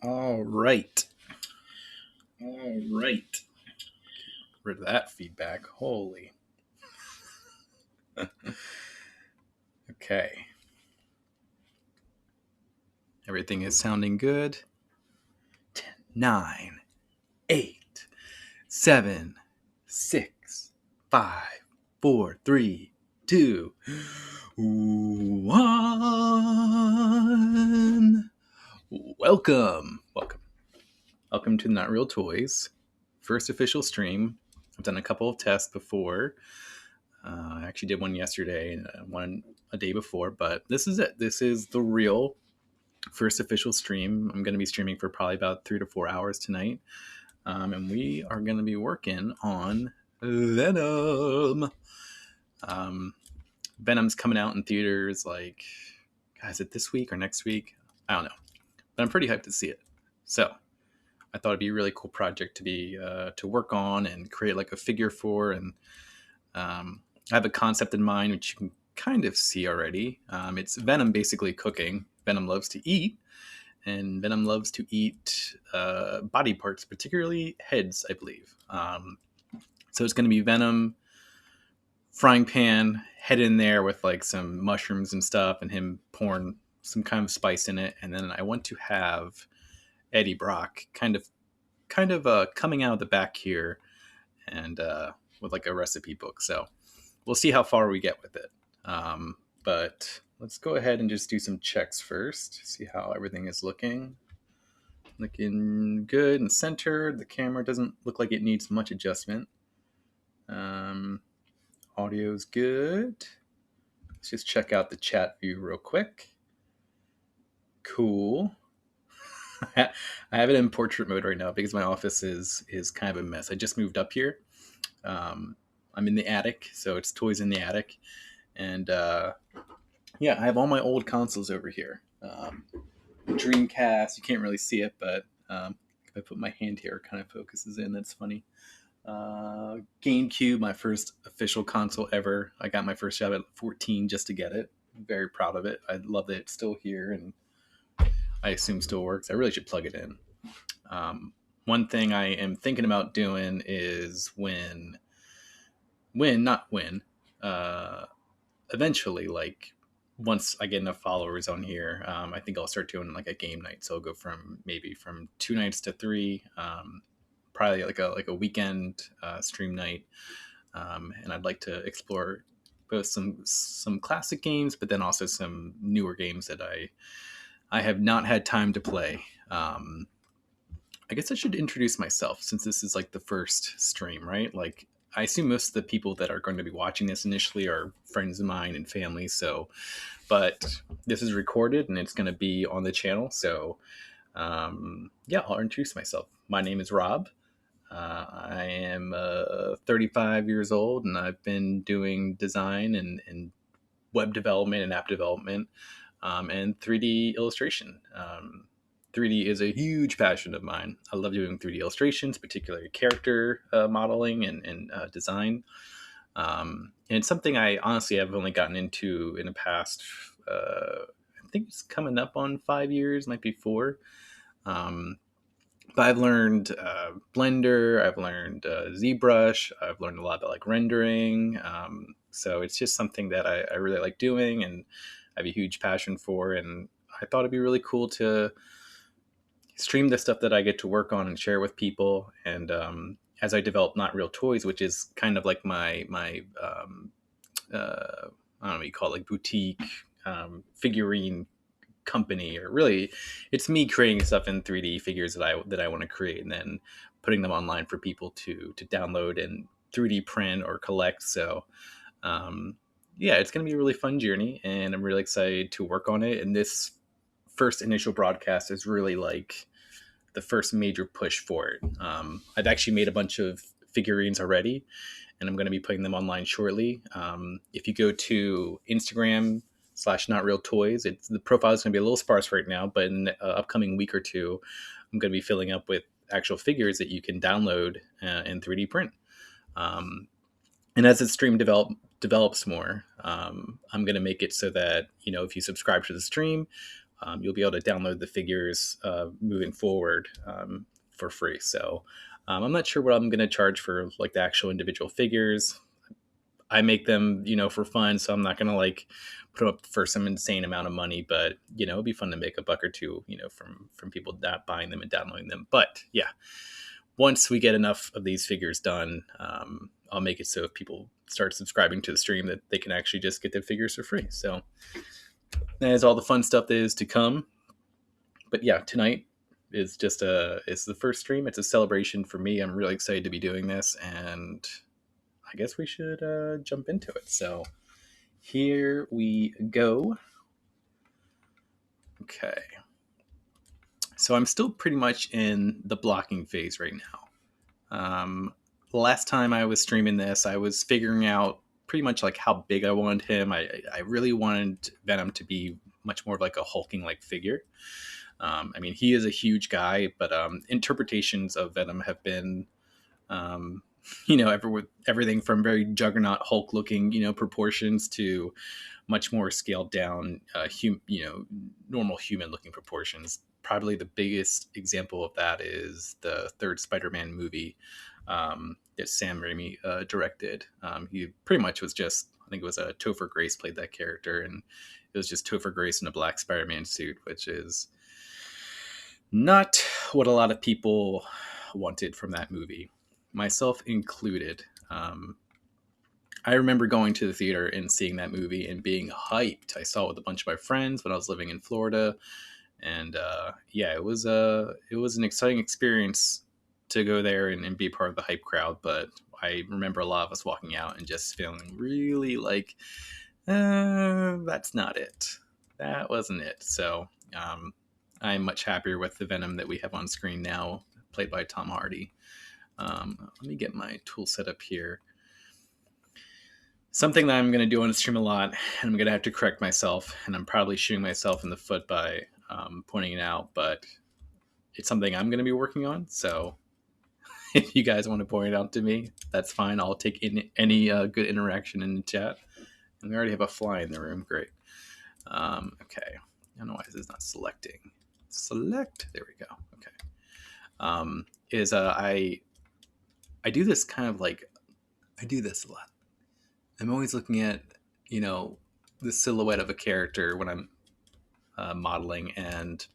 All right. Get rid of that feedback. Holy. Okay. Everything is sounding good. 10, 9, 8, 7, 6, 5, 4, 3, 2, 1. Welcome to Not Real Toys, first official stream. I've done a couple of tests before. I actually did one yesterday and one a day before, but this is it. This is the real first official stream. I'm going to be streaming for probably about 3 to 4 hours tonight, and we are going to be working on Venom. Venom's coming out in theaters like, is it this week or next week? I don't know, but I'm pretty hyped to see it. So I thought it'd be a really cool project to be to work on and create like a figure for, and I have a concept in mind which you can kind of see already. It's Venom basically cooking. Venom loves to eat, and Venom loves to eat body parts, particularly heads, I believe. So it's going to be Venom, frying pan, head in there with like some mushrooms and stuff, and him pouring some kind of spice in it. And then I want to have Eddie Brock kind of coming out of the back here, and with like a recipe book. So we'll see how far we get with it. But let's go ahead and just do some checks first. See how everything is looking. Looking good and centered. The camera doesn't look like it needs much adjustment. Audio's good. Let's just check out the chat view real quick. Cool. I have it in portrait mode right now because my office is kind of a mess. I just moved up here. I'm in the attic, so it's toys in the attic. And yeah, I have all my old consoles over here. Dreamcast, you can't really see it, but if I put my hand here, it kind of focuses in. That's funny. GameCube, my first official console ever. I got my first job at 14 just to get it. I'm very proud of it. I love that it's still here, and I assume still works. I really should plug it in. One thing I am thinking about doing is eventually, like once I get enough followers on here, I think I'll start doing like a game night. So I'll go from 2 nights to 3, probably like a weekend stream night. And I'd like to explore both some classic games, but then also some newer games that I have not had time to play. I guess I should introduce myself since this is like the first stream, right? Like I assume most of the people that are going to be watching this initially are friends of mine and family. So, but this is recorded and it's going to be on the channel. So, yeah, I'll introduce myself. My name is Rob. I am 35 years old, and I've been doing design and web development and app development, and 3D illustration. 3D is a huge passion of mine. I love doing 3D illustrations, particularly character modeling and design. And it's something I honestly have only gotten into in the past, I think it's coming up on 5 years, might be 4. But I've learned Blender, I've learned ZBrush, I've learned a lot about like rendering. So it's just something that I really like doing and I have a huge passion for. And I thought it'd be really cool to stream the stuff that I get to work on and share with people. And as I develop Not Real Toys, which is kind of like my I don't know what you call it, like boutique figurine company, or really it's me creating stuff in 3D figures that I want to create and then putting them online for people to download and 3D print or collect. So yeah, it's going to be a really fun journey and I'm really excited to work on it. And this first initial broadcast is really like the first major push for it. I've actually made a bunch of figurines already and I'm going to be putting them online shortly. If you go to Instagram/Not Real Toys, the profile is going to be a little sparse right now, but in the upcoming week or two, I'm going to be filling up with actual figures that you can download and 3D print. And as the stream develops more, I'm going to make it so that, if you subscribe to the stream, you'll be able to download the figures moving forward for free. So I'm not sure what I'm going to charge for like the actual individual figures. I make them, for fun, so I'm not going to like put them up for some insane amount of money, but it'd be fun to make a buck or two, from people not buying them and downloading them. But yeah, once we get enough of these figures done, I'll make it so if people start subscribing to the stream that they can actually just get their figures for free. So that is all the fun stuff that is to come. But yeah, tonight is it's the first stream. It's a celebration for me. I'm really excited to be doing this, and I guess we should jump into it. So here we go. Okay. So I'm still pretty much in the blocking phase right now. The last time I was streaming this, I was figuring out pretty much like how big I wanted him. I really wanted Venom to be much more of like a hulking like figure. I mean, he is a huge guy, but interpretations of Venom have been, everything from very juggernaut Hulk looking, proportions to much more scaled down, normal human looking proportions. Probably the biggest example of that is the third Spider-Man movie that Sam Raimi directed. He pretty much was just, I think it was Topher Grace played that character, and it was just Topher Grace in a black Spider-Man suit, which is not what a lot of people wanted from that movie, myself included. I remember going to the theater and seeing that movie and being hyped. I saw it with a bunch of my friends when I was living in Florida, and it was an exciting experience to go there and be part of the hype crowd. But I remember a lot of us walking out and just feeling really like, that's not it. That wasn't it. So I'm much happier with the Venom that we have on screen now, played by Tom Hardy. Let me get my tool set up here. Something that I'm going to do on the stream a lot, and I'm going to have to correct myself, and I'm probably shooting myself in the foot by pointing it out, but it's something I'm going to be working on. So if you guys want to point it out to me, that's fine. I'll take any good interaction in the chat. And we already have a fly in the room. Great. Okay. I don't know why this is not selecting. Select. There we go. Okay. I do this kind of like, I do this a lot. I'm always looking at, the silhouette of a character when I'm modeling, and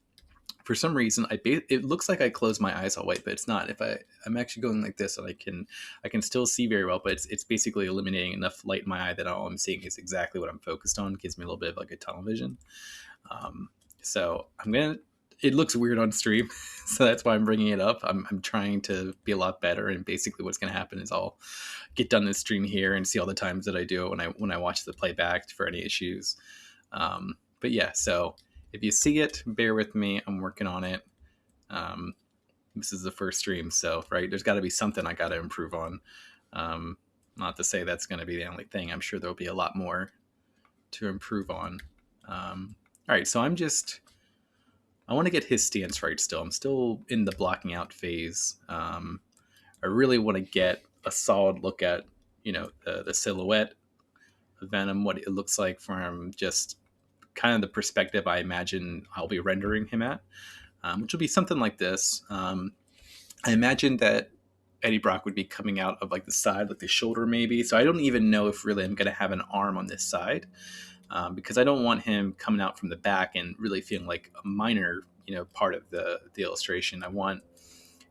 for some reason, it looks like I close my eyes all white, but it's not. If I'm actually going like this, and I can still see very well, but it's basically eliminating enough light in my eye that all I'm seeing is exactly what I'm focused on. It gives me a little bit of like a tunnel vision. So it looks weird on stream, so that's why I'm bringing it up. I'm trying to be a lot better, and basically what's going to happen is I'll get done this stream here and see all the times that I do it when I watch the playback for any issues. But yeah, so if you see it, bear with me. I'm working on it. This is the first stream, so right, there's got to be something I got to improve on. Not to say that's going to be the only thing. I'm sure there'll be a lot more to improve on. All right, so I want to get his stance right still. I'm still in the blocking out phase. I really want to get a solid look at, the silhouette of Venom, what it looks like from just kind of the perspective I imagine I'll be rendering him at, which will be something like this. I imagine that Eddie Brock would be coming out of like the side, like the shoulder maybe. So I don't even know if really I'm going to have an arm on this side. Because I don't want him coming out from the back and really feeling like a minor, part of the illustration. I want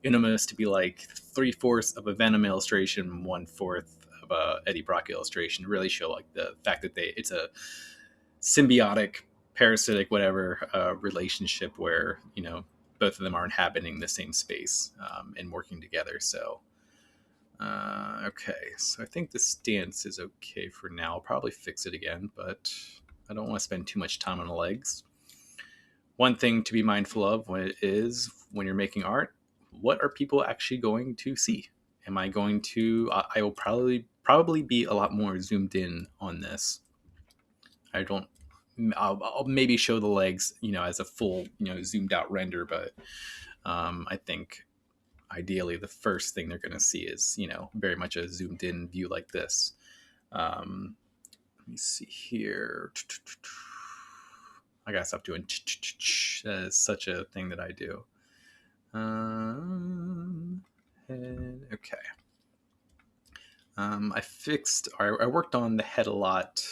Inimus to be like 3/4 of a Venom illustration, 1/4 of a Eddie Brock illustration. Really show like the fact that it's a symbiotic, parasitic, whatever relationship where both of them are inhabiting the same space and working together. So. Okay, so I think the stance is okay for now. I'll probably fix it again, but I don't want to spend too much time on the legs. One thing to be mindful of when you're making art, what are people actually going to see? Am I going to? I will probably be a lot more zoomed in on this. I'll maybe show the legs, as a full, zoomed out render, but I think ideally the first thing they're going to see is, very much a zoomed in view like this. Let me see here. I gotta stop doing. That is such a thing that I do. Okay. I worked on the head a lot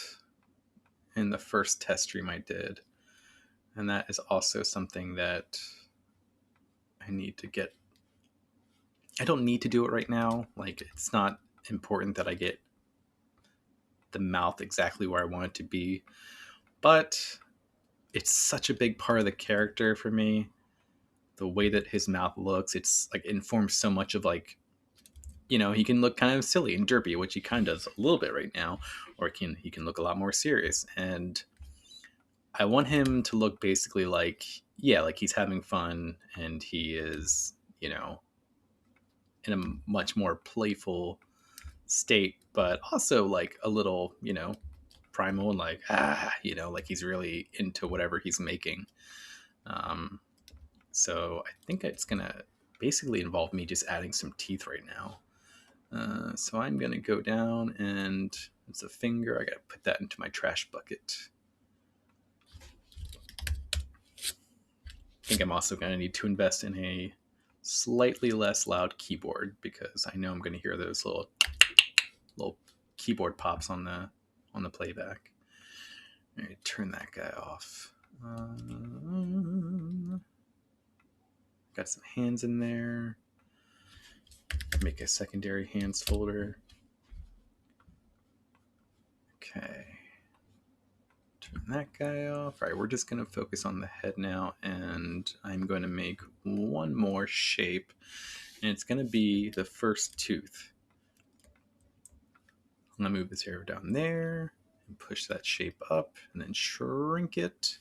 in the first test stream I did, and that is also something that I need to get. I don't need to do it right now. Like, it's not important that I get the mouth exactly where I want it to be, but it's such a big part of the character for me. The way that his mouth looks, it's like informs so much of, like, he can look kind of silly and derpy, which he kind of does a little bit right now, or he can look a lot more serious. And I want him to look basically like, yeah, like he's having fun, and he is, in a much more playful state, but also like a little, primal, and like, like he's really into whatever he's making. So I think it's gonna basically involve me just adding some teeth right now. So I'm gonna go down, and it's a finger. I gotta put that into my trash bucket. I think I'm also gonna need to invest in a slightly less loud keyboard, because I know I'm gonna hear those little keyboard pops on the playback. All right, turn that guy off. Got some hands in there. Make a secondary hands folder. Okay. Turn that guy off. All right, we're just going to focus on the head now, and I'm going to make one more shape, and it's going to be the first tooth. I'm going to move this arrow down there and push that shape up, and then shrink it.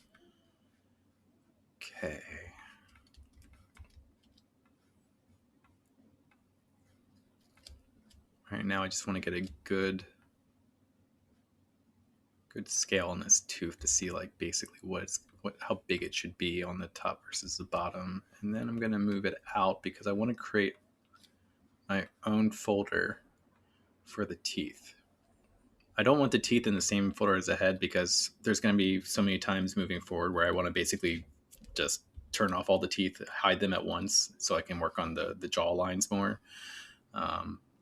Okay. All right, now I just want to get a good scale on this tooth to see, like, basically how big it should be on the top versus the bottom. And then I'm going to move it out, because I want to create my own folder for the teeth. I don't want the teeth in the same folder as the head, because there's going to be so many times moving forward where I want to basically just turn off all the teeth, hide them at once, so I can work on the jaw lines more.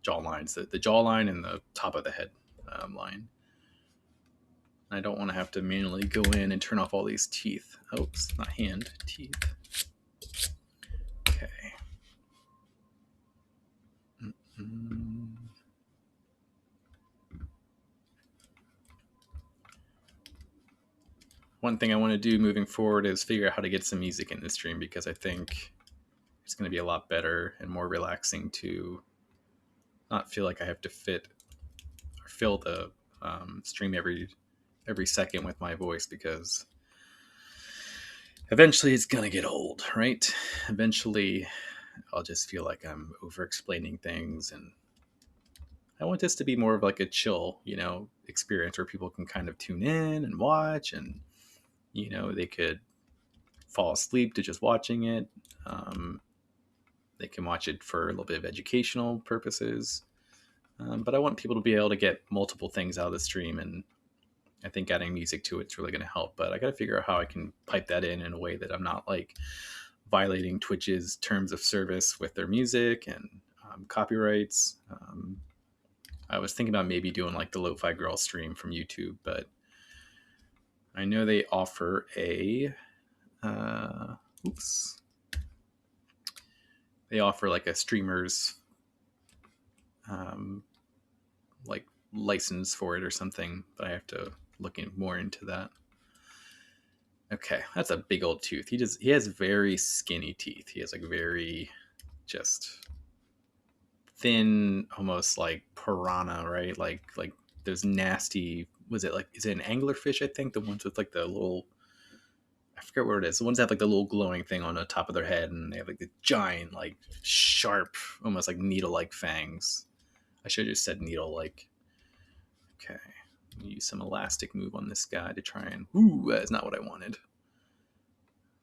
Jaw lines, the jawline and the top of the head line. I don't want to have to manually go in and turn off all these teeth. Oops, not hand, teeth. Okay. One thing I want to do moving forward is figure out how to get some music in the stream, because I think it's going to be a lot better and more relaxing to not feel like I have to fill the stream every second with my voice, because eventually it's going to get old, right? Eventually I'll just feel like I'm over explaining things, and I want this to be more of like a chill, experience where people can kind of tune in and watch, and, they could fall asleep to just watching it. They can watch it for a little bit of educational purposes. But I want people to be able to get multiple things out of the stream, and I think adding music to it's really going to help. But I got to figure out how I can pipe that in a way that I'm not like violating Twitch's terms of service with their music and copyrights. I was thinking about maybe doing like the Lo-Fi Girl stream from YouTube, but I know they offer they offer like a streamer's like license for it or something, but I have to look more into that. Okay, that's a big old tooth. He has very skinny teeth. He has like very just thin, almost like piranha, right? Like those nasty, is it an anglerfish? I think the ones with like the little, I forget what it is. The ones that have like the little glowing thing on the top of their head, and they have like the giant, like sharp, almost like needle-like fangs. I should have just said needle-like. Okay, use some elastic move on this guy to try and. Ooh, that's not what I wanted.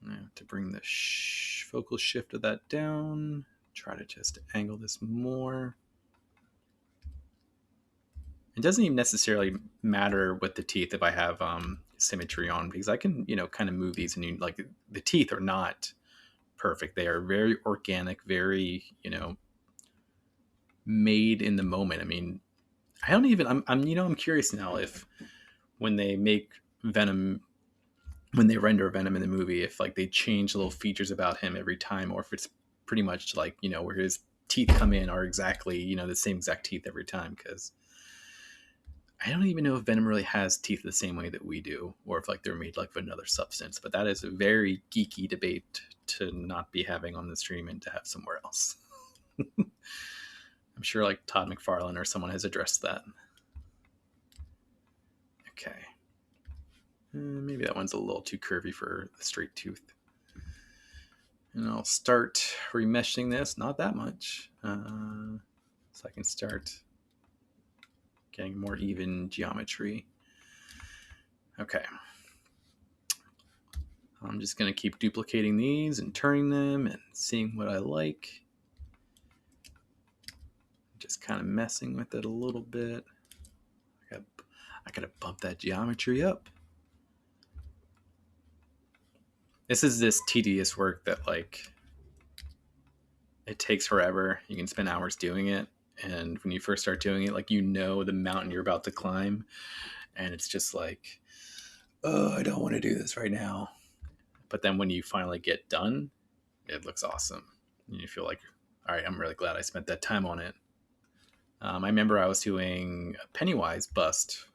I have to bring the focal shift of that down. Try to just angle this more. It doesn't even necessarily matter with the teeth if I have symmetry on, because I can, kind of move these, and like the teeth are not perfect. They are very organic, very, made in the moment. I mean, I don't even, I'm curious now if when they make Venom, when they render Venom in the movie, if like they change little features about him every time, or if it's pretty much like, where his teeth come in are exactly, the same exact teeth every time. Because I don't even know if Venom really has teeth the same way that we do, or if like they're made like of another substance. But that is a very geeky debate to not be having on the stream and to have somewhere else. I'm sure like Todd McFarlane or someone has addressed that. Okay. Maybe that one's a little too curvy for the straight tooth. And I'll start remeshing this, not that much, so I can start getting more even geometry. Okay. I'm just going to keep duplicating these and turning them and seeing what I like. Just kind of messing with it a little bit. I gotta bump that geometry up. This is this tedious work that like it takes forever. You can spend hours doing it, and when you first start doing it, like the mountain you're about to climb, and it's just like, oh, I don't want to do this right now. But then when you finally get done, it looks awesome. And you feel like, all right, I'm really glad I spent that time on it. I remember I was doing a Pennywise bust.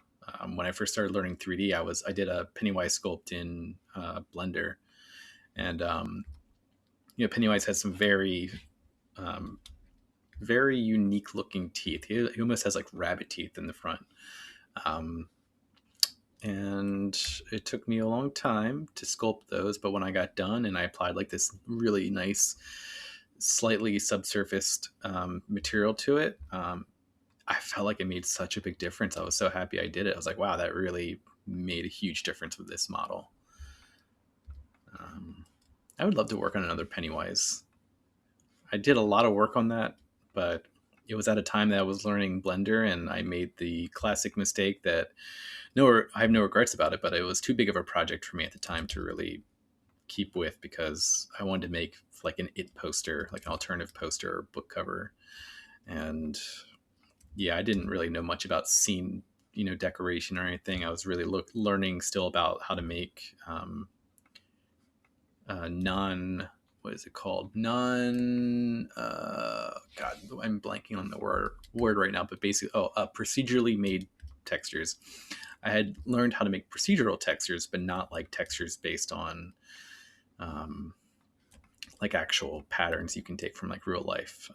When I first started learning 3D, I did a Pennywise sculpt in Blender. And, Pennywise has some very, very unique looking teeth. He almost has like rabbit teeth in the front. And it took me a long time to sculpt those, but when I got done and I applied like this really nice, slightly subsurfaced material to it, I felt like it made such a big difference. I was so happy I did it. I was like, wow, that really made a huge difference with this model. I would love to work on another Pennywise. I did a lot of work on that, but it was at a time that I was learning Blender, and I made the classic mistake that I have no regrets about it, but it was too big of a project for me at the time to really keep with, because I wanted to make like an It poster, like an alternative poster or book cover. And yeah, I didn't really know much about scene, decoration or anything. I was really learning still about how to make what is it called? God, I'm blanking on the word right now, but basically, procedurally made textures. I had learned how to make procedural textures, but not like textures based on like actual patterns you can take from like real life.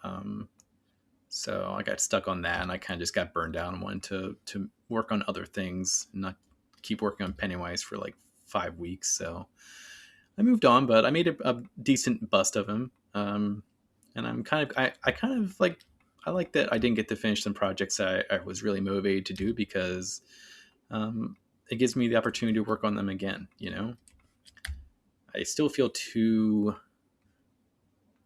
So I got stuck on that, and I kind of just got burned out and wanted to work on other things and not keep working on Pennywise for like 5 weeks. So I moved on, but I made a decent bust of him. And I'm I like that I didn't get to finish some projects I was really motivated to do, because it gives me the opportunity to work on them again. I still feel too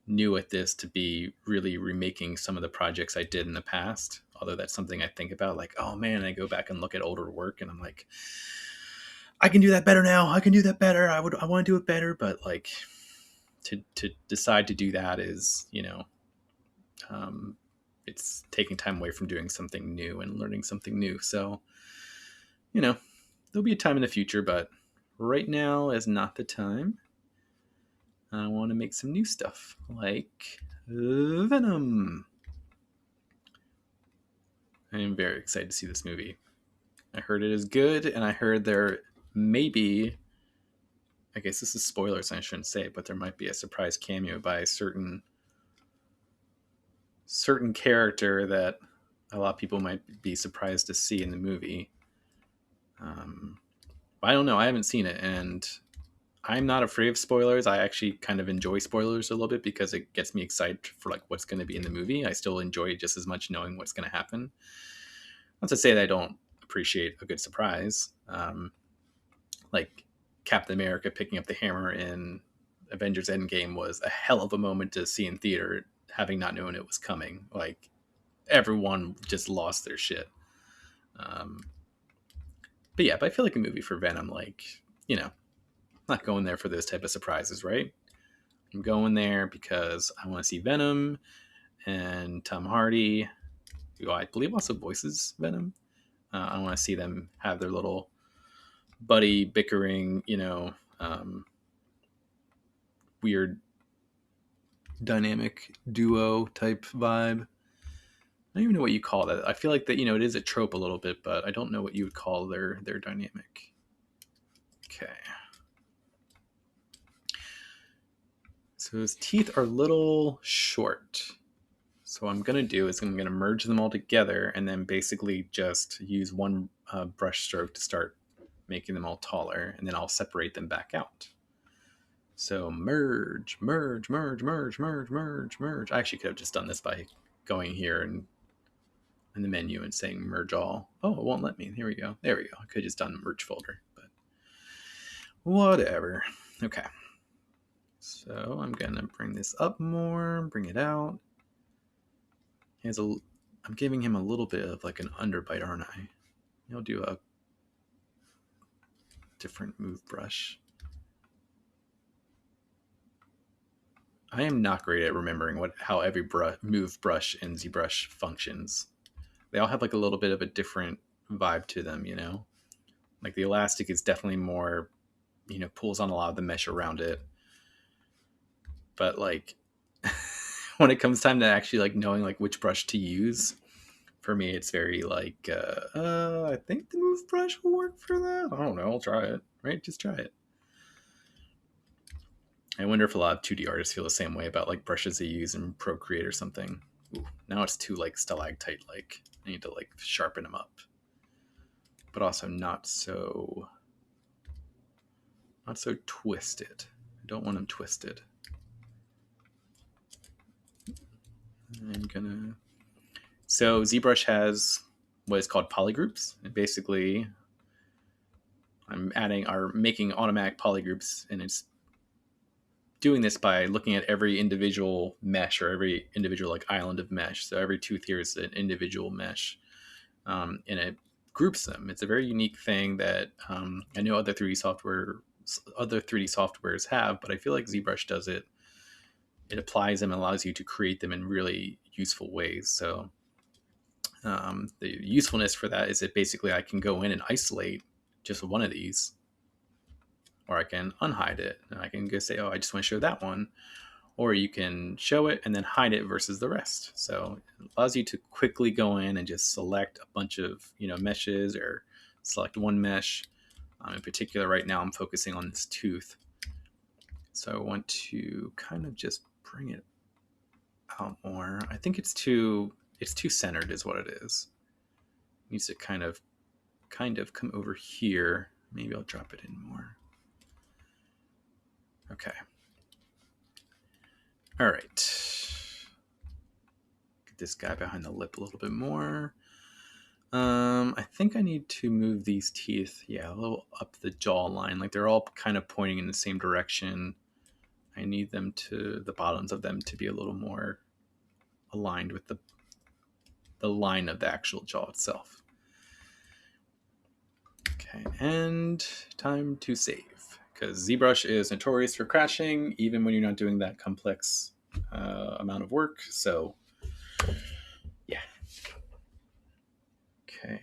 new at this to be really remaking some of the projects I did in the past. Although that's something I think about, like, oh man, I go back and look at older work and I'm like, I can do that better now. I can do that better. I want to do it better. But like to decide to do that is, it's taking time away from doing something new and learning something new. So, there'll be a time in the future, but right now is not the time. I want to make some new stuff like Venom. I am very excited to see this movie. I heard it is good, and I heard there may be, I guess this is spoilers, I shouldn't say, but there might be a surprise cameo by a certain character that a lot of people might be surprised to see in the movie. I don't know. I haven't seen it, and I'm not afraid of spoilers. I actually kind of enjoy spoilers a little bit because it gets me excited for like what's going to be in the movie. I still enjoy it just as much knowing what's going to happen. Not to say that I don't appreciate a good surprise. Like Captain America picking up the hammer in Avengers Endgame was a hell of a moment to see in theater, having not known it was coming. Like everyone just lost their shit. but I feel like a movie for Venom, like, not going there for those type of surprises, right? I'm going there because I want to see Venom and Tom Hardy, who I believe also voices Venom. I want to see them have their little buddy bickering, weird dynamic duo type vibe. I don't even know what you call that. I feel like that, it is a trope a little bit, but I don't know what you would call their dynamic. Okay. So his teeth are a little short. So what I'm going to do is I'm going to merge them all together and then basically just use one brush stroke to start making them all taller, and then I'll separate them back out. So merge, merge, merge, merge, merge, merge, merge. I actually could have just done this by going here and in the menu and saying merge all. Oh, it won't let me. Here we go. There we go. I could have just done merge folder, but whatever. Okay. So I'm going to bring this up more, bring it out. I'm giving him a little bit of like an underbite, aren't I? I'll do a different move brush. I am not great at remembering how every move brush in ZBrush functions. They all have like a little bit of a different vibe to them, Like the elastic is definitely more, pulls on a lot of the mesh around it. But like when it comes time to actually like knowing like which brush to use, for me it's very like I think the move brush will work for that. I don't know, I'll try it, right? Just try it. I wonder if a lot of 2D artists feel the same way about like brushes they use in Procreate or something. Ooh, now it's too like stalactite like. I need to like sharpen them up, but also not so twisted. I don't want them twisted. So ZBrush has what is called polygroups, and basically I'm making automatic polygroups, and it's doing this by looking at every individual mesh or every individual like island of mesh. So every tooth here is an individual mesh, and it groups them. It's a very unique thing that I know other 3D softwares have, but I feel like ZBrush does it. It applies them and allows you to create them in really useful ways. So the usefulness for that is that basically I can go in and isolate just one of these, or I can unhide it, and I can go say, oh, I just want to show that one. Or you can show it and then hide it versus the rest. So it allows you to quickly go in and just select a bunch of meshes, or select one mesh. In particular, right now I'm focusing on this tooth. So I want to kind of just bring it out more. I think it's too centered is what it is. It needs to kind of come over here. Maybe I'll drop it in more. Okay. All right. Get this guy behind the lip a little bit more. I think I need to move these teeth, a little up the jawline. Like they're all kind of pointing in the same direction. I need the bottoms of them to be a little more aligned with the line of the actual jaw itself. Okay, and time to save, because ZBrush is notorious for crashing even when you're not doing that complex amount of work. So yeah. Okay.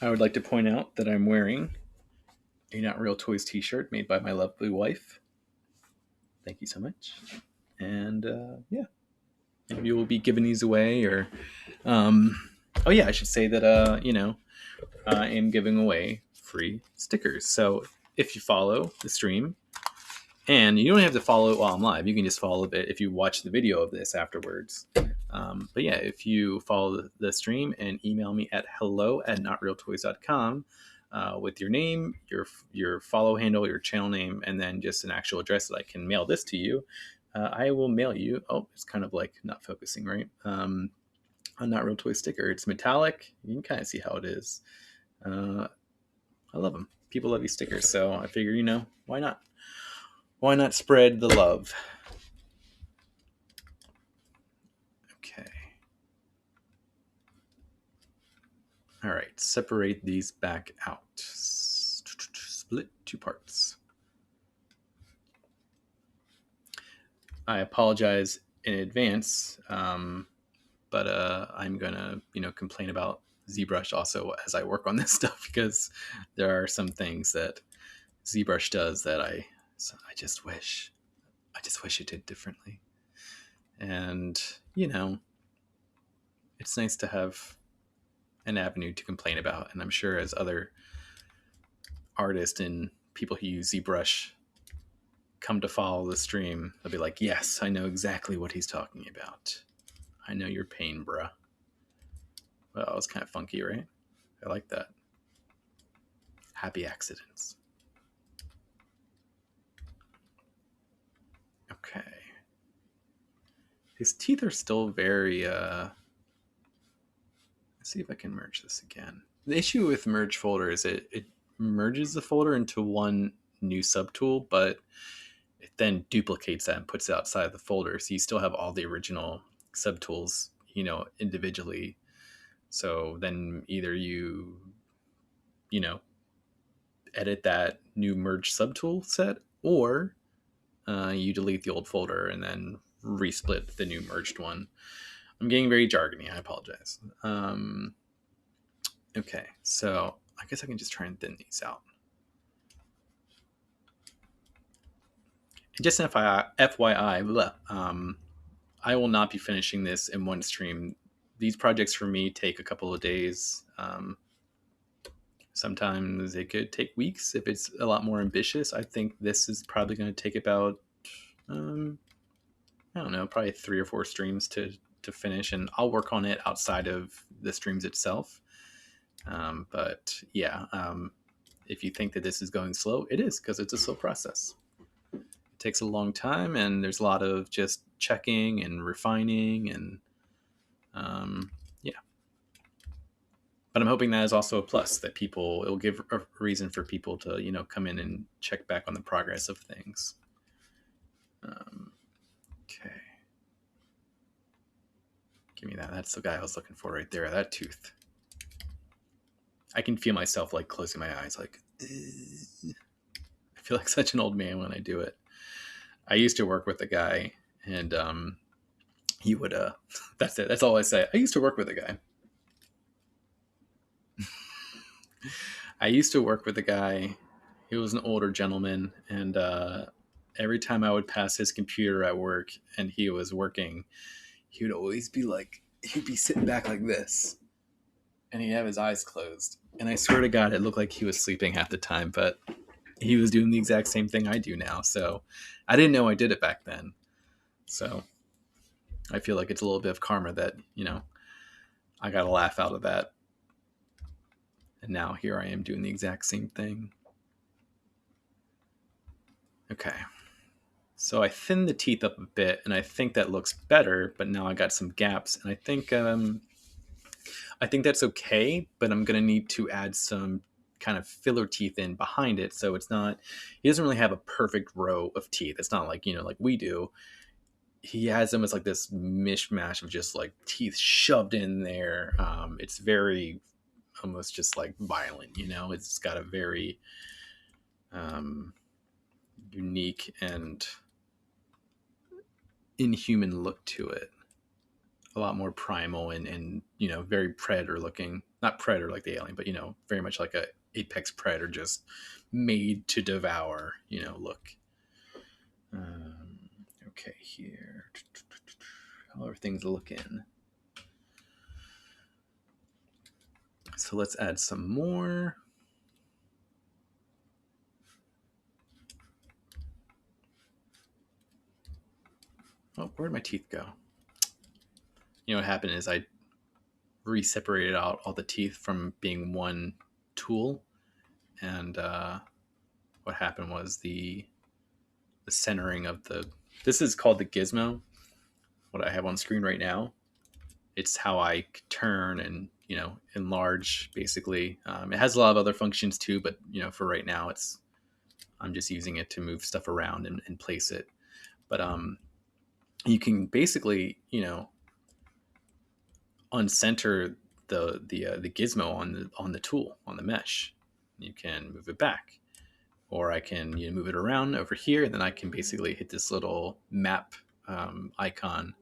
I would like to point out that I'm wearing a Not Real Toys t-shirt made by my lovely wife. Thank you so much. And maybe we'll be giving these away, or I should say that I am giving away free stickers. So if you follow the stream, and you don't have to follow it while I'm live, you can just follow it if you watch the video of this afterwards. But if you follow the stream and email me at hello@notrealtoys.com with your name, your follow handle, your channel name, and then just an actual address that I can mail this to you, I will mail you. Oh, it's kind of like not focusing, right? A Not Real Toy sticker. It's metallic. You can kind of see how it is. I love them. People love these stickers, so I figure, why not? Why not spread the love? Okay. All right, separate these back out. Split 2 parts. I apologize in advance, but I'm gonna complain about ZBrush also as I work on this stuff, because there are some things that ZBrush does that I just wish it did differently. And it's nice to have an avenue to complain about, and I'm sure as other artists and people who use ZBrush come to follow the stream, they'll be like, yes, I know exactly what he's talking about. I know your pain, bruh. Well, it was kind of funky, right? I like that. Happy accidents. Okay. His teeth are still very, let's see if I can merge this again. The issue with merge folder is it merges the folder into one new subtool, but it then duplicates that and puts it outside of the folder. So you still have all the original subtools, individually. So then either you edit that new merge subtool set, or you delete the old folder and then resplit the new merged one. I'm getting very jargony. I apologize. Okay, so I guess I can just try and thin these out. And just an FYI, I will not be finishing this in one stream. These projects for me take a couple of days. Sometimes it could take weeks if it's a lot more ambitious. I think this is probably going to take about, I don't know, probably 3 or 4 streams to finish, and I'll work on it outside of the streams itself. But yeah, if you think that this is going slow, it is, because it's a slow process. It takes a long time, and there's a lot of just checking and refining, and yeah. But I'm hoping that is also a plus, that it'll give a reason for people to come in and check back on the progress of things. Okay. Give me that. That's the guy I was looking for right there. That tooth. I can feel myself like closing my eyes, like I feel like such an old man when I do it. I used to work with a guy, and he would that's it. That's all I say. I used to work with a guy. I used to work with a guy. He was an older gentleman, and every time I would pass his computer at work and he was working, he would always be like, he'd be sitting back like this, and he'd have his eyes closed. And I swear to God, it looked like he was sleeping half the time, but he was doing the exact same thing I do now. So I didn't know I did it back then. So I feel like it's a little bit of karma that, I got a laugh out of that. And now here I am doing the exact same thing. Okay. So I thinned the teeth up a bit, and I think that looks better, but now I got some gaps, and I think that's okay, but I'm going to need to add some kind of filler teeth in behind it. So he doesn't really have a perfect row of teeth. It's not like, like we do. He has them as like this mishmash of just like teeth shoved in there. It's very almost just like violent, it's got a very unique and inhuman look to it. A lot more primal and very predator looking. Not predator like the alien, but very much like a apex predator, just made to devour look. Okay, here, how are things looking? So let's add some more. Oh, where'd my teeth go? What happened is I re-separated out all the teeth from being one tool, and what happened was the centering of this is called the gizmo, what I have on screen right now. It's how I turn and enlarge, basically. It has a lot of other functions too, but for right now I'm just using it to move stuff around and place it. But you can basically uncenter the gizmo on the tool on the mesh. You can move it back, or I can move it around over here, and then I can basically hit this little map icon,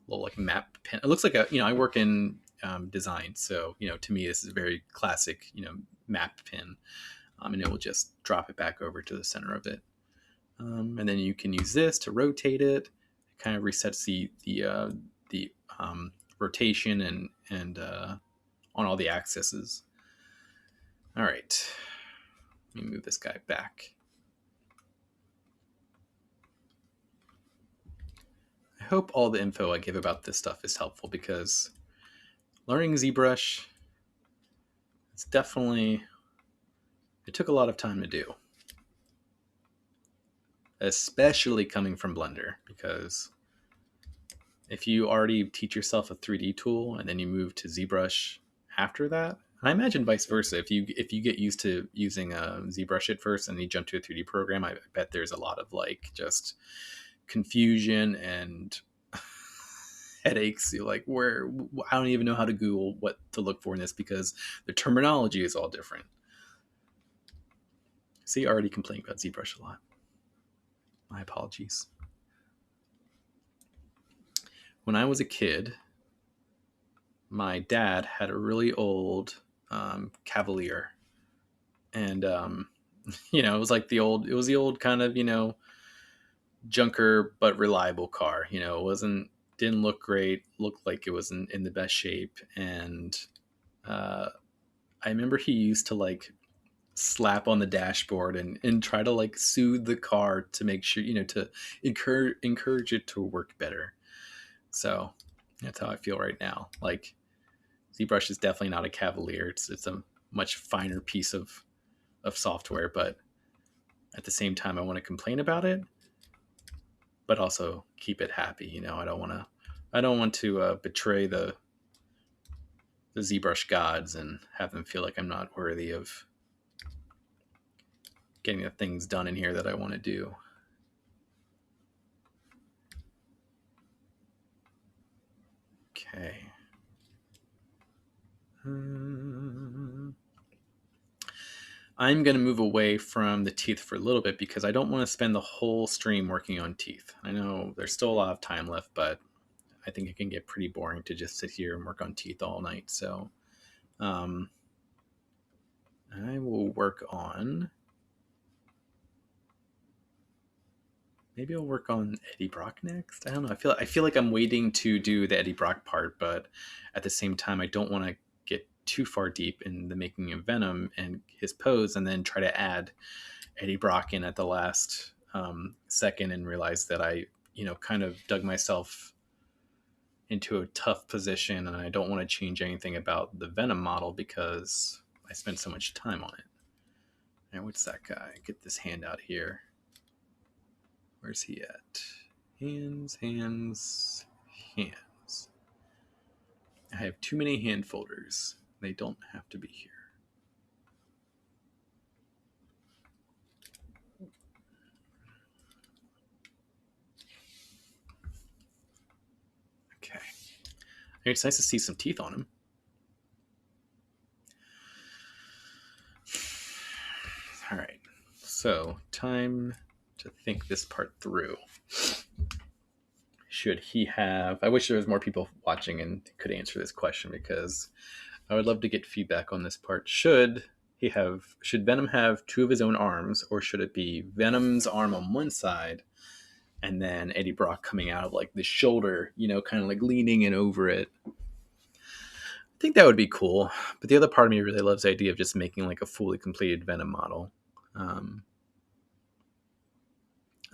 little like map pin. It looks like I work in design, so to me this is a very classic map pin, and it will just drop it back over to the center of it. And then you can use this to rotate it. It kind of resets the rotation and on all the axes. All right, let me move this guy back. I hope all the info I give about this stuff is helpful, because learning ZBrush, it took a lot of time to do. Especially coming from Blender, because if you already teach yourself a 3D tool and then you move to ZBrush after that, and I imagine vice versa, if you get used to using ZBrush at first and you jump to a 3D program, I bet there's a lot of like just confusion and headaches. You're like, I don't even know how to Google what to look for in this, because the terminology is all different. See, I already complained about ZBrush a lot. My apologies. When I was a kid, my dad had a really old Cavalier, and it was like the old kind of junker but reliable car. It didn't look great, looked like it was in the best shape, and I remember he used to like slap on the dashboard and try to like soothe the car to make sure to encourage it to work better. So that's how I feel right now. Like, ZBrush is definitely not a Cavalier. It's a much finer piece of software, but at the same time I want to complain about it, but also keep it happy. I don't want to betray the ZBrush gods and have them feel like I'm not worthy of getting the things done in here that I want to do. Okay. I'm going to move away from the teeth for a little bit, because I don't want to spend the whole stream working on teeth. I know there's still a lot of time left, but I think it can get pretty boring to just sit here and work on teeth all night. So I will work on... Maybe I'll work on Eddie Brock next. I don't know. I feel like I'm waiting to do the Eddie Brock part, but at the same time, I don't want to get too far deep in the making of Venom and his pose, and then try to add Eddie Brock in at the last second and realize that I, kind of dug myself into a tough position, and I don't want to change anything about the Venom model because I spent so much time on it. And what's that guy? Get this hand out here. Where's he at? Hands. I have too many hand folders. They don't have to be here. Okay. It's nice to see some teeth on him. All right. So, time to think this part through. Should he have... I wish there was more people watching and could answer this question, because I would love to get feedback on this part. Should Venom have two of his own arms, or should it be Venom's arm on one side and then Eddie Brock coming out of like the shoulder, kind of like leaning in over it? I think that would be cool, but the other part of me really loves the idea of just making like a fully completed Venom model.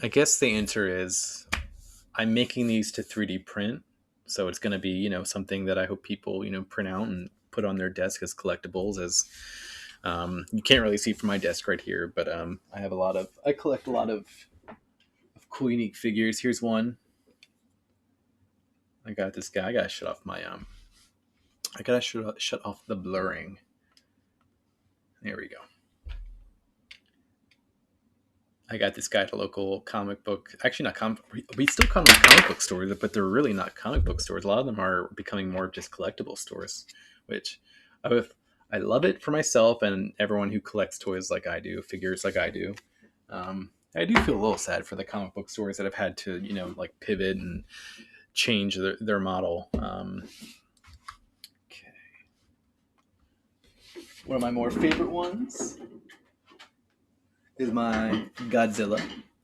I guess the answer is I'm making these to 3D print, so it's going to be, something that I hope people, print out and put on their desk as collectibles. As you can't really see from my desk right here, but I collect a lot of cool, unique figures. Here's one. I got this guy. I gotta shut off my shut off the blurring. There we go. I got this guy at a local comic book. Actually, not comic. We still call them comic book stores, but they're really not comic book stores. A lot of them are becoming more just collectible stores. which I love it for myself and everyone who collects toys like I do, figures like I do. I do feel a little sad for the comic book stores that have had to, like pivot and change their model. Okay. One of my more favorite ones is my Godzilla.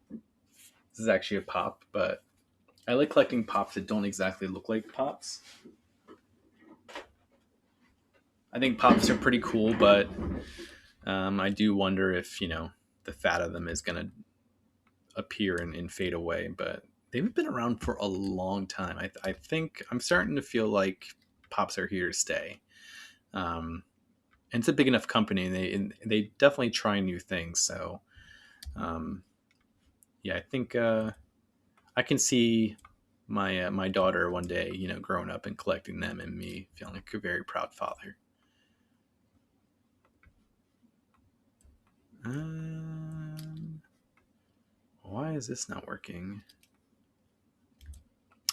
This is actually a pop, but I like collecting pops that don't exactly look like pops. I think pops are pretty cool, but I do wonder if, the fat of them is going to appear and fade away. But they've been around for a long time. I think I'm starting to feel like pops are here to stay. And it's a big enough company, and they definitely try new things. So, yeah, I think I can see my daughter one day, growing up and collecting them, and me feeling like a very proud father. Why is this not working?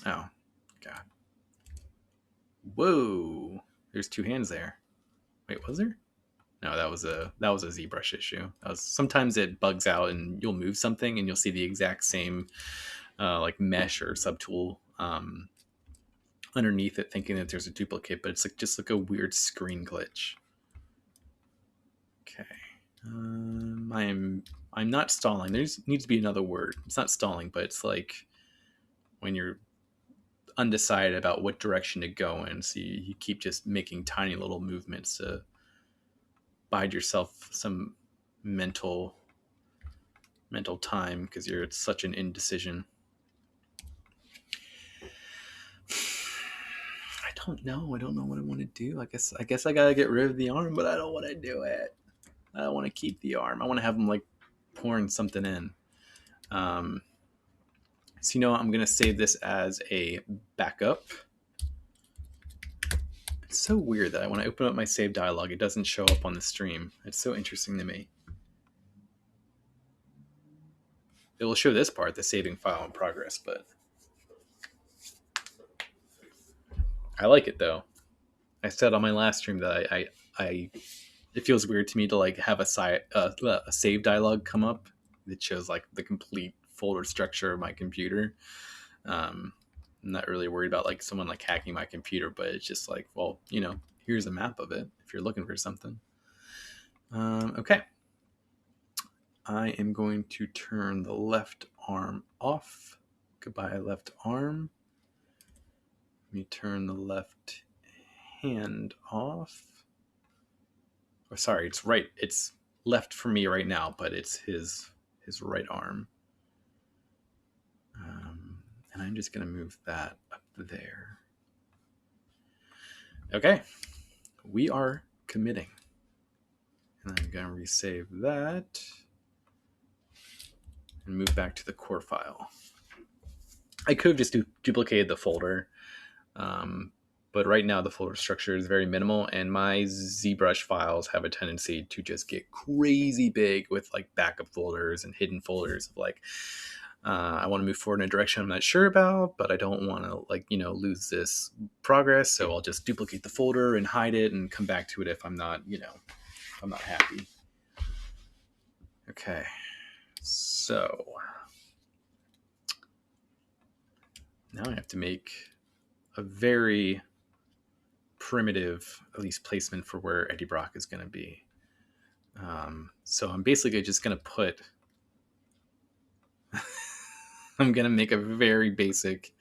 Oh, God. Whoa. There's two hands there. Wait, was there? No, that was a ZBrush issue. Sometimes it bugs out and you'll move something and you'll see the exact same like mesh or subtool underneath it, thinking that there's a duplicate, but it's like just like a weird screen glitch. Okay. I'm not stalling. There needs to be another word. It's not stalling, but it's like when you're undecided about what direction to go in, so you keep just making tiny little movements to bide yourself some mental time because you're at such an indecision. I don't know what I want to do. I guess I gotta get rid of the arm, but I don't want to do it. I don't want to keep the arm. I want to have them like pouring something in. So I'm gonna save this as a backup. It's so weird that when I open up my save dialog, it doesn't show up on the stream. It's so interesting to me. It will show this part, the saving file in progress, but I like it though. I said on my last stream that I it feels weird to me to like have a save dialog come up that shows like the complete folder structure of my computer. I'm not really worried about like someone like hacking my computer, but it's just like, well, here's a map of it if you're looking for something. Okay. I am going to turn the left arm off. Goodbye, left arm. Let me turn the left hand off. Oh, sorry, it's right. It's left for me right now, but it's his right arm. And I'm just going to move that up there. Okay. We are committing. And I'm going to resave that and move back to the core file. I could have just duplicated the folder, but right now the folder structure is very minimal, and my ZBrush files have a tendency to just get crazy big with like backup folders and hidden folders of like, I want to move forward in a direction I'm not sure about, but I don't want to like, lose this progress. So I'll just duplicate the folder and hide it and come back to it if I'm not, if I'm not happy. Okay. So now I have to make a very primitive, at least, placement for where Eddie Brock is going to be. So I'm basically just going to put... I'm going to make a very basic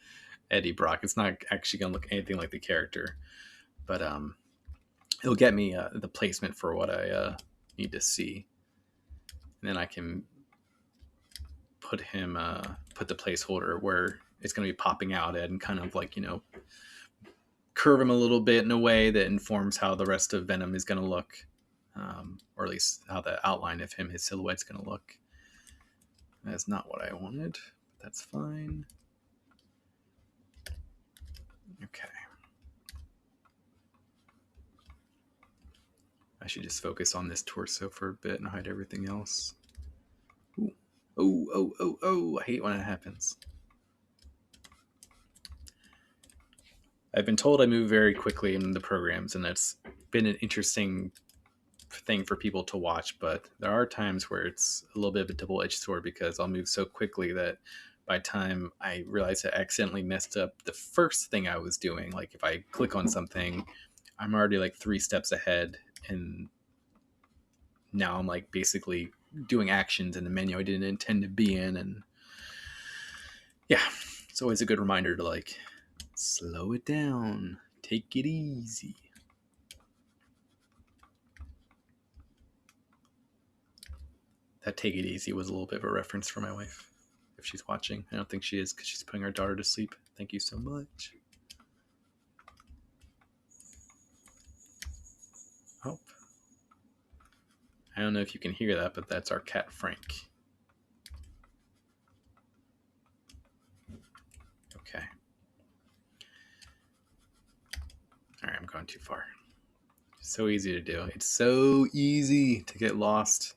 Eddie Brock. It's not actually going to look anything like the character, but it'll get me the placement for what I need to see. And then I can put him, put the placeholder where it's going to be popping out at, and kind of like, curve him a little bit in a way that informs how the rest of Venom is going to look, or at least how the outline of him, his silhouette's going to look. That's not what I wanted, but that's fine. Okay. I should just focus on this torso for a bit and hide everything else. Ooh. Oh, I hate when it happens. I've been told I move very quickly in the programs, and that's been an interesting thing for people to watch. But there are times where it's a little bit of a double-edged sword because I'll move so quickly that by the time I realize I accidentally messed up the first thing I was doing, like if I click on something, I'm already like 3 steps ahead, and now I'm like basically doing actions in the menu I didn't intend to be in. And yeah, it's always a good reminder to like slow it down, take it easy. That take it easy was a little bit of a reference for my wife, if she's watching. I don't think she is because she's putting our daughter to sleep. Thank you so much. Oh, I don't know if you can hear that, but that's our cat Frank. Okay. All right, I'm going too far. So easy to do. It's so easy to get lost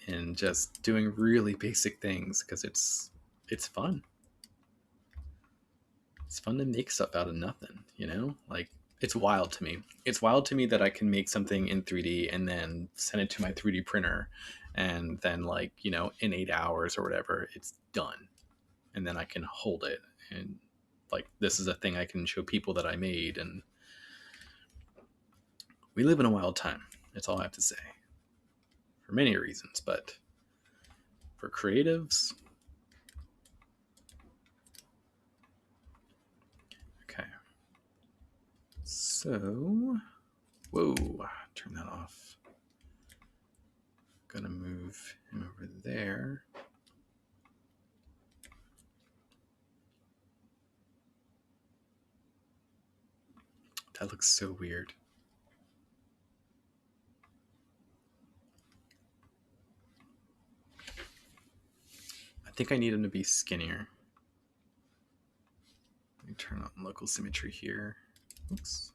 in just doing really basic things because it's fun. It's fun to make stuff out of nothing, you know? Like, it's wild to me. It's wild to me that I can make something in 3D and then send it to my 3D printer, and then, like, you know, in 8 hours or whatever, it's done. And then I can hold it and, like, this is a thing I can show people that I made. And we live in a wild time. That's all I have to say. For many reasons, but for creatives, okay. So, whoa, turn that off. Gonna move him over there. That looks so weird. I think I need him to be skinnier. Let me turn on local symmetry here. Oops.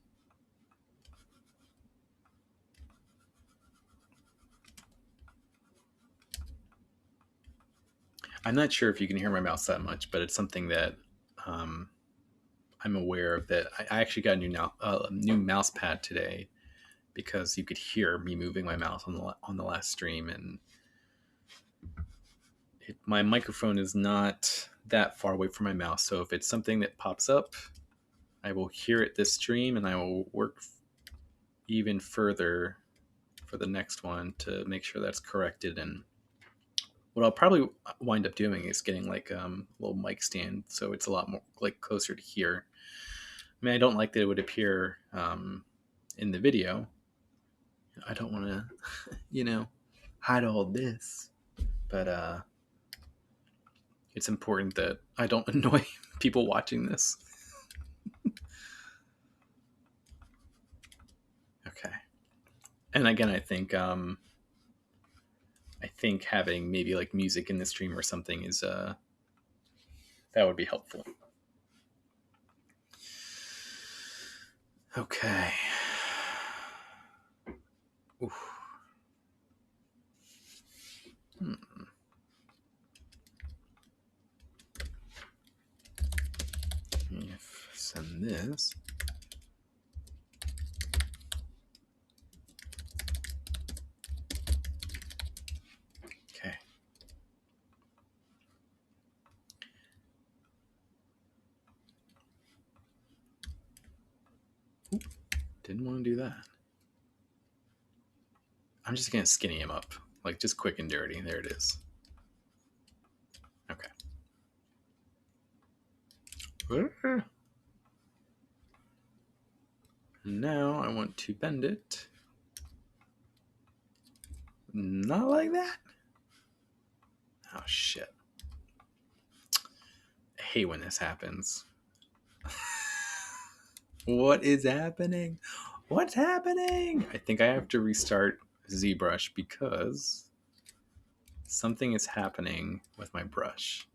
I'm not sure if you can hear my mouse that much, but it's something that I'm aware of. That I actually got a new mouse pad today because you could hear me moving my mouse on the last stream, and my microphone is not that far away from my mouse. So if it's something that pops up, I will hear it this stream, and I will work even further for the next one to make sure that's corrected. And what I'll probably wind up doing is getting like a little mic stand, so it's a lot more like closer to here. I mean, I don't like that it would appear in the video. I don't want to, you know, hide all this, but it's important that I don't annoy people watching this. Okay, and again, I think having maybe like music in the stream or something is that would be helpful. Okay. Oof. If send this. Okay. Oop. Didn't want to do that. I'm just gonna skinny him up, like just quick and dirty. There it is. Okay. Now I want to bend it. Not like that. Oh shit. I hate when this happens. What is happening? What's happening? I think I have to restart ZBrush because something is happening with my brush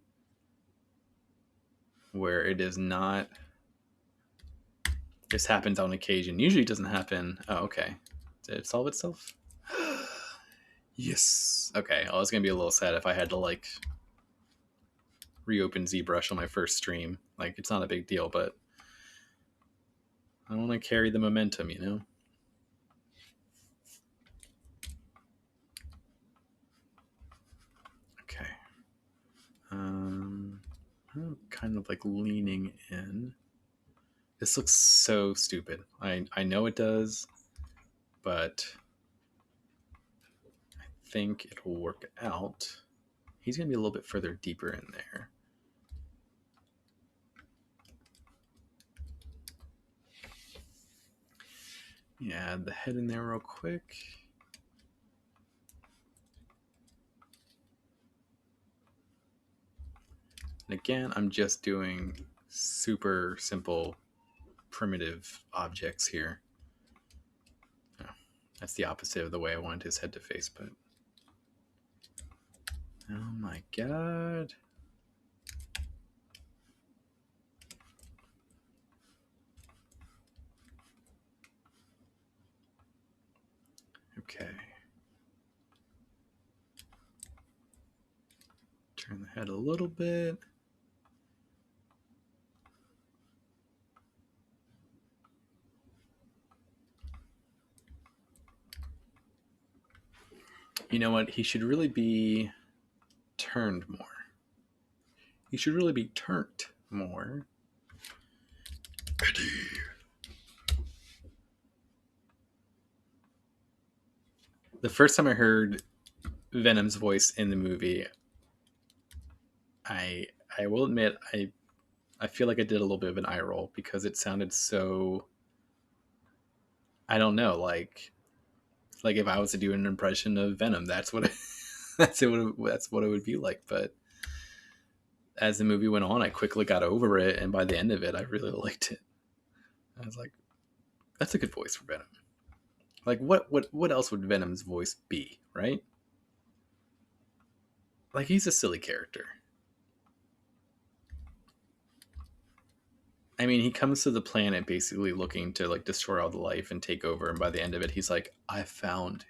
where it is not. This happens on occasion. Usually it doesn't happen. Oh, okay. Did it solve itself? Yes. Okay. I was going to be a little sad if I had to like reopen ZBrush on my first stream. Like, it's not a big deal, but I want to carry the momentum, you know? Okay. I'm kind of like leaning in. This looks so stupid. I know it does, but I think it'll work out. He's going to be a little bit further deeper in there. Yeah, add the head in there real quick. And again, I'm just doing super simple, primitive objects here. Oh, that's the opposite of the way I wanted his head to face, but... Oh my god. Okay. Turn the head a little bit. You know what? He should really be turned more. He should really be turned more. Eddie. The first time I heard Venom's voice in the movie, I will admit I feel like I did a little bit of an eye roll because it sounded so, I don't know, like if I was to do an impression of Venom, that's what that's what it would be like. But as the movie went on, I quickly got over it, and by the end of it, I really liked it. I was like, that's a good voice for Venom. Like, what else would Venom's voice be, right? Like, he's a silly character. I mean, he comes to the planet basically looking to like destroy all the life and take over, and by the end of it, he's like, I found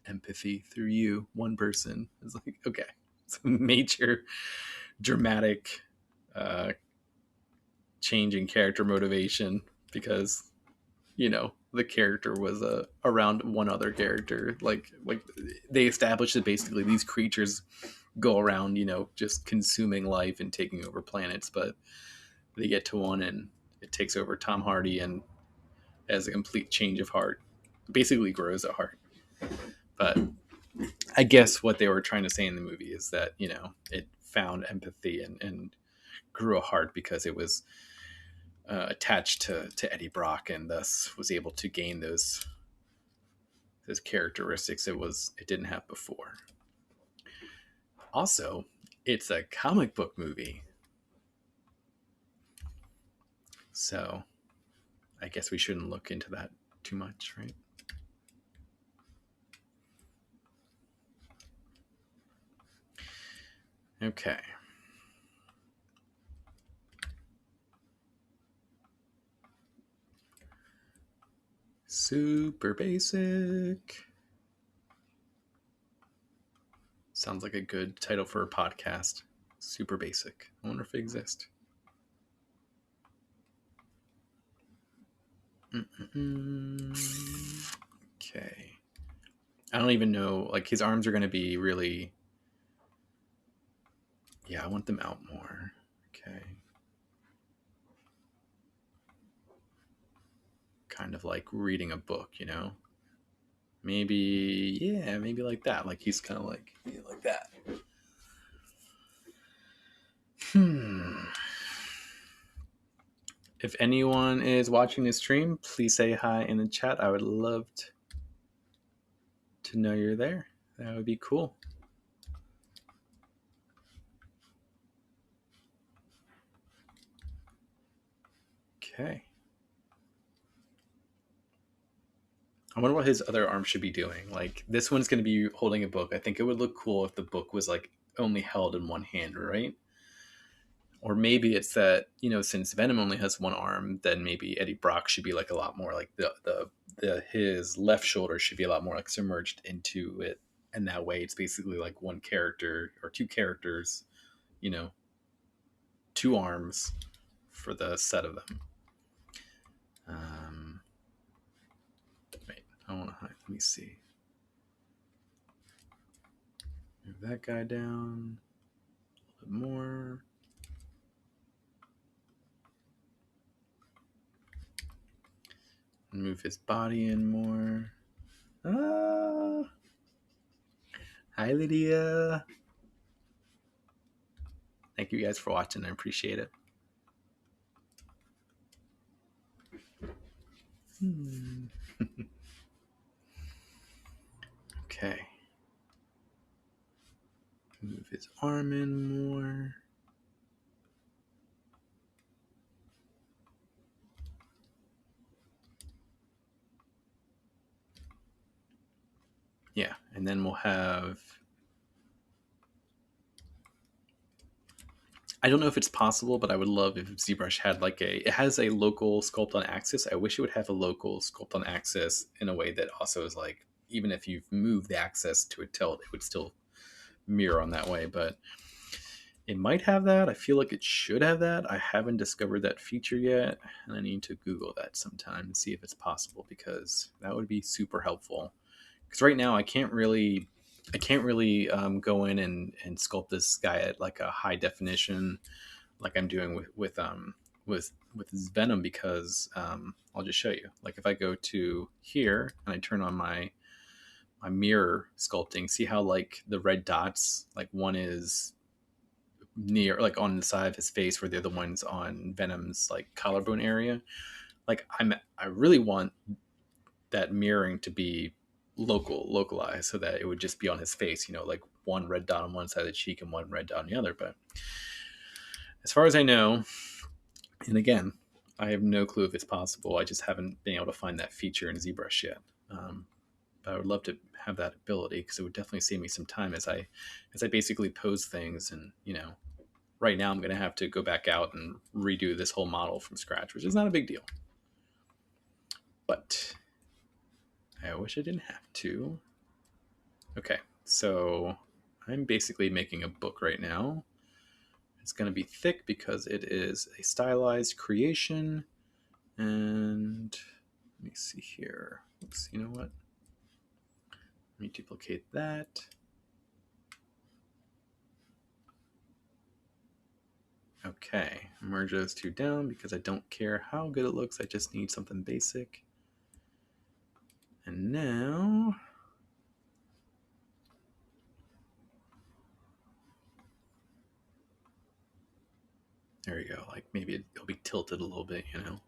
empathy through you, one person. It's like, okay, it's a major dramatic change in character motivation because, you know, the character was around one other character. Like they established that basically these creatures go around, you know, just consuming life and taking over planets, but they get to one and it takes over Tom Hardy and has a complete change of heart, basically grows a heart. But I guess what they were trying to say in the movie is that, you know, it found empathy and grew a heart because it was attached to Eddie Brock and thus was able to gain those characteristics it didn't have before. Also, it's a comic book movie, so I guess we shouldn't look into that too much, right? Okay. Super basic. Sounds like a good title for a podcast. Super basic. I wonder if it exists. Okay. I don't even know. Like, his arms are going to be really... Yeah, I want them out more. Okay. Kind of like reading a book, you know? Maybe, yeah, maybe like that. Like, he's kind of like that. If anyone is watching this stream, please say hi in the chat. I would love to know you're there. That would be cool. Okay. I wonder what his other arm should be doing. Like, this one's going to be holding a book. I think it would look cool if the book was like only held in one hand, right? Or maybe it's that, you know, since Venom only has one arm, then maybe Eddie Brock should be like a lot more like his left shoulder should be a lot more like submerged into it, and that way it's basically like one character or two characters, you know, two arms for the set of them. don't want to hide. Let me see. Move that guy down a little bit more. Move his body in more. Ah. Hi, Lydia. Thank you guys for watching. I appreciate it. Okay. Move his arm in more. Yeah, and then we'll have... I don't know if it's possible, but I would love if ZBrush had like it has a local sculpt on axis. I wish it would have a local sculpt on axis in a way that also is like, even if you've moved the axis to a tilt, it would still mirror on that way. But it might have that. I feel like it should have that. I haven't discovered that feature yet, and I need to Google that sometime and see if it's possible, because that would be super helpful. Because right now I can't really go in and sculpt this guy at like a high definition like I'm doing with his Venom, because I'll just show you. Like if I go to here and I turn on my mirror sculpting, see how like the red dots, like one is near like on the side of his face where the other one's on Venom's like collarbone area. Like I really want that mirroring to be localized so that it would just be on his face, you know, like one red dot on one side of the cheek and one red dot on the other. But as far as I know, and again, I have no clue if it's possible. I just haven't been able to find that feature in ZBrush yet. But I would love to have that ability, because it would definitely save me some time as I basically pose things. And you know, right now I'm going to have to go back out and redo this whole model from scratch, which is not a big deal. But I wish I didn't have to. Okay, so I'm basically making a book right now. It's going to be thick because it is a stylized creation. And let me see here. Oops, you know what? Let me duplicate that. Okay, merge those two down because I don't care how good it looks. I just need something basic. And now... there you go. Like maybe it'll be tilted a little bit, you know.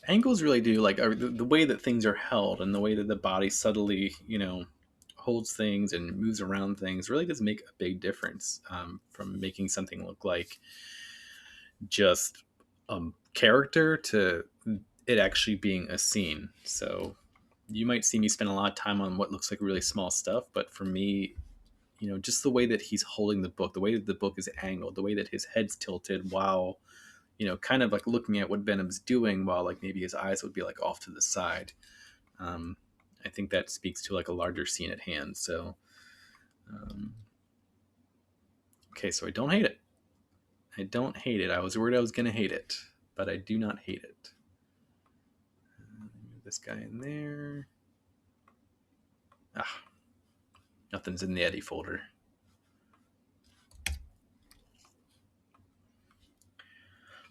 Angles really do, like the way that things are held and the way that the body subtly, you know, holds things and moves around things really does make a big difference, from making something look like just a character to it actually being a scene. So you might see me spend a lot of time on what looks like really small stuff, but for me, you know, just the way that he's holding the book, the way that the book is angled, the way that his head's tilted while, you know, kind of like looking at what Venom's doing while like maybe his eyes would be like off to the side. I think that speaks to like a larger scene at hand. So, okay, so I don't hate it. I don't hate it. I was worried I was going to hate it, but I do not hate it. Move this guy in there. Ah, nothing's in the Eddie folder.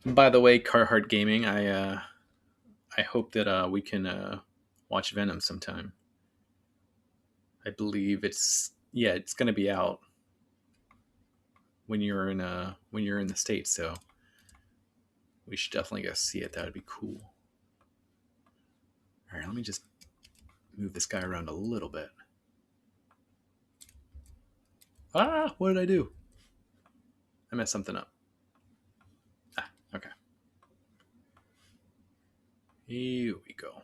By the way, Carhartt Gaming, I hope that we can watch Venom sometime. I believe it's going to be out when you're in the States, so we should definitely go see it. That would be cool. All right, let me just move this guy around a little bit. Ah, what did I do? I messed something up. Ah, okay. Here we go.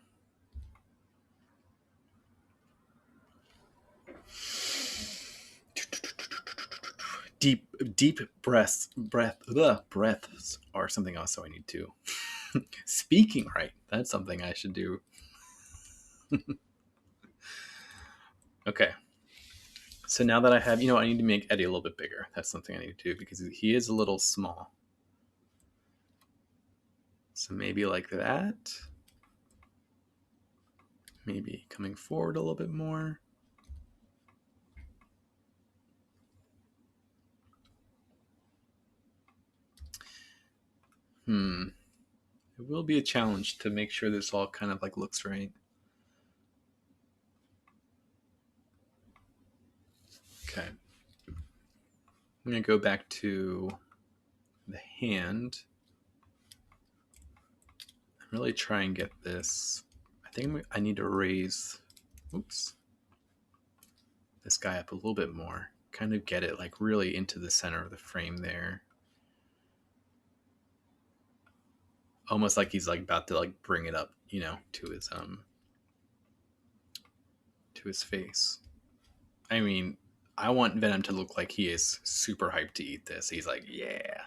Deep breaths are something else I need to. Speaking right, that's something I should do. Okay. So now that I have, I need to make Eddie a little bit bigger. That's something I need to do because he is a little small. So maybe like that. Maybe coming forward a little bit more. It will be a challenge to make sure this all kind of like looks right. Okay. I'm going to go back to the hand. And really try and get this. I think I need to raise, this guy up a little bit more. Kind of get it like really into the center of the frame there. Almost like he's like about to like bring it up, to his face. I mean, I want Venom to look like he is super hyped to eat this. He's like, yeah.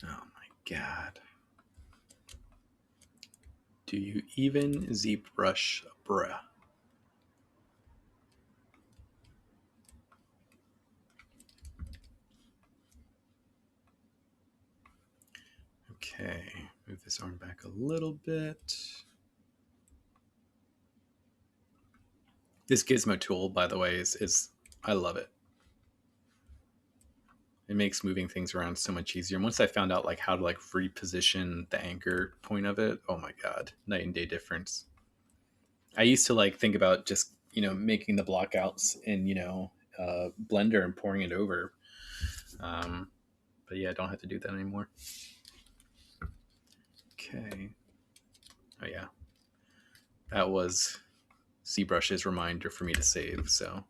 Oh my god. Do you even ZBrush, bruh? Okay, move this arm back a little bit. This gizmo tool, by the way, is I love it. It makes moving things around so much easier. And once I found out like how to like reposition the anchor point of it, oh my god, night and day difference. I used to like think about just making the blockouts in Blender and pouring it over, but yeah, I don't have to do that anymore. Okay. Oh yeah, that was ZBrush's reminder for me to save. So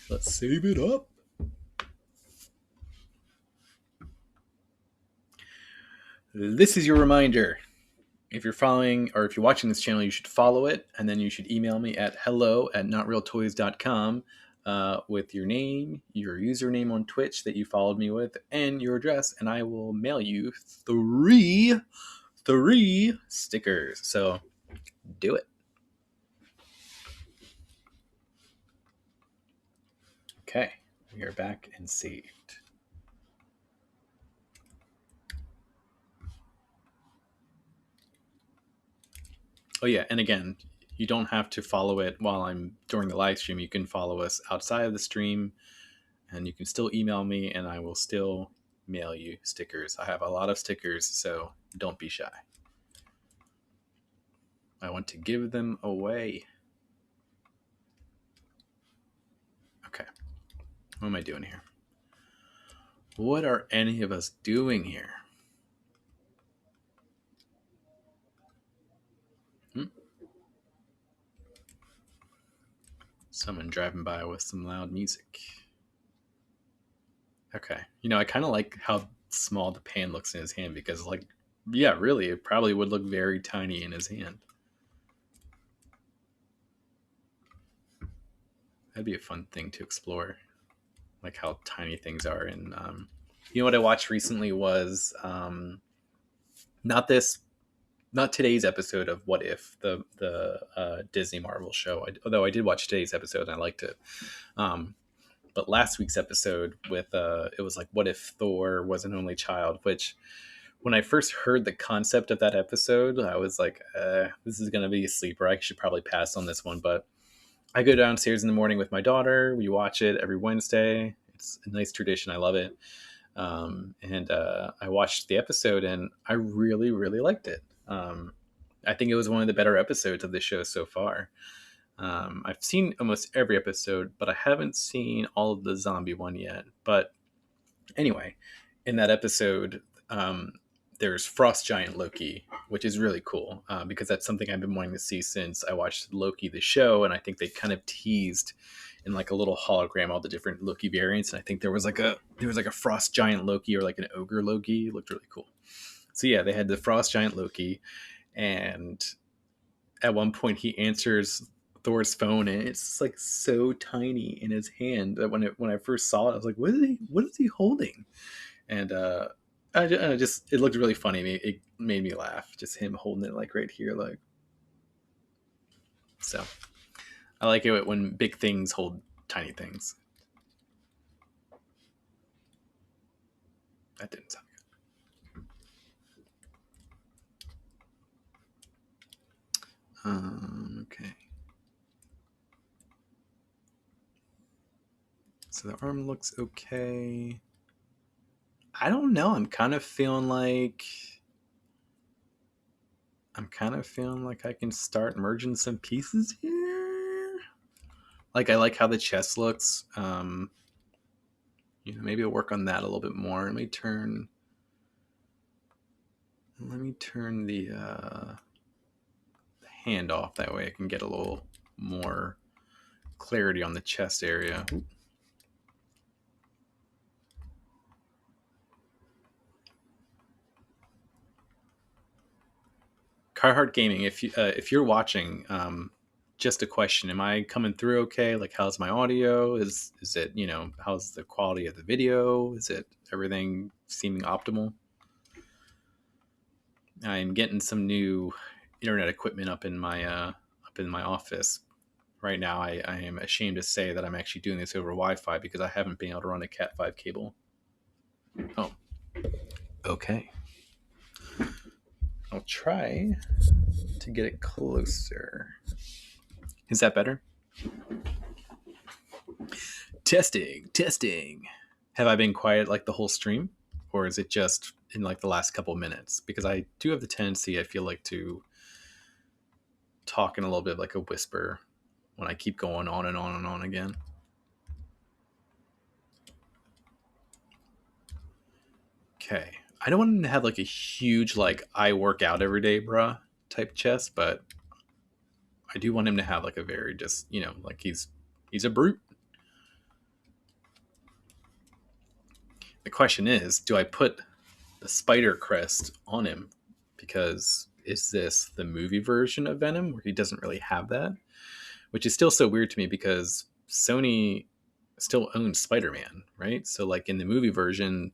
let's save it up. This is your reminder. If you're following or if you're watching this channel, you should follow it, and then you should email me at hello@notrealtoys.com with your name, your username on Twitch that you followed me with, and your address, and I will mail you three stickers. So do it. Okay, we are back and saved. Oh yeah, and again, you don't have to follow it while I'm during the live stream. You can follow us outside of the stream, and you can still email me, and I will still mail you stickers. I have a lot of stickers, so don't be shy. I want to give them away. Okay, what am I doing here? What are any of us doing here? Someone driving by with some loud music. Okay. I kind of like how small the pan looks in his hand because, like, yeah, really, it probably would look very tiny in his hand. That'd be a fun thing to explore, like how tiny things are. And what I watched recently was not today's episode of What If, the Disney Marvel show. Although I did watch today's episode and I liked it. But last week's episode with it was like, what if Thor was an only child? Which, when I first heard the concept of that episode, I was like, this is gonna be a sleeper. I should probably pass on this one. But I go downstairs in the morning with my daughter. We watch it every Wednesday. It's a nice tradition. I love it. And I watched the episode and I really, really liked it. I think it was one of the better episodes of the show so far. I've seen almost every episode, but I haven't seen all of the zombie one yet. But anyway, in that episode, there's Frost Giant Loki, which is really cool because that's something I've been wanting to see since I watched Loki the show, and I think they kind of teased in like a little hologram all the different Loki variants. And I think there was like a Frost Giant Loki or like an Ogre Loki. It looked really cool. So yeah, they had the Frost Giant Loki, and at one point he answers Thor's phone, and it's like so tiny in his hand that when I first saw it, I was like, what is he holding? And just it looked really funny. It made me laugh. Just him holding it like right here, like so. I like it when big things hold tiny things. That didn't sound good. Okay. So the arm looks okay. I don't know. I'm kind of feeling like I can start merging some pieces here. Like I like how the chest looks. Maybe I'll work on that a little bit more. Let me turn the hand off. That way I can get a little more clarity on the chest area. Ooh. Carhartt Gaming, if you're watching, just a question: am I coming through okay? Like, how's my audio? Is it how's the quality of the video? Is it everything seeming optimal? I'm getting some new internet equipment up in my office right now. I am ashamed to say that I'm actually doing this over Wi-Fi because I haven't been able to run a Cat5 cable. Oh, okay. I'll try to get it closer. Is that better? Testing. Have I been quiet like the whole stream? Or is it just in like the last couple minutes? Because I do have the tendency, I feel like, to talk in a little bit like a whisper when I keep going on and on and on again. Okay. I don't want him to have like a huge, like, I work out every day, bruh type chest, but I do want him to have like a very just, like he's a brute. The question is, do I put the spider crest on him? Because is this the movie version of Venom where he doesn't really have that? Which is still so weird to me because Sony still owns Spider-Man, right? So like in the movie version,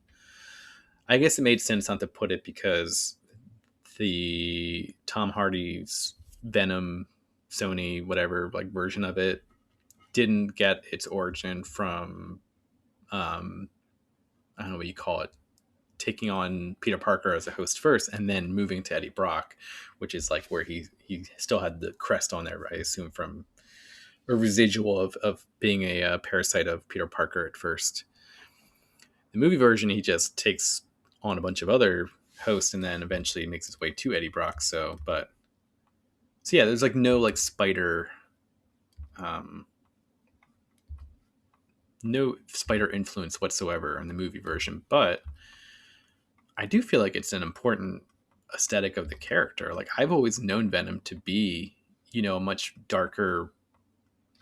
I guess it made sense not to put it because the Tom Hardy's Venom Sony whatever like version of it didn't get its origin from I don't know what you call it, taking on Peter Parker as a host first and then moving to Eddie Brock, which is like where he still had the crest on there, I assume from a residual of being a parasite of Peter Parker at first. The movie version, he just takes on a bunch of other hosts and then eventually makes his way to Eddie Brock. So yeah, there's like no like spider, no spider influence whatsoever in the movie version, but I do feel like it's an important aesthetic of the character. Like I've always known Venom to be, a much darker,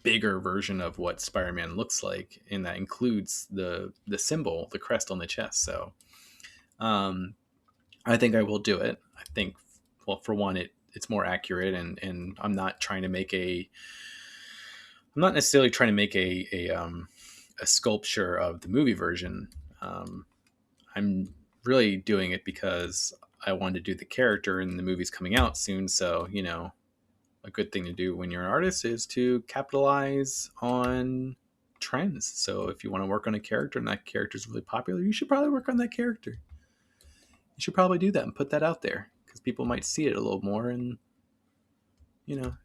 bigger version of what Spider-Man looks like, and that includes the symbol, the crest on the chest. So, I think I will do it. I think, well, for one, it's more accurate, and I'm not trying to make I'm not necessarily trying to make a sculpture of the movie version. I'm really doing it because I wanted to do the character, and the movie's coming out soon. So, a good thing to do when you're an artist is to capitalize on trends. So if you want to work on a character and that character is really popular, you should probably work on that character. You should probably do that and put that out there because people might see it a little more. And,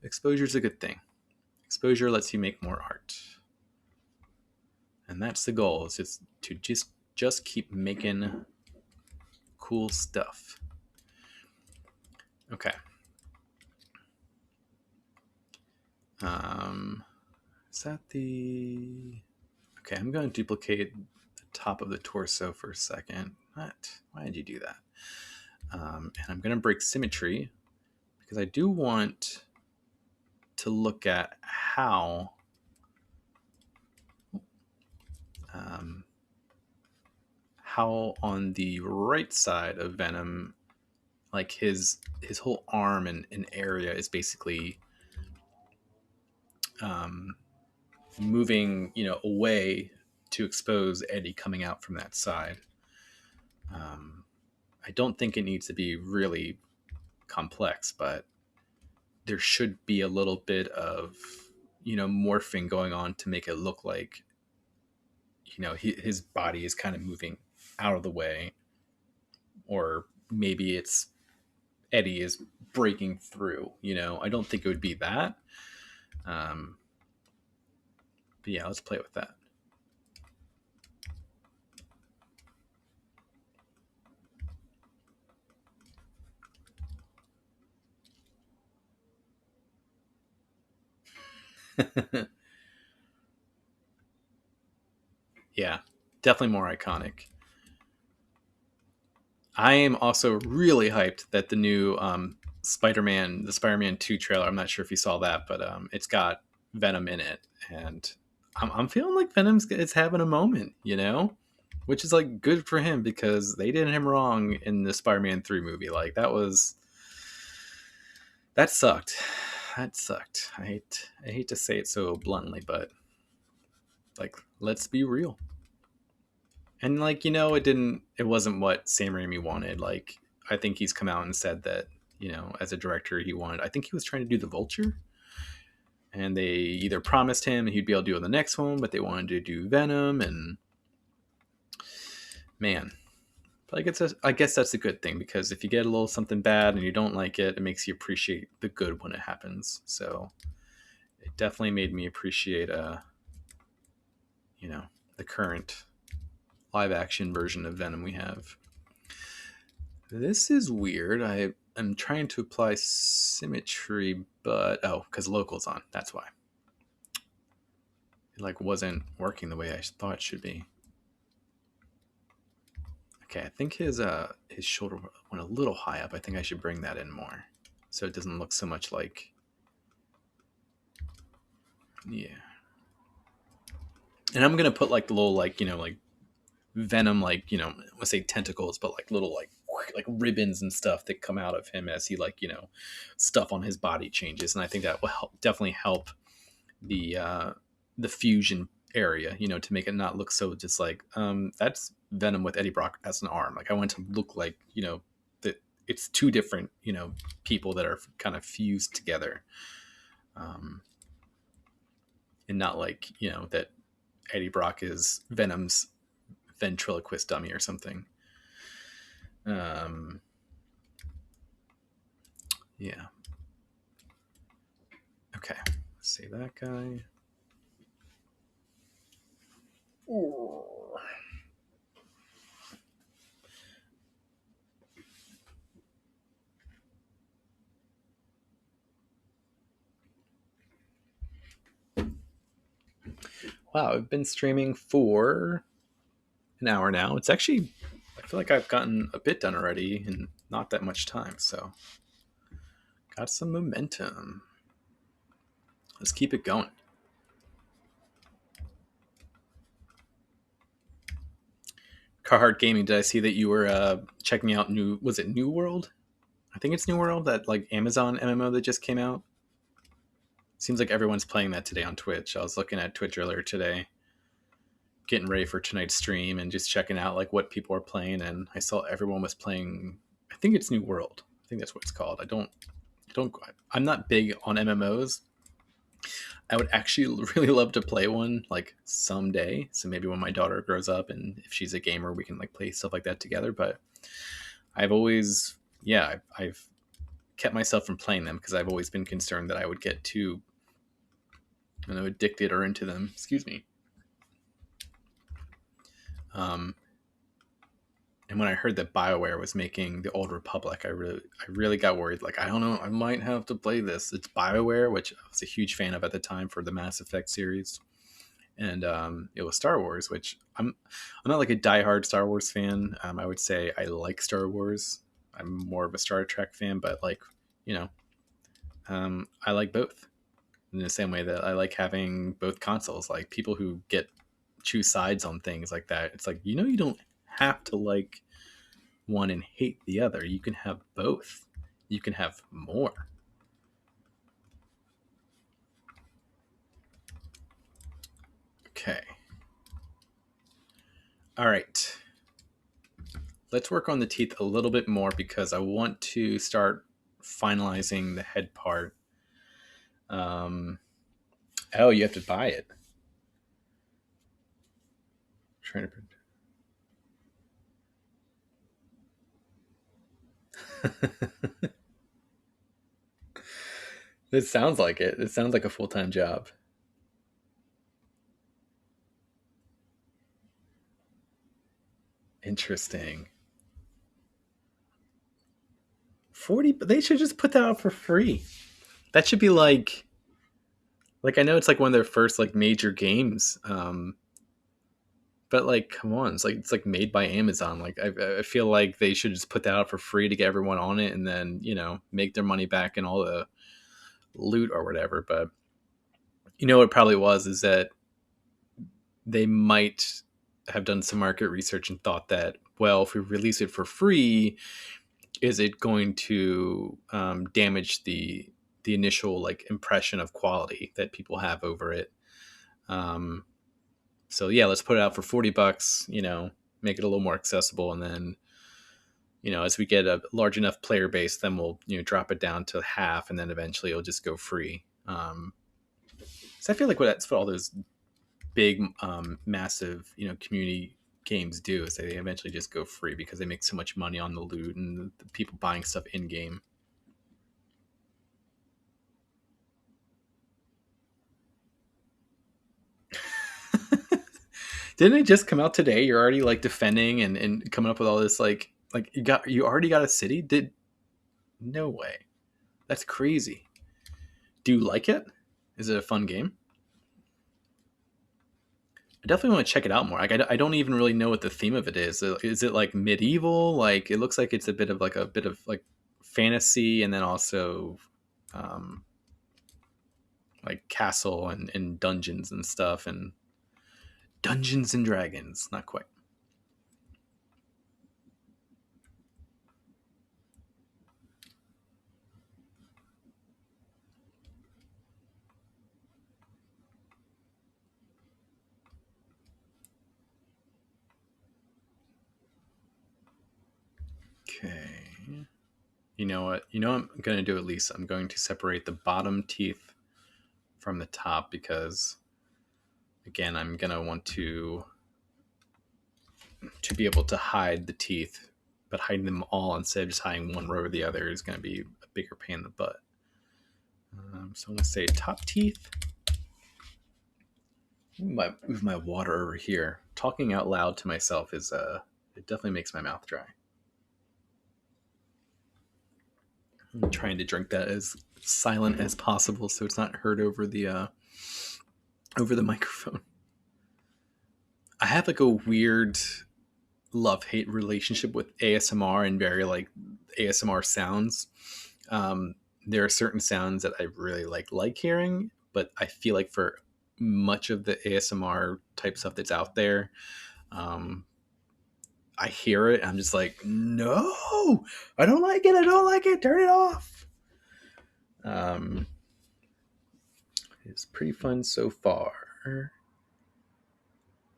exposure is a good thing. Exposure lets you make more art. And that's the goal, is just to just keep making cool stuff. Okay. Is that the... Okay, I'm going to duplicate the top of the torso for a second. What? Why did you do that? And I'm going to break symmetry because I do want to look at how on the right side of Venom, like his whole arm and area is basically moving, away to expose Eddie coming out from that side. I don't think it needs to be really complex, but there should be a little bit of, morphing going on to make it look like, his body is kind of moving out of the way, or maybe it's Eddie is breaking through. I don't think it would be that. Um, but yeah, let's play with that. Yeah, definitely more iconic. I am also really hyped that the new the Spider-Man 2 trailer, I'm not sure if you saw that, but it's got Venom in it. And I'm feeling like Venom's is having a moment, which is like good for him because they did him wrong in the Spider-Man 3 movie. Like that sucked. That sucked. I hate to say it so bluntly, but like, let's be real. And like, it wasn't what Sam Raimi wanted. Like, I think he's come out and said that, as a director, I think he was trying to do the Vulture, and they either promised him he'd be able to do it in the next one, but they wanted to do Venom, and man, like, I guess that's a good thing, because if you get a little something bad and you don't like it, it makes you appreciate the good when it happens. So it definitely made me appreciate, the current live action version of Venom we have. This is weird. I'm trying to apply symmetry, but because local's on. That's why. It like wasn't working the way I thought it should be. Okay, I think his shoulder went a little high up. I think I should bring that in more, so it doesn't look so much like. Yeah. And I'm gonna put like the little, like, like Venom, like, let's say tentacles, but like little like ribbons and stuff that come out of him as he, like, stuff on his body changes. And I think that will definitely help the fusion area, to make it not look so just like, that's Venom with Eddie Brock as an arm. Like, I want to look like, that it's two different, people that are kind of fused together, and not like, that Eddie Brock is Venom's ventriloquist dummy or something. Yeah. Okay. Let's see that guy. Wow, I've been streaming for an hour now. It's actually, I feel like I've gotten a bit done already in not that much time, so got some momentum. Let's keep it going. Carhartt Gaming, did I see that you were checking out was it New World? I think it's New World, that like Amazon MMO that just came out. Seems like everyone's playing that today on Twitch. I was looking at Twitch earlier today, getting ready for tonight's stream and just checking out like what people are playing, and I saw everyone was playing. I think it's New World. I think that's what it's called. I'm not big on MMOs. I would actually really love to play one like someday. So maybe when my daughter grows up and if she's a gamer, we can like play stuff like that together. But I've always, yeah, I've kept myself from playing them because I've always been concerned that I would get too, addicted or into them. Excuse me. And when I heard that BioWare was making the Old Republic, I really got worried. Like, I don't know, I might have to play this. It's BioWare, which I was a huge fan of at the time for the Mass Effect series, and it was Star Wars, which I'm not like a diehard Star Wars fan. I would say I like Star Wars. I'm more of a Star Trek fan, but like, you know, I like both in the same way that I like having both consoles. Like, people who choose sides on things like that, it's like, you don't have to like one and hate the other. You can have both. You can have more. Okay. All right. let's work on the teeth a little bit more because I want to start finalizing the head part. Um, oh, you have to buy it. Trying to. It sounds like it. It sounds like a full time job. Interesting. 40, but they should just put that out for free. That should be like I know it's like one of their first like major games. But like come on, it's like made by Amazon. Like I feel like they should just put that out for free to get everyone on it and then, make their money back and all the loot or whatever. But what it probably was is that they might have done some market research and thought that, well, if we release it for free, is it going to damage the initial like impression of quality that people have over it? So yeah, let's put it out for $40. Make it a little more accessible, and then as we get a large enough player base, then we'll drop it down to half, and then eventually it'll just go free. So I feel like that's what all those big, massive community games do is they eventually just go free because they make so much money on the loot and the people buying stuff in game. Didn't it just come out today? You're already like defending and coming up with all this like you already got a city? Did No way. That's crazy. Do you like it? Is it a fun game? I definitely want to check it out more. Like I don't even really know what the theme of it is. Is it like medieval? Like it looks like it's a bit of fantasy and then also um, like castle and dungeons and stuff and Dungeons and Dragons. Not quite. Okay. You know what? I'm going to do at least. I'm going to separate the bottom teeth from the top because, again, I'm going to want to be able to hide the teeth, but hiding them all instead of just hiding one row or the other is going to be a bigger pain in the butt. So I'm going to say top teeth. Move my water over here. Talking out loud to myself it definitely makes my mouth dry. I'm trying to drink that as silent as possible so it's not heard over the microphone. I have like a weird love hate relationship with ASMR and very like ASMR sounds. There are certain sounds that I really like hearing, but I feel like for much of the ASMR type stuff that's out there, I hear it and I'm just like, no, I don't like it. I don't like it. Turn it off. It's pretty fun so far.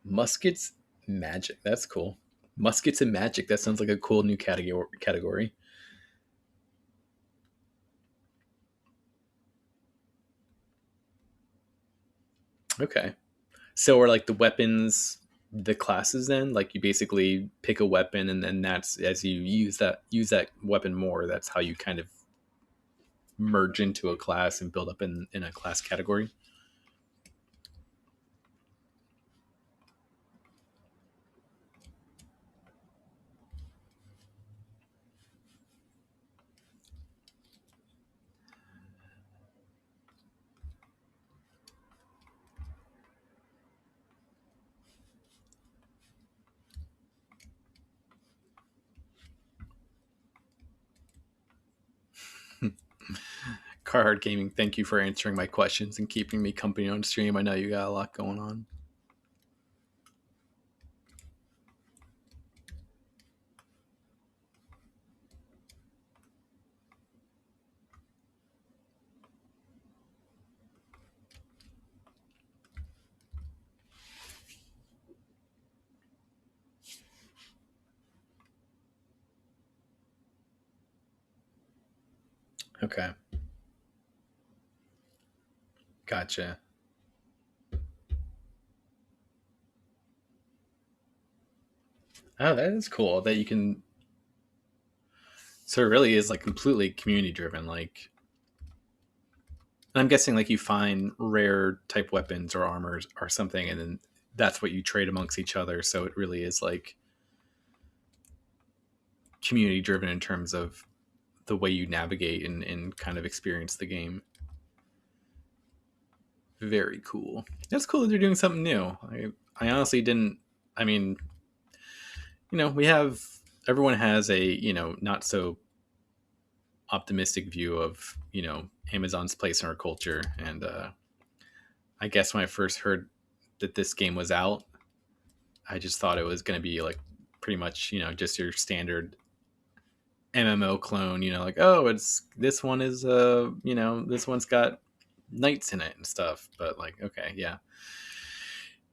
Muskets magic. That's cool. Muskets and magic. That sounds like a cool new category. Okay. So are like the weapons the classes then? Like you basically pick a weapon and then that's as you use that weapon more, that's how you kind of merge into a class and build up in a class category. Carhard Gaming, thank you for answering my questions and keeping me company on stream. I know you got a lot going on. Okay. Gotcha. Oh, that is cool that you can. So it really is like completely community driven. Like, and I'm guessing like you find rare type weapons or armors or something, and then that's what you trade amongst each other. So it really is like community driven in terms of the way you navigate and kind of experience the game. Very cool. That's cool that they're doing something new. I honestly didn't. I mean, we have everyone has a not so optimistic view of Amazon's place in our culture, and I guess when I first heard that this game was out, I just thought it was going to be like pretty much just your standard MMO clone. Like, oh, it's this one is this one's got knights in it and stuff. But like, okay, yeah,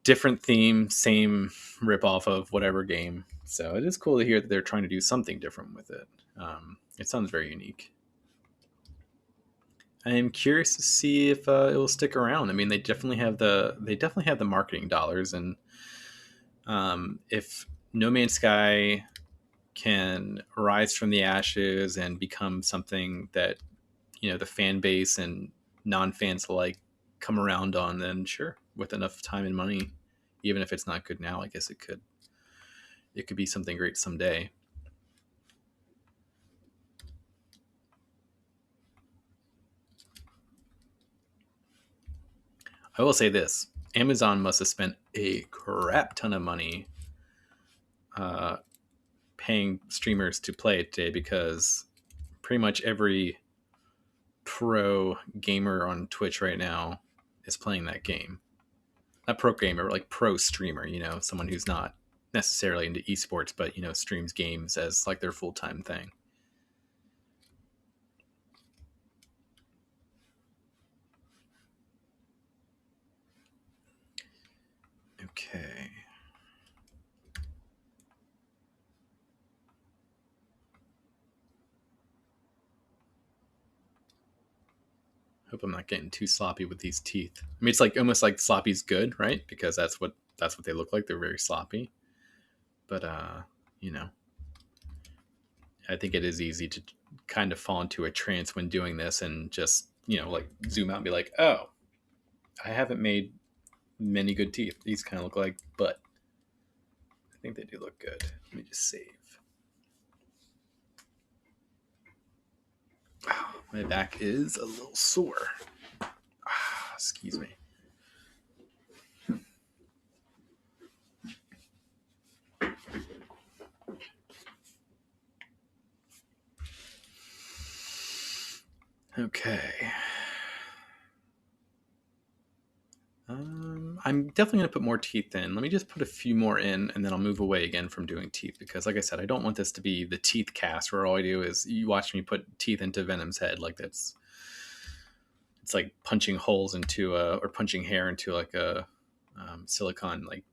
different theme, same rip off of whatever game. So it is cool to hear that they're trying to do something different with it. It sounds very unique. I am curious to see if it will stick around. I mean, they definitely have the marketing dollars, and if No Man's Sky can rise from the ashes and become something that the fan base and non-fans alike come around on, then sure, with enough time and money, even if it's not good now, I guess it could be something great someday. I will say this: Amazon must have spent a crap ton of money uh, paying streamers to play it today, because pretty much every pro gamer on Twitch right now is playing that game. Not pro gamer, but like pro streamer, someone who's not necessarily into esports, but streams games as like their full-time thing. Okay. Hope I'm not getting too sloppy with these teeth. I mean, it's like almost like sloppy's good, right? Because that's what they look like. They're very sloppy. But you know, I think it is easy to kind of fall into a trance when doing this and just, like zoom out and be like, "Oh, I haven't made many good teeth. These kind of look like butt." I think they do look good. Let me just save. Oh, my back is a little sore. Excuse me. Okay. I'm definitely going to put more teeth in. Let me just put a few more in, and then I'll move away again from doing teeth, because, like I said, I don't want this to be the teeth cast where all I do is you watch me put teeth into Venom's head. Like, it's like punching holes into or punching hair into like a silicon like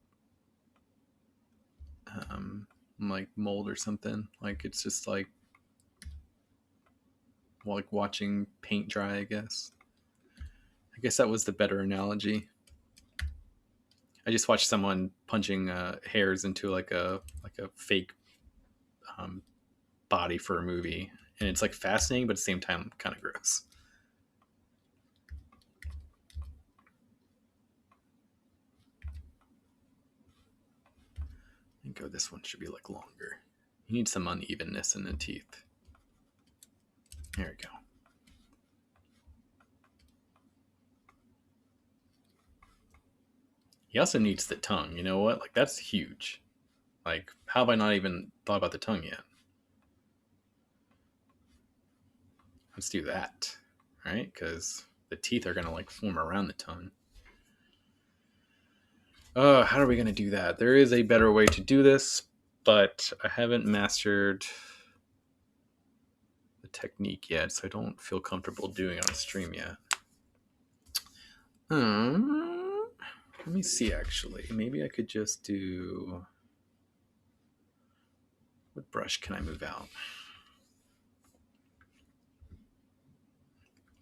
mold or something. Like, it's just like watching paint dry, I guess. I guess that was the better analogy. I just watched someone punching hairs into like a fake um, body for a movie, and it's like fascinating, but at the same time, kind of gross. I think this one should be like longer. You need some unevenness in the teeth. There we go. He also needs the tongue. You know what? Like, that's huge. Like, how have I not even thought about the tongue yet? Let's do that, right? Because the teeth are gonna like form around the tongue. How are we gonna do that? There is a better way to do this, but I haven't mastered the technique yet, so I don't feel comfortable doing it on stream yet. Let me see, actually. Maybe I could just do... What brush can I move out?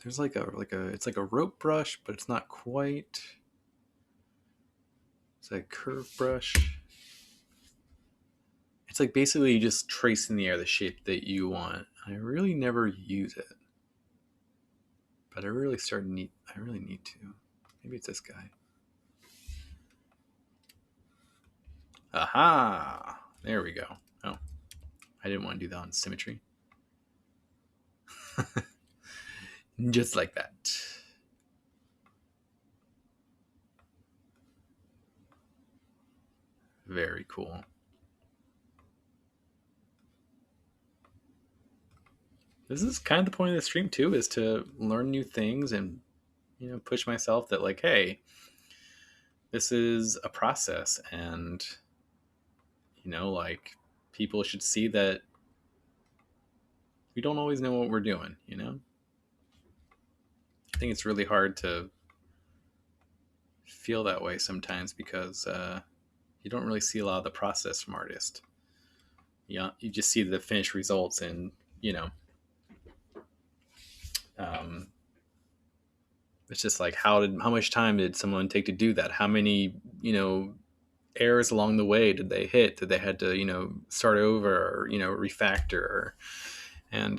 There's like a it's like a rope brush, but it's not quite. It's like a curve brush. It's like basically you just trace in the air the shape that you want. I really never use it, but I really need to. Maybe it's this guy. Aha! There we go. Oh, I didn't want to do that on symmetry. Just like that. Very cool. This is kind of the point of the stream too, is to learn new things and, you know, push myself that like, hey, this is a process, and, you know, like, people should see that we don't always know what we're doing, you know? I think it's really hard to feel that way sometimes because you don't really see a lot of the process from artists. Yeah, you just see the finished results, and, you know, um, it's just like, how much time did someone take to do that? How many, you know, errors along the way did they hit? Did they had to, you know, start over, or, you know, refactor? And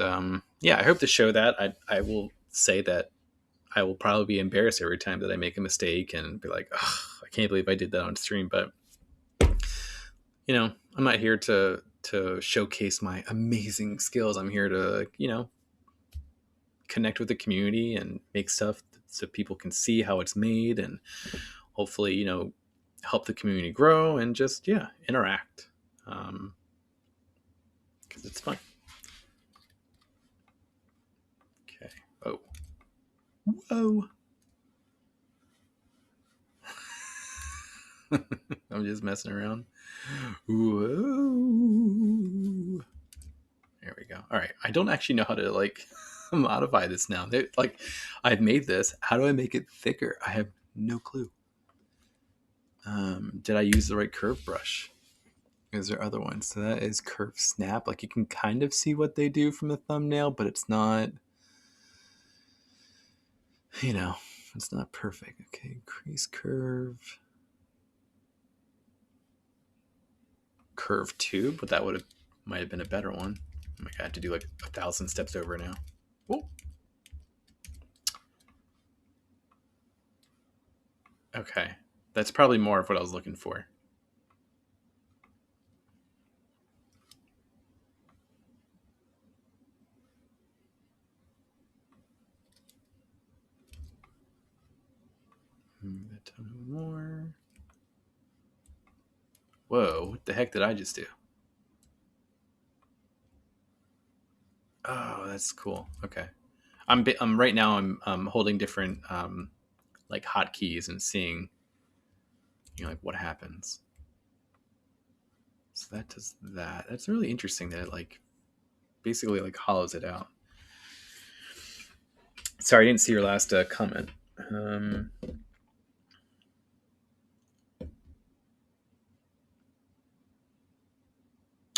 yeah, I hope to show that. I will say that I will probably be embarrassed every time that I make a mistake and be like, oh, I can't believe I did that on stream. But, you know, I'm not here to showcase my amazing skills. I'm here to, you know, connect with the community and make stuff so people can see how it's made, and hopefully, you know, help the community grow and just, yeah, interact, because it's fun. Okay. Oh, whoa. I'm just messing around. Whoa. There we go. All right. I don't actually know how to like modify this now. Like, I've made this. How do I make it thicker? I have no clue. Did I use the right curve brush? Is there other ones? So that is curve snap. Like, you can kind of see what they do from the thumbnail, but it's not, you know, it's not perfect. Okay, crease curve. Curve tube, but that might have been a better one. Oh my god, I have to do like 1,000 steps over now. Whoa. Okay, that's probably more of what I was looking for. A ton more. Whoa, what the heck did I just do? Oh, that's cool. Okay, I'm right now. I'm holding different like hotkeys and seeing, you know, like what happens. So that does that. That's really interesting that it like basically like hollows it out. Sorry, I didn't see your last comment.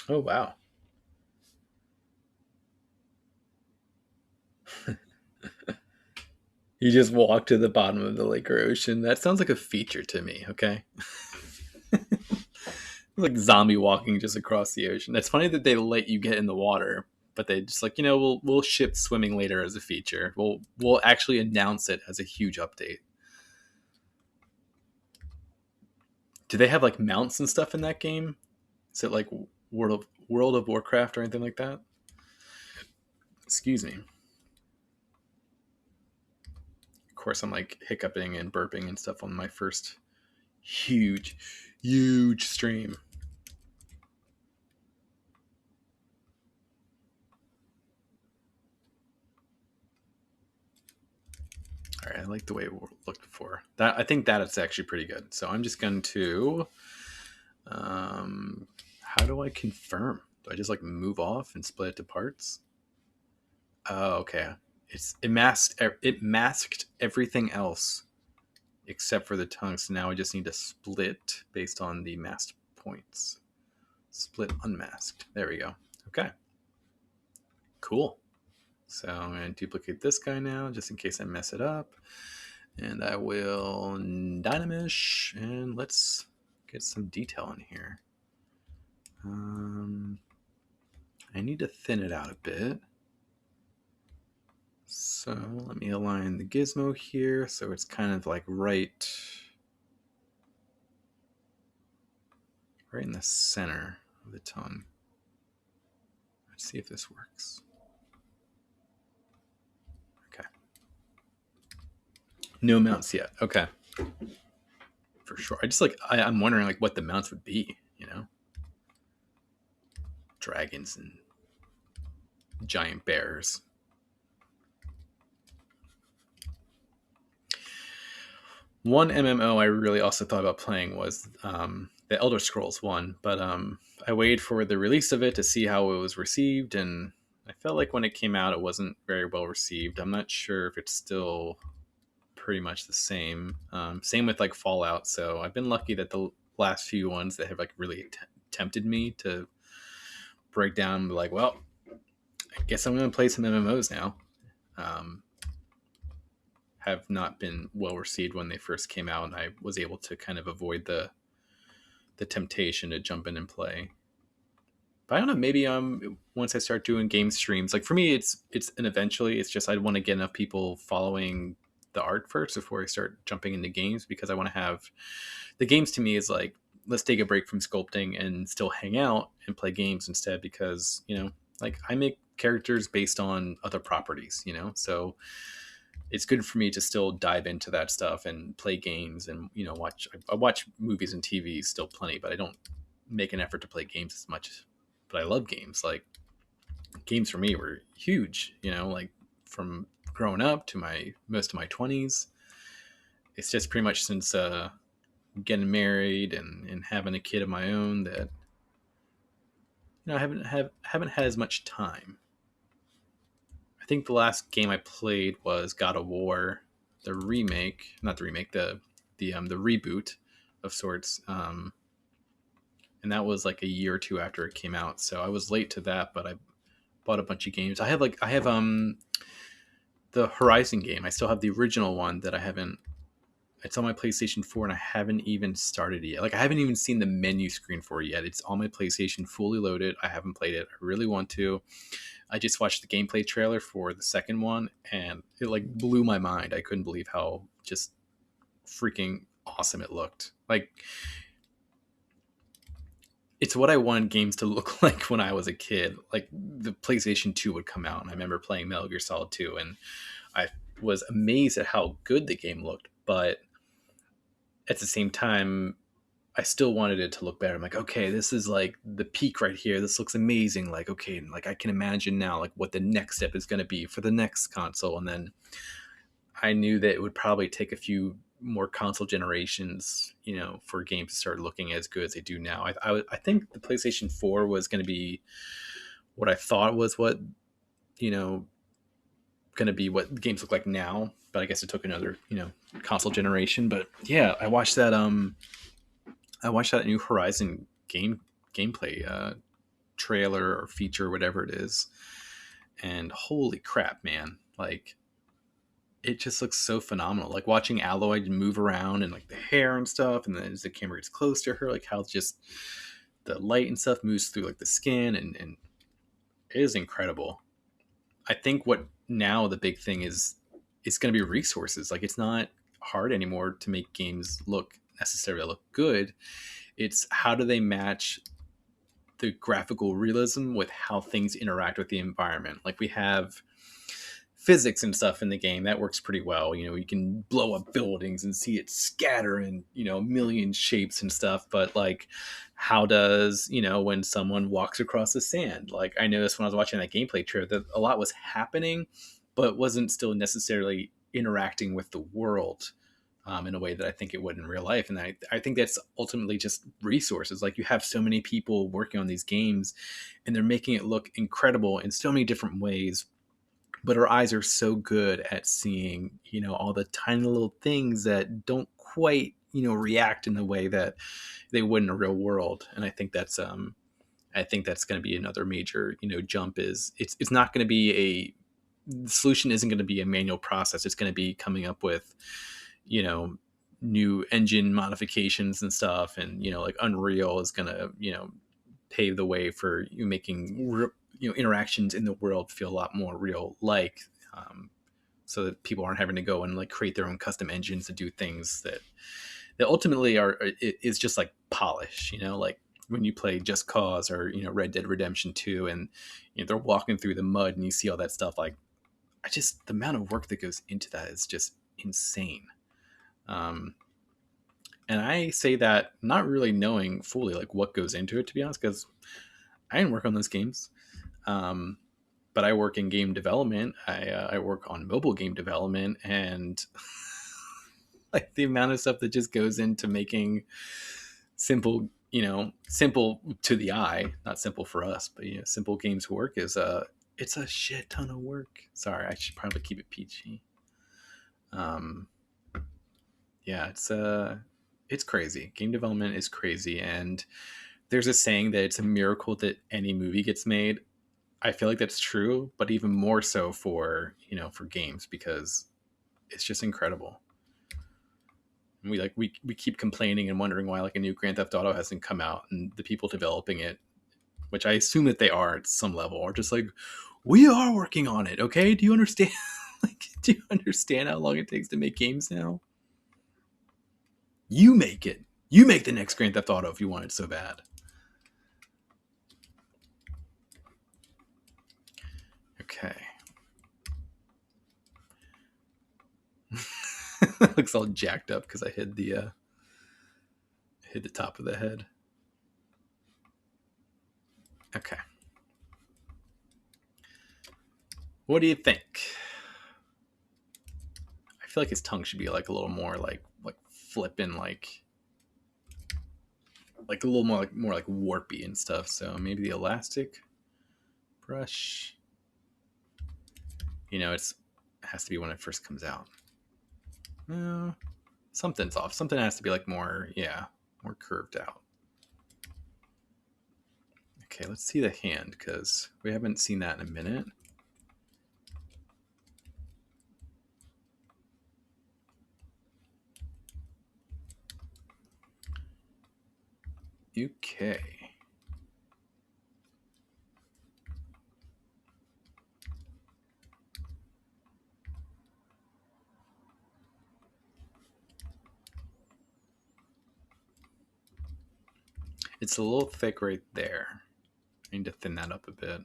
Oh wow. You just walk to the bottom of the lake or ocean. That sounds like a feature to me. Okay. Like zombie walking just across the ocean. It's funny that they let you get in the water, but they just like, you know, we'll ship swimming later as a feature. We'll actually announce it as a huge update. Do they have like mounts and stuff in that game? Is it like World of Warcraft or anything like that? Excuse me. Of course, I'm like hiccuping and burping and stuff on my first huge stream. All right, I like the way it looked before. That, I think that it's actually pretty good. So I'm just going to, how do I confirm? Do I just like move off and split it to parts? Oh, okay. It masked everything else except for the tongue. So now I just need to split based on the masked points. Split unmasked. There we go. Okay. Cool. So I'm going to duplicate this guy now, just in case I mess it up. And I will Dynamish, and let's get some detail in here. I need to thin it out a bit. So let me align the gizmo here so it's kind of like right in the center of the tongue. Let's see if this works. Okay. No mounts yet. Okay. For sure. I'm wondering like what the mounts would be, you know? Dragons and giant bears. One MMO I really also thought about playing was the Elder Scrolls one, but I waited for the release of it to see how it was received, and I felt like when it came out, it wasn't very well received. I'm not sure if it's still pretty much the same. Same with like Fallout. So I've been lucky that the last few ones that have like really tempted me to break down, like, well, I guess I'm going to play some MMOs now. Have not been well received when they first came out, and I was able to kind of avoid the temptation to jump in and play. But I don't know, maybe once I start doing game streams, like for me it's and eventually it's just I'd want to get enough people following the art first before I start jumping into games, because I want to have the games. To me is like, let's take a break from sculpting and still hang out and play games instead, because like I make characters based on other properties, so it's good for me to still dive into that stuff and play games and I watch movies and TV still plenty, but I don't make an effort to play games as much. But I love games. Like games for me were huge, like from growing up to most of my 20s. It's just pretty much since getting married and having a kid of my own that I haven't had as much time. I think the last game I played was God of War, the remake, not the remake, the reboot of sorts. And that was like a year or two after it came out. So I was late to that, but I bought a bunch of games. I have the Horizon game. I still have the original one that I haven't. It's on my PlayStation 4 and I haven't even started it yet. Like I haven't even seen the menu screen for it yet. It's on my PlayStation fully loaded. I haven't played it. I really want to. I just watched the gameplay trailer for the second one and it like blew my mind. I couldn't believe how just freaking awesome it looked. Like it's what I wanted games to look like when I was a kid. Like the PlayStation 2 would come out and I remember playing Metal Gear Solid 2 and I was amazed at how good the game looked, but at the same time I still wanted it to look better. I'm like, okay, this is like the peak right here. This looks amazing. Like, okay, like I can imagine now like what the next step is going to be for the next console. And then I knew that it would probably take a few more console generations, for games to start looking as good as they do now. I think the PlayStation 4 was going to be what I thought was what, going to be what games look like now. But I guess it took another, console generation. But yeah, I watched that new Horizon gameplay trailer or feature, whatever it is, and holy crap, man! Like, it just looks so phenomenal. Like watching Aloy move around and like the hair and stuff, and then as the camera gets close to her, like how just the light and stuff moves through like the skin, and it is incredible. I think what now the big thing is, it's going to be resources. Like it's not hard anymore to make games necessarily look good. It's how do they match the graphical realism with how things interact with the environment. Like we have physics and stuff in the game that works pretty well. You can blow up buildings and see it scatter in, a million shapes and stuff. But like, how does, when someone walks across the sand? Like I noticed when I was watching that gameplay trailer that a lot was happening, but wasn't still necessarily interacting with the world in a way that I think it would in real life. And I think that's ultimately just resources. Like you have so many people working on these games and they're making it look incredible in so many different ways. But our eyes are so good at seeing, all the tiny little things that don't quite, react in the way that they would in a real world. And I think that's going to be another major, jump. Is it's not going to be the solution isn't going to be a manual process. It's going to be coming up with, you know, new engine modifications and stuff. And, you know, like Unreal is going to, you know, pave the way for you making, you know, interactions in the world feel a lot more real, like, so that people aren't having to go and like create their own custom engines to do things that ultimately is just like polish, you know, like when you play Just Cause or, you know, Red Dead Redemption 2, and, you know, they're walking through the mud and you see all that stuff. Like, I just, the amount of work that goes into that is just insane. Um, and I say that not really knowing fully like what goes into it, to be honest, because I didn't work on those games. Um, but I work in game development. I work on mobile game development, and like the amount of stuff that just goes into making simple, you know, simple to the eye, not simple for us, but, you know, simple games work is it's a shit ton of work. Sorry, I should probably keep it PG. Yeah, it's crazy. Game development is crazy, and there's a saying that it's a miracle that any movie gets made. I feel like that's true, but even more so for, you know, for games, because it's just incredible. We keep complaining and wondering why like a new Grand Theft Auto hasn't come out, and the people developing it, which I assume that they are at some level, are just like, we are working on it. Okay, do you understand? Like, do you understand how long it takes to make games now? You make it. You make the next Grand Theft Auto if you want it so bad. Okay. Looks all jacked up because I hit the top of the head. Okay. What do you think? I feel like his tongue should be like a little more like flipping, like a little more like warpy and stuff. So maybe the elastic brush. You know, it has to be when it first comes out. Something's off. Something has to be like more, yeah, more curved out. Okay, let's see the hand, because we haven't seen that in a minute. Okay. It's a little thick right there. I need to thin that up a bit.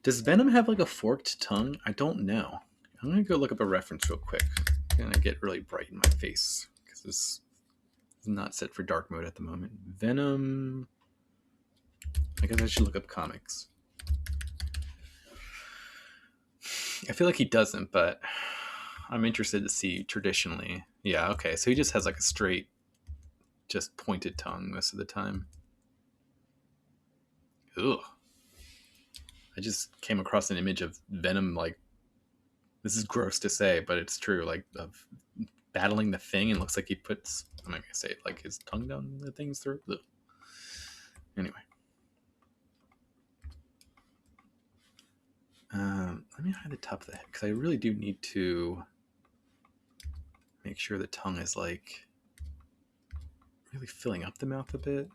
Does Venom have like a forked tongue? I don't know. I'm gonna go look up a reference real quick. I'm gonna get really bright in my face because this is not set for dark mode at the moment. Venom. I guess I should look up comics. I feel like he doesn't, but I'm interested to see traditionally. Yeah, okay. So he just has like a straight, just pointed tongue most of the time. Ugh. I just came across an image of Venom, like, this is gross to say, but it's true, like, of battling the thing, and looks like he puts, I'm not gonna say it, like his tongue down the thing's throat. Ugh. Anyway. Let me hide the top of the head, because I really do need to make sure the tongue is like really filling up the mouth a bit.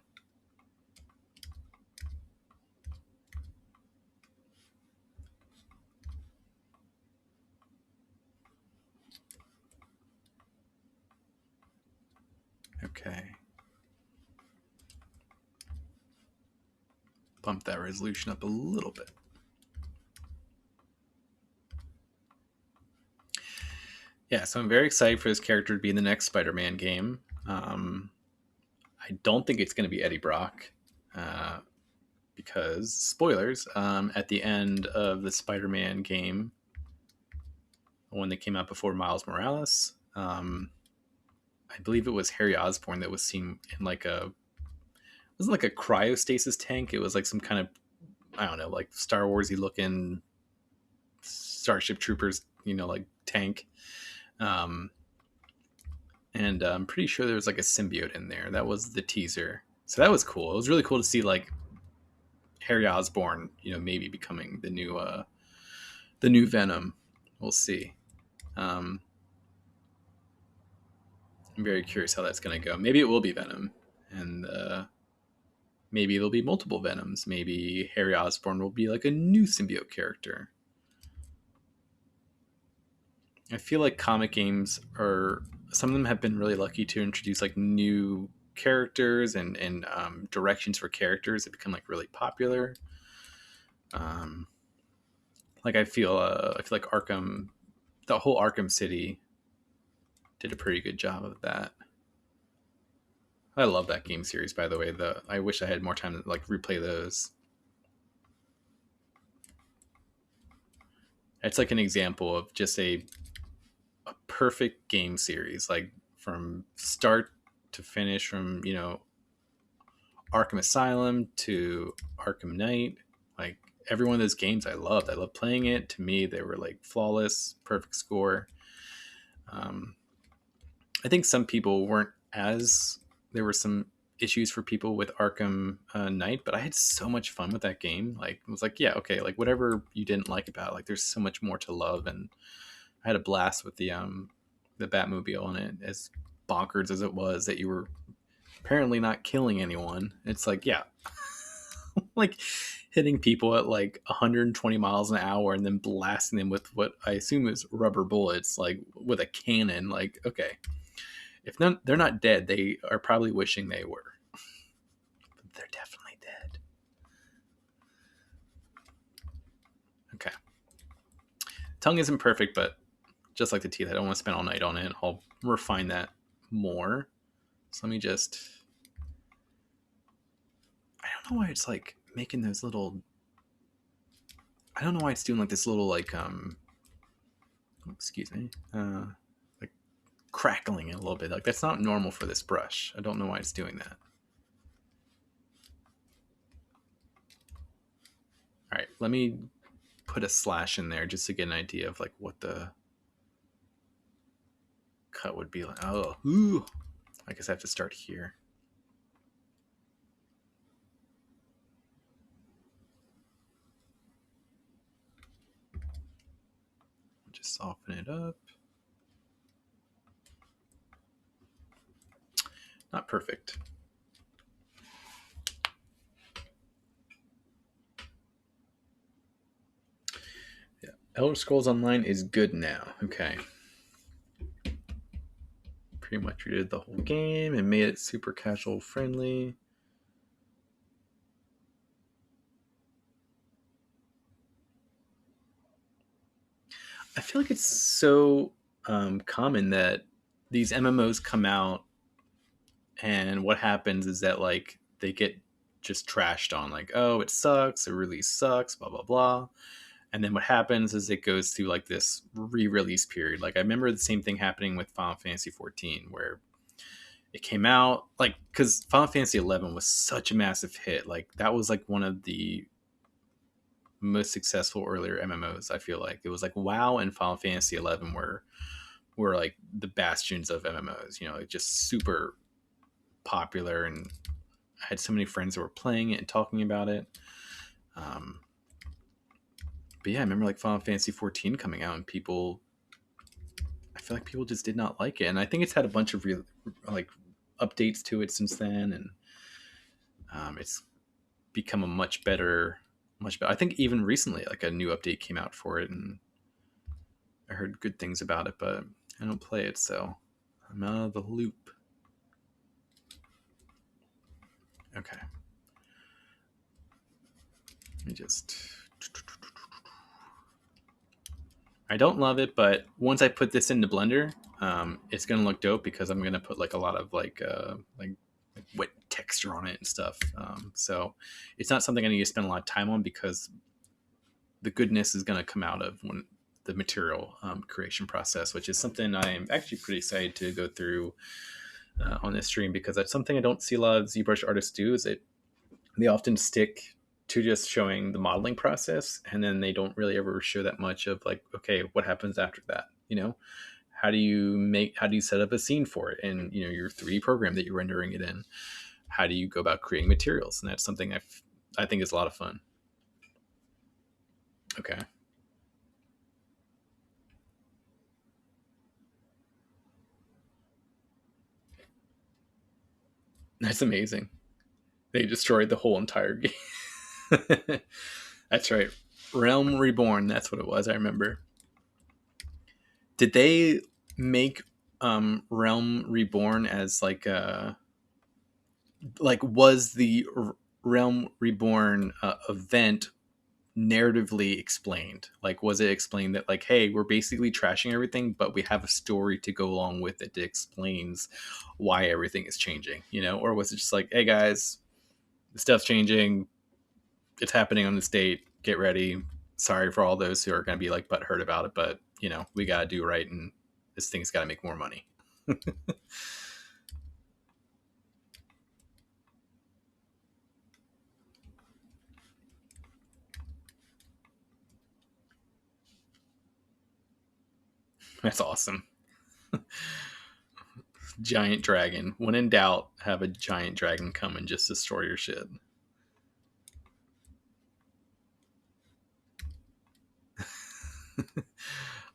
Okay. Bump that resolution up a little bit. Yeah, so I'm very excited for this character to be in the next Spider-Man game. I don't think it's going to be Eddie Brock, because, spoilers, at the end of the Spider-Man game, when they came out before Miles Morales, I believe it was Harry Osborn that was seen in like it wasn't like a cryostasis tank. It was like some kind of, I don't know, like Star Warsy looking Starship Troopers, you know, like tank. And I'm pretty sure there was like a symbiote in there. That was the teaser. So that was really cool to see like Harry Osborn, you know, maybe becoming the new the new Venom. We'll see. I'm very curious how that's going to go. Maybe it will be Venom, and maybe there'll be multiple Venoms. Maybe Harry Osborn will be like a new symbiote character. I feel like comic games are, some of them have been really lucky to introduce like new characters and directions for characters that become like really popular. Like I feel like Arkham, the whole Arkham City did a pretty good job of that. I love that game series, by the way. I wish I had more time to like replay those. It's like an example of just a perfect game series, like from start to finish, from Arkham Asylum to Arkham Knight. Like every one of those games I loved. I loved playing it. To me, they were like flawless, perfect score. I think some people weren't as, there were some issues for people with Arkham Knight, but I had so much fun with that game. Like it was like, yeah, okay, like whatever you didn't like about it, like there's so much more to love, and I had a blast with the Batmobile in it, as bonkers as it was that you were apparently not killing anyone. It's like, yeah, like hitting people at like 120 miles an hour and then blasting them with what I assume is rubber bullets, like with a cannon. Like, okay, if they're not dead, they are probably wishing they were. But they're definitely dead. Okay. Tongue isn't perfect, but just like the teeth, I don't want to spend all night on it. I'll refine that more. So let me just, I don't know why it's like making those little, I don't know why it's doing like this little like excuse me, like crackling a little bit. Like that's not normal for this brush. I don't know why it's doing that. All right, let me put a slash in there just to get an idea of like what the cut would be like. Oh, ooh. I guess I have to start here. Just soften it up. Not perfect. Yeah, Elder Scrolls Online is good now. Okay. Pretty much redid the whole game and made it super casual friendly. I feel like it's so common that these MMOs come out, and what happens is that like they get just trashed on, like, oh, it sucks, it really sucks, blah blah blah. And then what happens is it goes through like this re-release period. Like I remember the same thing happening with Final Fantasy 14, where it came out like, because Final Fantasy 11 was such a massive hit. Like that was like one of the most successful earlier MMOs. I feel like it was like WoW and Final Fantasy 11 were like the bastions of MMOs. Like just super popular, and I had so many friends that were playing it and talking about it. But yeah, I remember like Final Fantasy 14 coming out, and I feel like people just did not like it, and I think it's had a bunch of like updates to it since then, and it's become a much better. I think even recently, like a new update came out for it, and I heard good things about it, but I don't play it, so I'm out of the loop. Okay. Let me just. I don't love it, but once I put this into Blender, it's gonna look dope because I'm gonna put like a lot of like wet texture on it and stuff. So it's not something I need to spend a lot of time on, because the goodness is gonna come out of when the material creation process, which is something I'm actually pretty excited to go through on this stream, because that's something I don't see a lot of ZBrush artists do. Is they often stick to just showing the modeling process, and then they don't really ever show that much of like, okay, what happens after that? How do you set up a scene for it in your 3D program that you're rendering it in? How do you go about creating materials? And that's something I think is a lot of fun. Okay. That's amazing. They destroyed the whole entire game. That's right. Realm Reborn. That's what it was. I remember. Did they make Realm Reborn as like was the Realm Reborn event narratively explained? Like, was it explained that like, hey, we're basically trashing everything, but we have a story to go along with it that explains why everything is changing, you know? Or was it just like, hey guys, the stuff's changing, it's happening on this date, get ready. Sorry for all those who are going to be like butthurt about it, but you know, we got to do right, and this thing's got to make more money. That's awesome. Giant dragon. When in doubt, have a giant dragon come and just destroy your shit.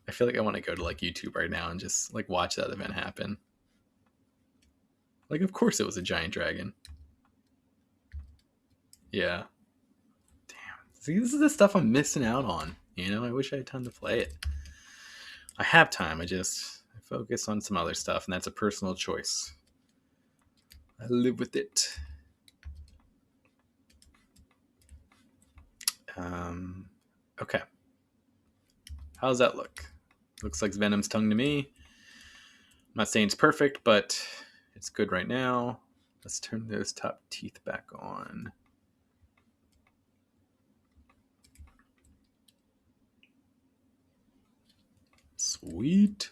I feel like I want to go to like YouTube right now and just like watch that event happen. Like, of course it was a giant dragon. Yeah. Damn. See, this is the stuff I'm missing out on. You know, I wish I had time to play it. I have time. I focus on some other stuff, and that's a personal choice. I live with it. Okay. How does that look? Looks like Venom's tongue to me. I'm not saying it's perfect, but it's good right now. Let's turn those top teeth back on. Sweet.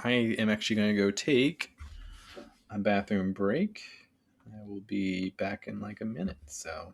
I am actually going to go take a bathroom break. I will be back in like a minute, so.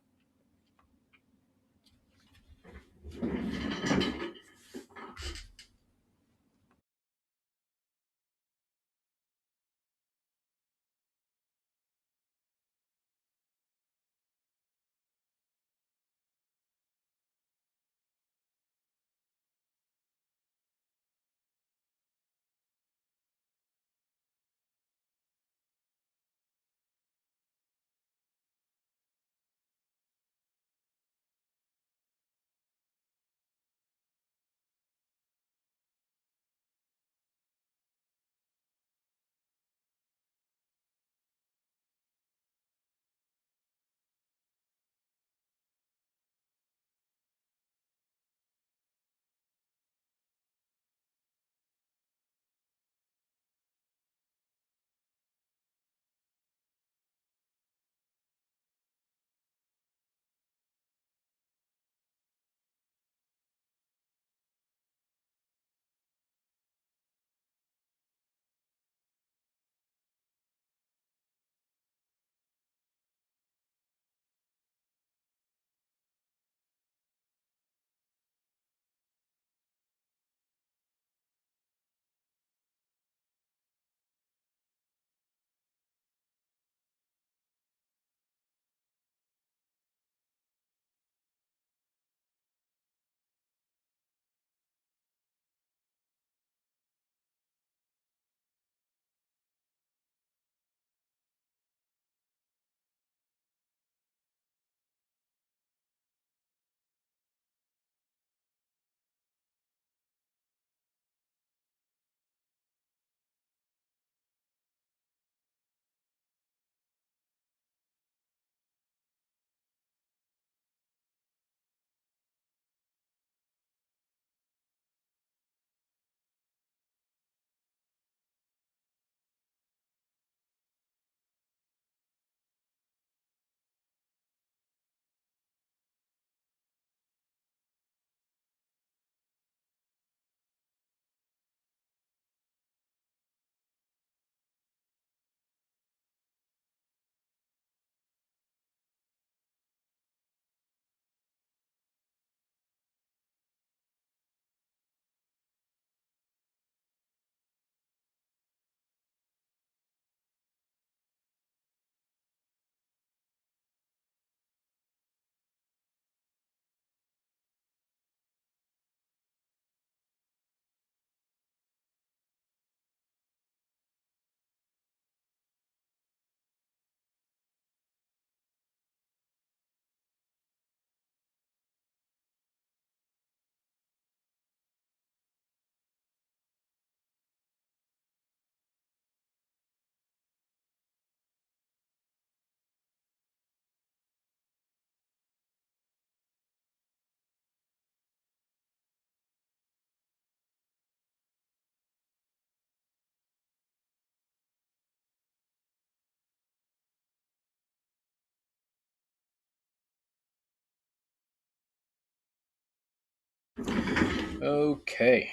Okay.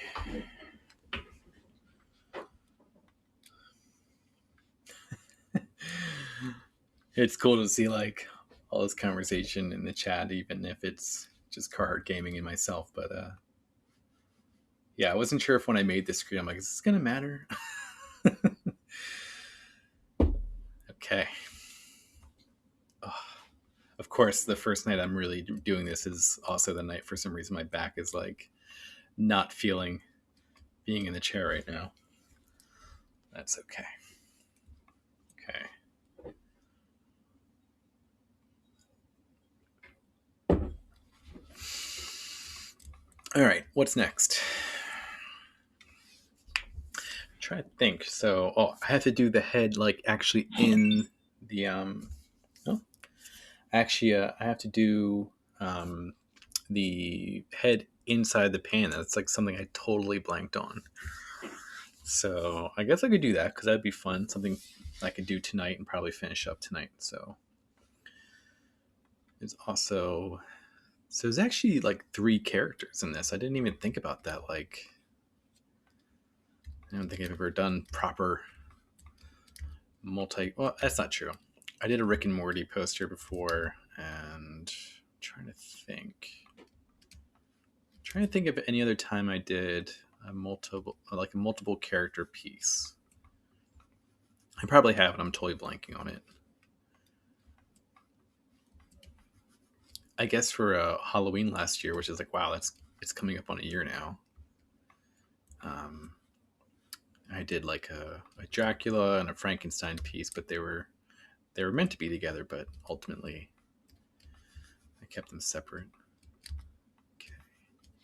It's cool to see like all this conversation in the chat, even if it's just card gaming and myself. But yeah, I wasn't sure if when I made this screen, I'm like, is this gonna matter? Okay. Oh, of course, the first night I'm really doing this is also the night for some reason my back is like not feeling being in the chair right now. That's okay. Okay. All right, what's next? Try to think. So, I have to do the head like actually in the oh, actually I have to do um the head inside the pan. That's like something I totally blanked on. So, I guess I could do that cuz that'd be fun. Something I could do tonight and probably finish up tonight. So, there's also there's actually like 3 characters in this. I didn't even think about that. Like I don't think I've ever done proper multi. Well, that's not true. I did a Rick and Morty poster before, and I'm trying to think of any other time I did a multiple character piece. I probably have, and I'm totally blanking on it. I guess for Halloween last year, which is like wow, it's coming up on a year now. Um, I did like a Dracula and a Frankenstein piece, but they were meant to be together, but ultimately I kept them separate. Okay.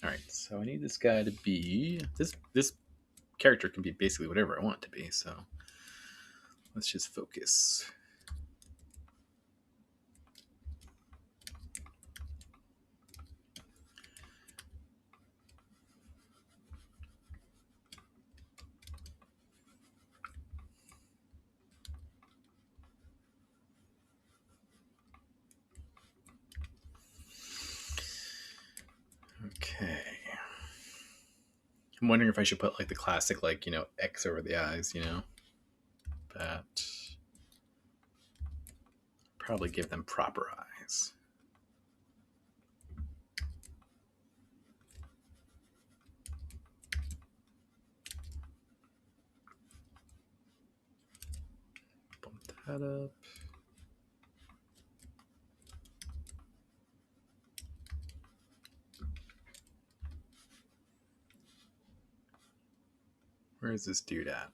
All right, so I need this guy to be this character can be basically whatever I want it to be. So let's just focus. Okay. I'm wondering if I should put like the classic, like, X over the eyes, but probably give them proper eyes. Bump that up. Where is this dude at?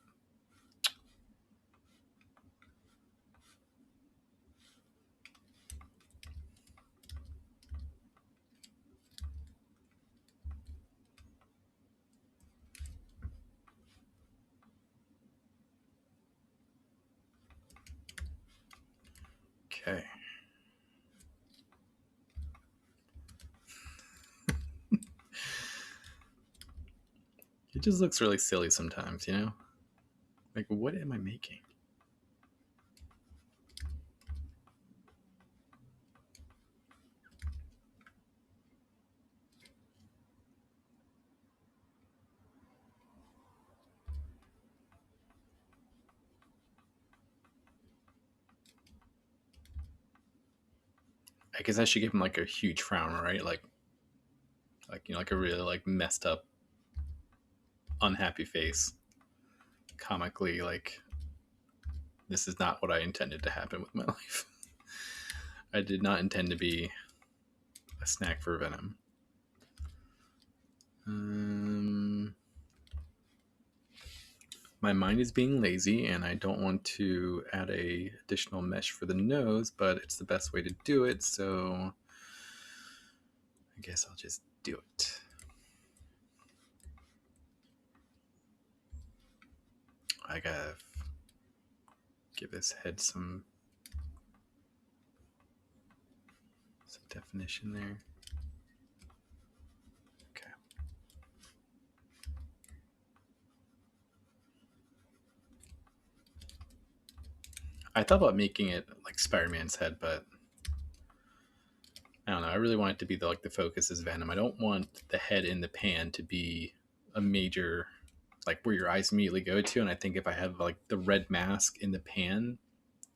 Okay. It just looks really silly sometimes, Like, what am I making? I guess I should give him like a huge frown, right? Like a really like messed up, unhappy face. Comically, like this is not what I intended to happen with my life. I did not intend to be a snack for Venom. My mind is being lazy, and I don't want to add a additional mesh for the nose, but it's the best way to do it, so I guess I'll just do it. I gotta give this head some definition there. Okay. I thought about making it like Spider-Man's head, but I don't know. really want it to be the focus is Venom. I don't want the head in the pan to be a major, like where your eyes immediately go to. And I think if I have like the red mask in the pan,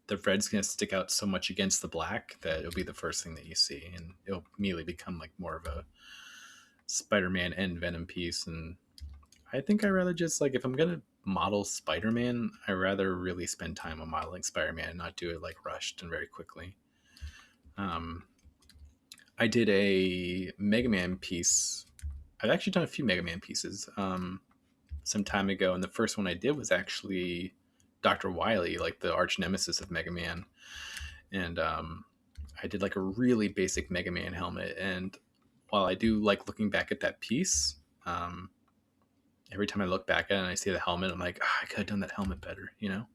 the red's going to stick out so much against the black that it'll be the first thing that you see, and it'll immediately become like more of a Spider-Man and Venom piece. And I think I rather just like, if I'm gonna model Spider-Man, I rather really spend time on modeling Spider-Man and not do it like rushed and very quickly. I did a Mega Man piece. I've actually done a few Mega Man pieces some time ago, and the first one I did was actually Dr. Wily, like the arch nemesis of Mega Man. And I did like a really basic Mega Man helmet. And while I do like looking back at that piece, every time I look back at it and I see the helmet, I'm like, I could have done that helmet better, you know?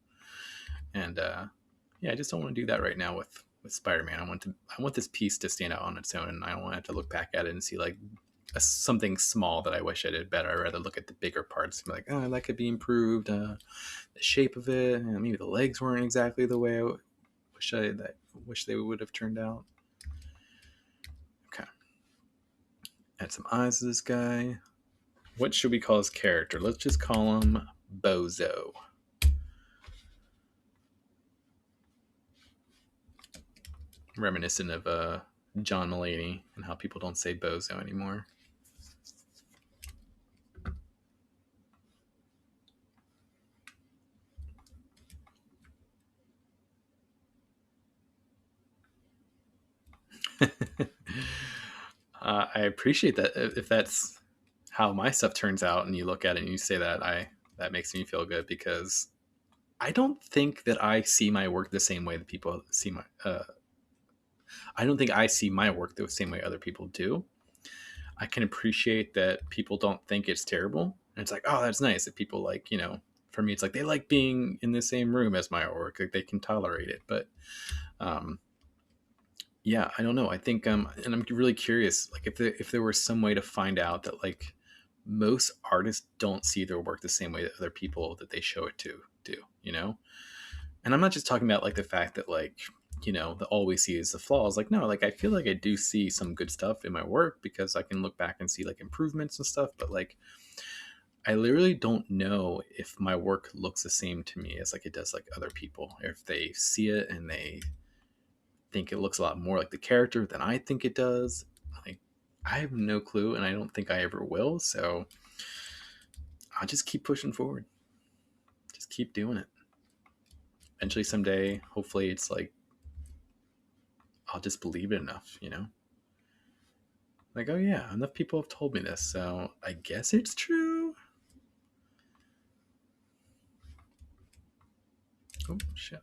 And yeah, I just don't want to do that right now with Spider-Man. I want this piece to stand out on its own, and I don't want to have to look back at it and see like something small that I wish I did better. I'd rather look at the bigger parts and be like, oh, that could be improved. The shape of it, maybe the legs weren't exactly the way I wish they would have turned out. Okay, add some eyes to this guy. What should we call his character? Let's just call him Bozo. Reminiscent of John Mulaney and how people don't say Bozo anymore. I appreciate that. If that's how my stuff turns out, and you look at it and you say that, that makes me feel good, because I don't think that I see my work the same way that people see my. I don't think I see my work the same way other people do. I can appreciate that people don't think it's terrible, and it's like, oh, that's nice that people like, you know. For me, it's like they like being in the same room as my work, like they can tolerate it. But yeah, I don't know. I think and I'm really curious, like if there was some way to find out that like most artists don't see their work the same way that other people that they show it to do, you know? And I'm not just talking about like the fact that like, you know, the all we see is the flaws. Like, no, like I feel like I do see some good stuff in my work because I can look back and see like improvements and stuff, but like I literally don't know if my work looks the same to me as like it does like other people. If they see it and they think it looks a lot more like the character than I think it does. Like, I have no clue, and I don't think I ever will. So I'll just keep pushing forward. Just keep doing it. Eventually, someday, hopefully, it's like I'll just believe it enough, you know? Like, oh yeah, enough people have told me this, so I guess it's true. Oh shit.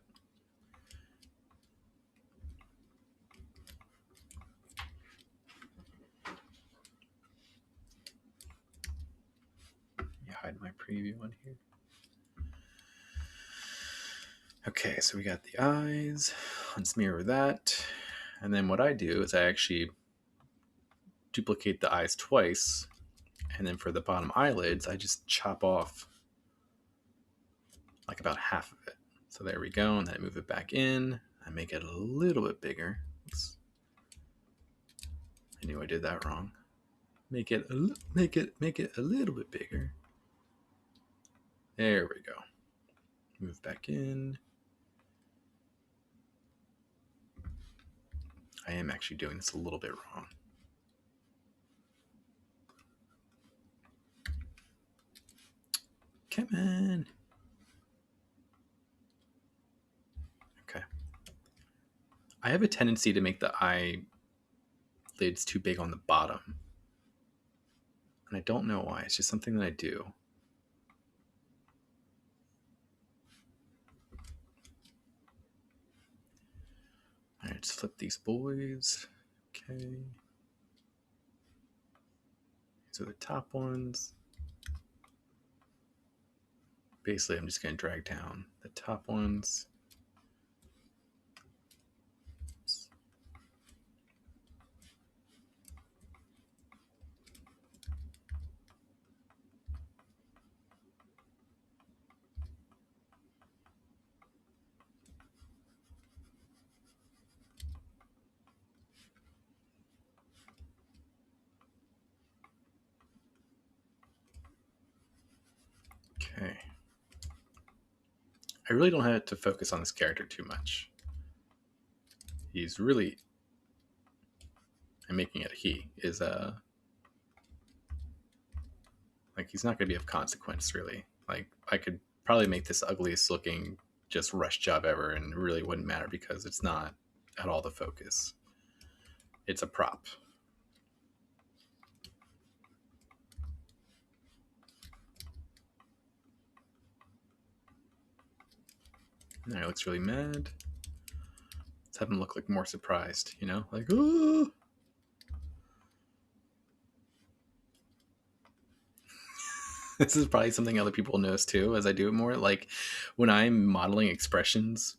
Yeah, hide my preview on here. Okay, so we got the eyes. Let's mirror that. And then what I do is I actually duplicate the eyes twice. And then for the bottom eyelids, I just chop off like about half of it. So there we go. And then I move it back in. I make it a little bit bigger. Oops. I knew I did that wrong. Make it a little bit bigger. There we go. Move back in. I am actually doing this a little bit wrong. Come on. Okay. I have a tendency to make the eyelids too big on the bottom. And I don't know why. It's just something that I do. All right, let's flip these boys. Okay. These are the top ones. Basically, I'm just going to drag down the top ones. Okay. I really don't have to focus on this character too much. He's really, I'm making it a he, is like he's not going to be of consequence really. Like I could probably make this ugliest looking just rush job ever and it really wouldn't matter because it's not at all the focus. It's a prop. Now he looks really mad. Let's have him look like more surprised, you know? Like, oh. This is probably something other people notice too as I do it more. Like when I'm modeling expressions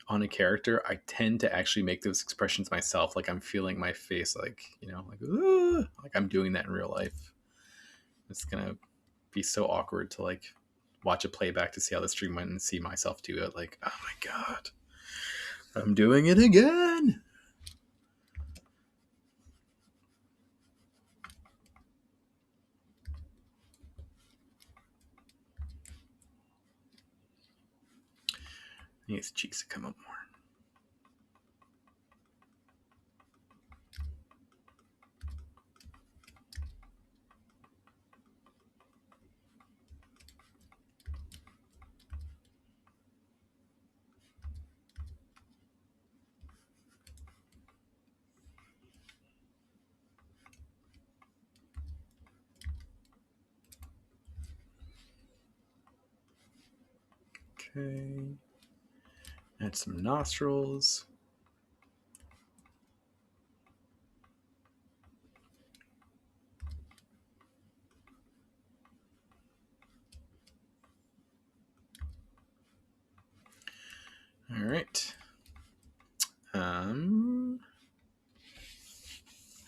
on a character, I tend to actually make those expressions myself. Like I'm feeling my face, like, you know, like, ooh, like I'm doing that in real life. It's gonna be so awkward to like watch a playback to see how the stream went and see myself do it. Like, oh my god, I'm doing it again. I need his cheeks to come up more. Okay. Add some nostrils. All right.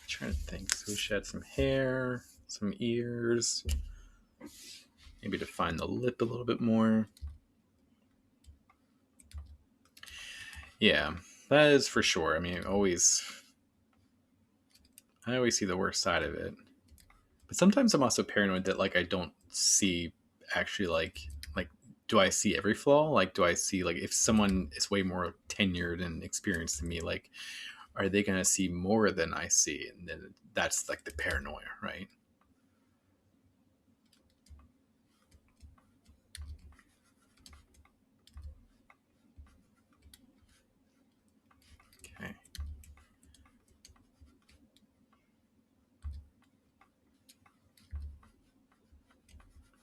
Trying to think. So we should add some hair, some ears, maybe define the lip a little bit more. Yeah, that is for sure. I mean, I always see the worst side of it. But sometimes I'm also paranoid that like I don't see actually like do I see every flaw? Like do I see like if someone is way more tenured and experienced than me, like are they gonna see more than I see? And then that's like the paranoia, right? Okay.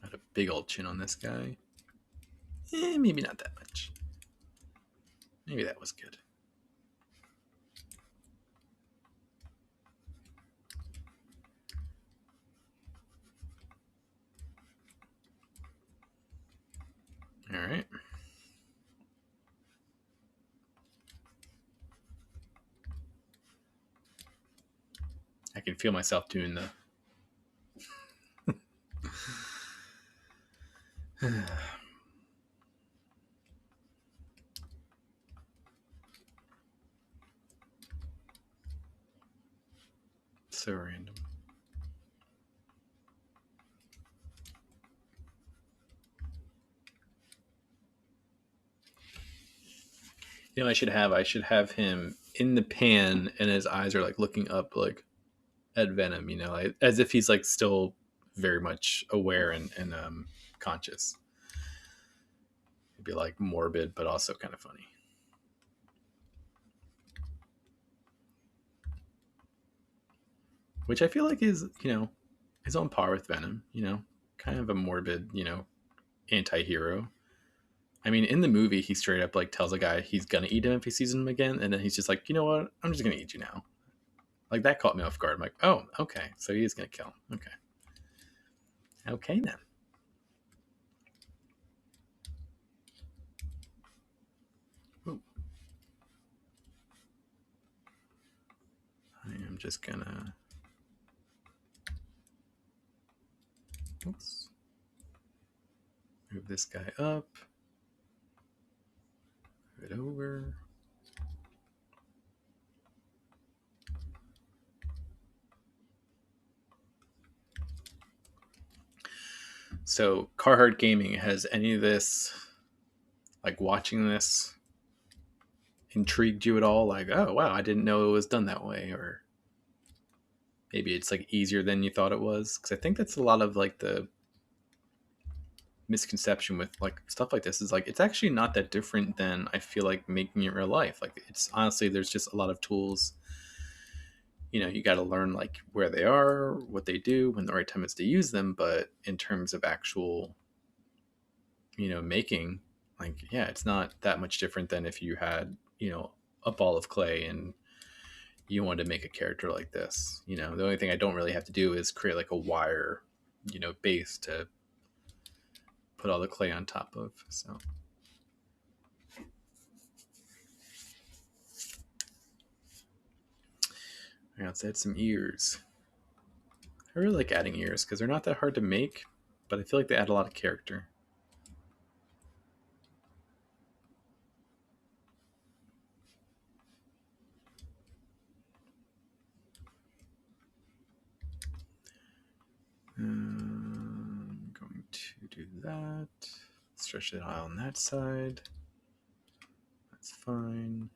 Got a big old chin on this guy. Maybe not that much. Maybe that was good. All right. I can feel myself doing the so random. You know, I should have him in the pan, and his eyes are like looking up, like at Venom. You know, like, as if he's like still very much aware and conscious. It'd be like morbid, but also kind of funny. Which I feel like is is on par with Venom. You know, kind of a morbid, anti-hero. I mean, in the movie, he straight up like tells a guy he's gonna eat him if he sees him again, and then he's just like, you know what? I'm just gonna eat you now. Like that caught me off guard. I'm like, oh, okay, so he is gonna kill him. Okay, okay then. Ooh. I am just gonna. Oops. Move this guy up. Move it over. So Carhartt Gaming, has any of this, like watching this, intrigued you at all? Like, oh wow, I didn't know it was done that way, or maybe it's like easier than you thought it was? Because I think that's a lot of like the misconception with like stuff like this, is like it's actually not that different than I feel like making it real life. Like it's honestly, there's just a lot of tools. You got to learn like where they are, what they do, when the right time is to use them. But in terms of actual, making, like, yeah, it's not that much different than if you had, a ball of clay and you wanted to make a character like this. The only thing I don't really have to do is create like a wire, base to put all the clay on top of. So I let's add some ears. I really like adding ears because they're not that hard to make, but I feel like they add a lot of character. I'm going to do that. Stretch it out on that side. That's fine.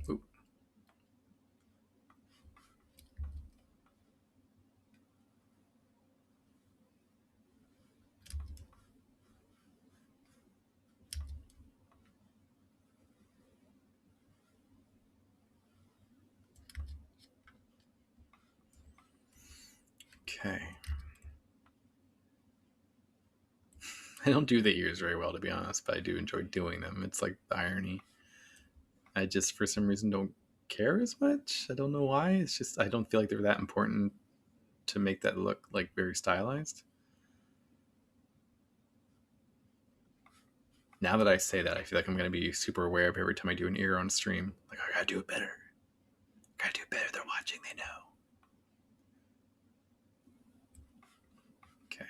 Ooh. Okay. I don't do the ears very well, to be honest, but I do enjoy doing them. It's like the irony. I just, for some reason, don't care as much. I don't know why. It's just, I don't feel like they're that important to make that look like very stylized. Now that I say that, I feel like I'm going to be super aware of every time I do an ear on stream. Like, I gotta do it better. Gotta do it better. They're watching, they know. Okay.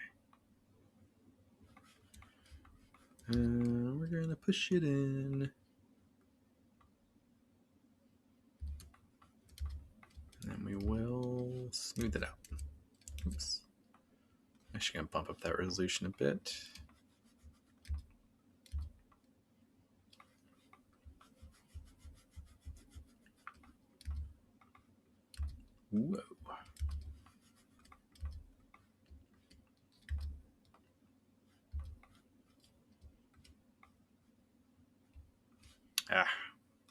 We're going to push it in. And then we will smooth it out. Oops. Actually, going to bump up that resolution a bit. Whoa.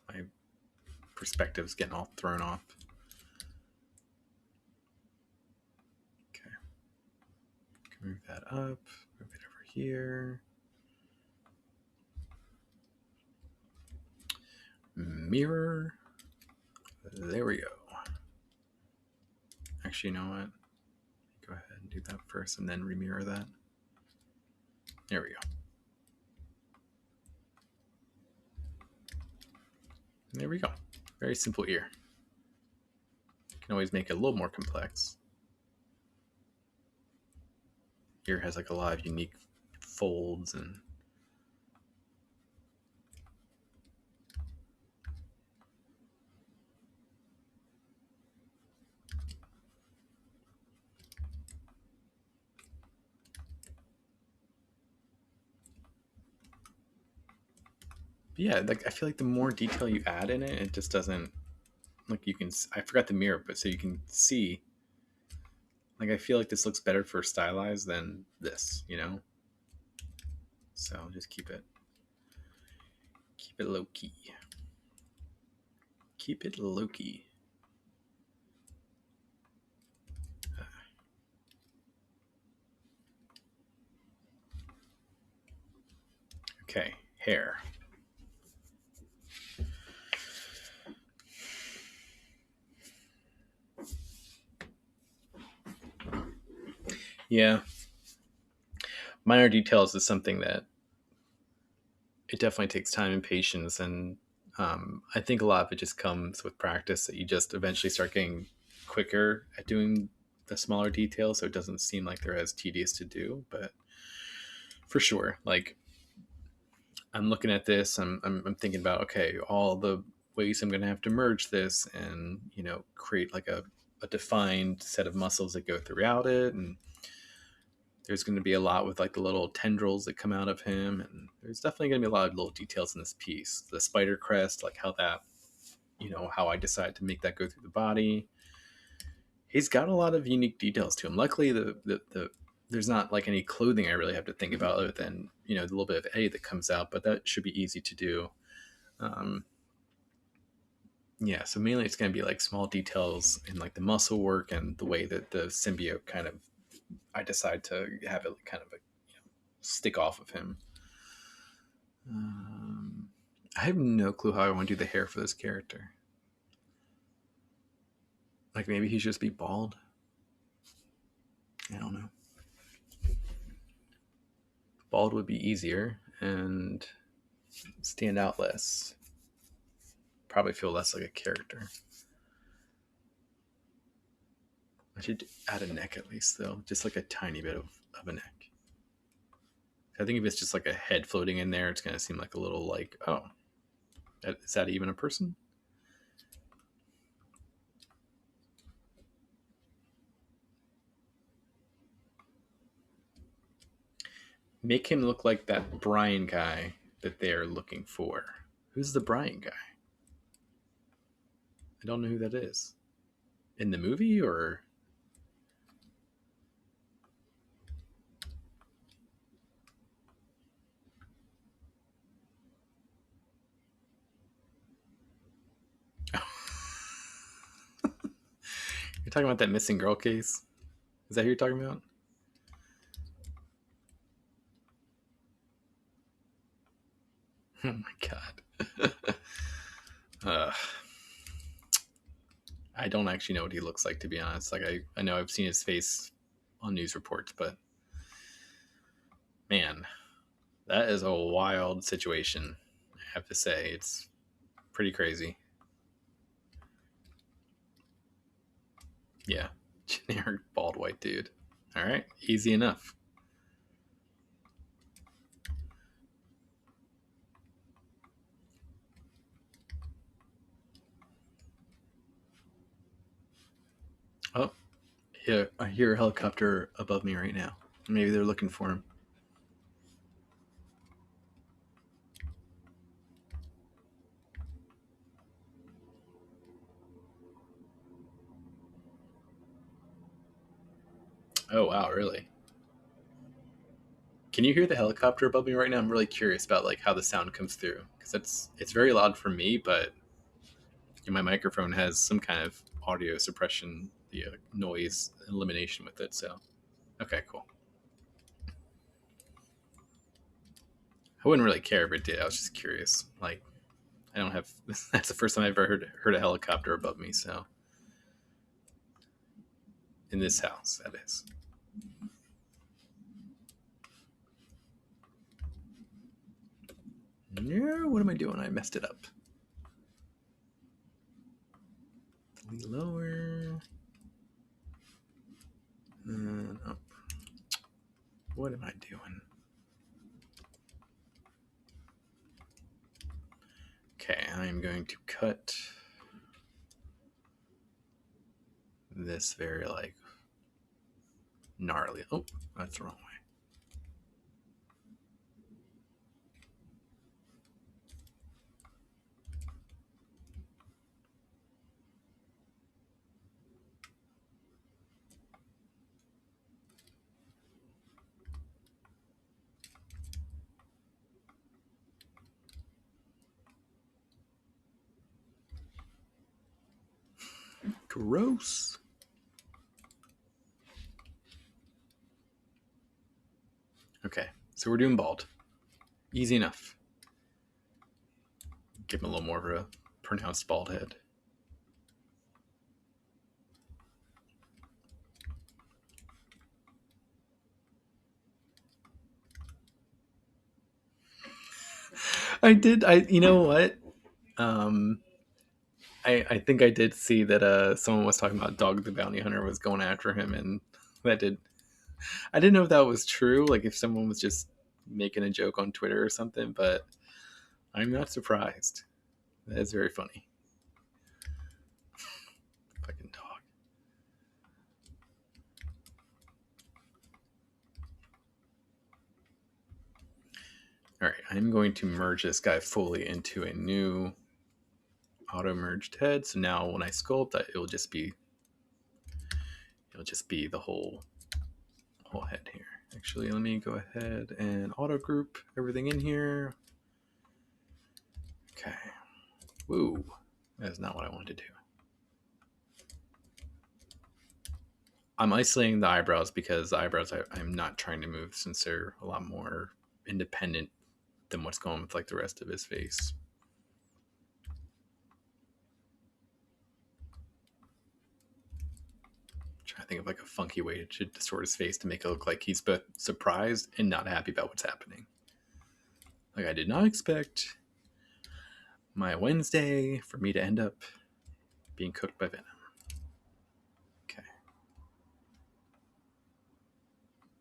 My perspective's getting all thrown off. Okay. Move that up, move it over here. Mirror. There we go. Actually, you know what? Go ahead and do that first and then remirror that. There we go. There we go. Very simple ear. You can always make it a little more complex. Ear has like a lot of unique folds and yeah, like I feel like the more detail you add in it, it just doesn't, like, you can, I forgot the mirror, but so you can see, like, I feel like this looks better for stylized than this, So just keep it low key. Keep it low key. Okay, hair. Yeah. Minor details is something that it definitely takes time and patience. And I think a lot of it just comes with practice, that you just eventually start getting quicker at doing the smaller details. So it doesn't seem like they're as tedious to do. But for sure, like I'm looking at this. I'm thinking about, okay, all the ways I'm going to have to merge this and, you know, create like a defined set of muscles that go throughout it. And there's going to be a lot with like the little tendrils that come out of him. And there's definitely going to be a lot of little details in this piece. The spider crest, like how that, you know, how I decide to make that go through the body. He's got a lot of unique details to him. Luckily, the there's not like any clothing I really have to think about other than, you know, the little bit of Eddie that comes out, but that should be easy to do. Um, yeah, so mainly it's going to be like small details in like the muscle work and the way that the symbiote kind of, I decide to have it kind of a, you know, stick off of him. I have no clue how I want to do the hair for this character. Like maybe he should just be bald. I don't know. Bald would be easier and stand out less. Probably feel less like a character. I should add a neck at least, though. Just like a tiny bit of a neck. I think if it's just like a head floating in there, it's going to seem like a little like, oh, is that even a person? Make him look like that Brian guy that they're looking for. Who's the Brian guy? I don't know who that is. In the movie or... You're talking about that missing girl case? Is that who you're talking about? Oh my god. I don't actually know what he looks like, to be honest. Like I know I've seen his face on news reports, but man, that is a wild situation. I have to say, it's pretty crazy. Yeah, generic bald white dude. All right, easy enough. Oh, yeah, I hear a helicopter above me right now. Maybe they're looking for him. Oh wow, really? Can you hear the helicopter above me right now? I'm really curious about like how the sound comes through because it's very loud for me, but my microphone has some kind of audio suppression, the noise elimination with it. So okay, cool. I wouldn't really care if it did. I was just curious. Like I don't have. That's the first time I've ever heard a helicopter above me. So in this house, that is. No, what am I doing? I messed it up. Lower. And up. What am I doing? Okay, I'm going to cut this very like gnarly. Oh, that's the wrong way. Gross. Okay, so we're doing bald. Easy enough. Give him a little more of a pronounced bald head. I did. You know what? Um, I think I did see that someone was talking about Dog the Bounty Hunter was going after him, and that did. I didn't know if that was true, like if someone was just making a joke on Twitter or something, but I'm not surprised. That is very funny. Fucking dog. All right, I'm going to merge this guy fully into a new auto merged head. So now when I sculpt, it'll just be the whole head here. Actually, let me go ahead and auto group everything in here. Okay. Woo. That's not what I wanted to do. I'm isolating the eyebrows because the eyebrows I'm not trying to move since they're a lot more independent than what's going with like the rest of his face. Trying to think of like a funky way to distort his face to make it look like he's both surprised and not happy about what's happening. Like, I did not expect my Wednesday for me to end up being cooked by Venom. Okay.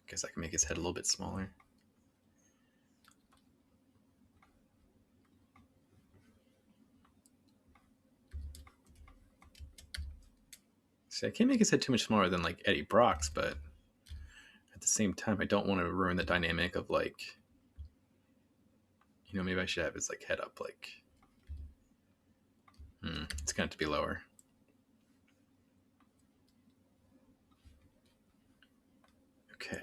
Guess I can make his head a little bit smaller. See, I can't make his head too much smaller than like Eddie Brock's, but at the same time, I don't want to ruin the dynamic of like, you know, maybe I should have his like head up like, it's going to have to be lower. Okay.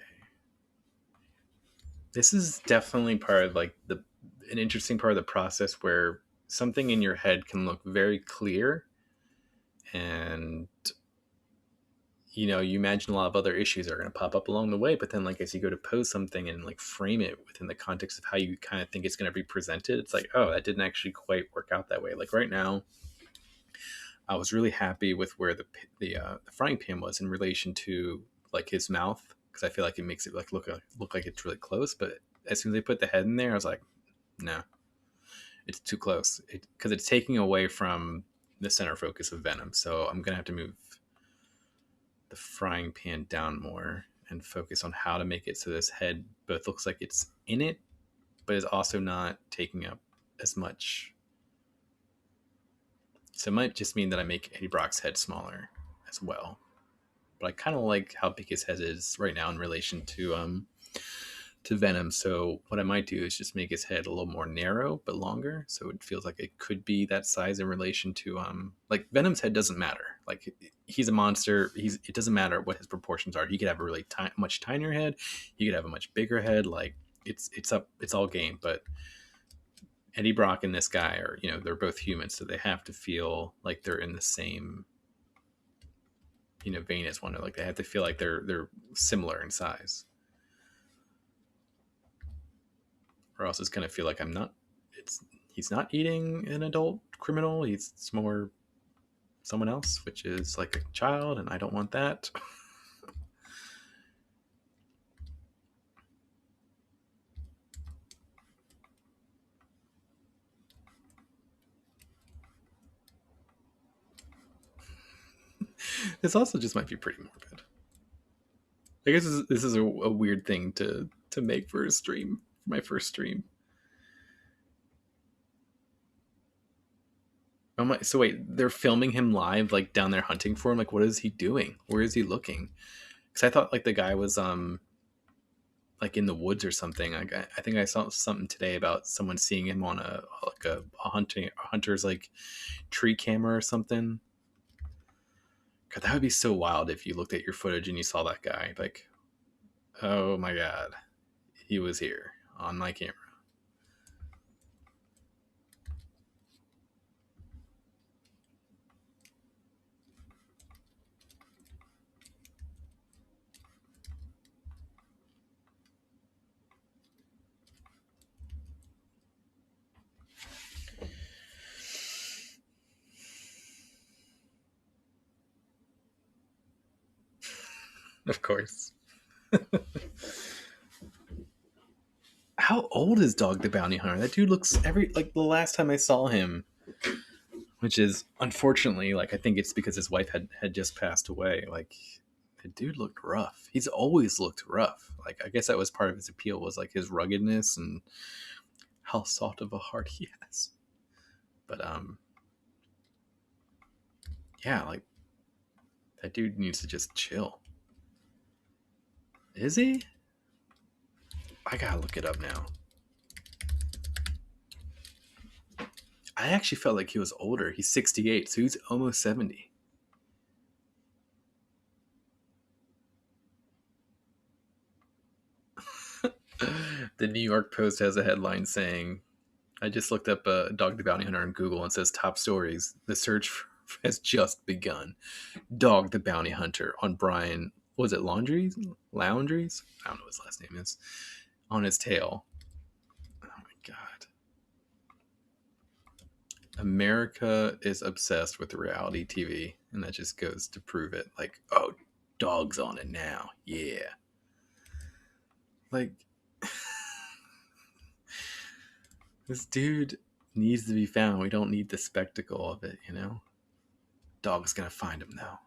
This is definitely part of like an interesting part of the process where something in your head can look very clear and you know, you imagine a lot of other issues are going to pop up along the way, but then like as you go to pose something and like frame it within the context of how you kind of think it's going to be presented, it's like, oh, that didn't actually quite work out that way. Like right now, I was really happy with where the frying pan was in relation to like his mouth, because I feel like it makes it like look like it's really close. But as soon as they put the head in there, I was like, no, it's too close, because it's taking away from the center focus of Venom. So I'm gonna have to move the frying pan down more and focus on how to make it so this head both looks like it's in it, but is also not taking up as much. So it might just mean that I make Eddie Brock's head smaller as well. But I kind of like how big his head is right now in relation to Venom. So what I might do is just make his head a little more narrow but longer, so it feels like it could be that size in relation to like Venom's head doesn't matter. Like he's a monster. It doesn't matter what his proportions are. He could have a really much tinier head. He could have a much bigger head. Like it's all game. But Eddie Brock and this guy are, you know, they're both humans, so they have to feel like they're in the same, you know, vein as one another. Like they have to feel like they're similar in size, or else it's gonna feel like he's not eating an adult criminal. It's more someone else, which is like a child, and I don't want that. This also just might be pretty morbid. I guess this is a weird thing to make for a stream, for my first stream. Oh my! So wait, they're filming him live, like down there hunting for him. Like, what is he doing? Where is he looking? Because I thought like the guy was like in the woods or something. Like I think I saw something today about someone seeing him on a hunter's like tree camera or something. God, that would be so wild if you looked at your footage and you saw that guy. Like, oh my god, he was here on my camera. Of course. How old is Dog the Bounty Hunter? That dude looks like the last time I saw him, which is unfortunately, like, I think it's because his wife had just passed away. Like, the dude looked rough. He's always looked rough. Like, I guess that was part of his appeal, was like his ruggedness and how soft of a heart he has. But yeah, like that dude needs to just chill. Is he? I gotta look it up now. I actually felt like he was older. He's 68, so he's almost 70. The New York Post has a headline saying, I just looked up Dog the Bounty Hunter on Google and it says top stories. The search has just begun. Dog the Bounty Hunter on Brian, was it Laundries? Laundries? I don't know what his last name is. On his tail. Oh my God. America is obsessed with reality TV, and that just goes to prove it. Like, oh, Dog's on it now. Yeah. Like, this dude needs to be found. We don't need the spectacle of it, you know? Dog's gonna find him now.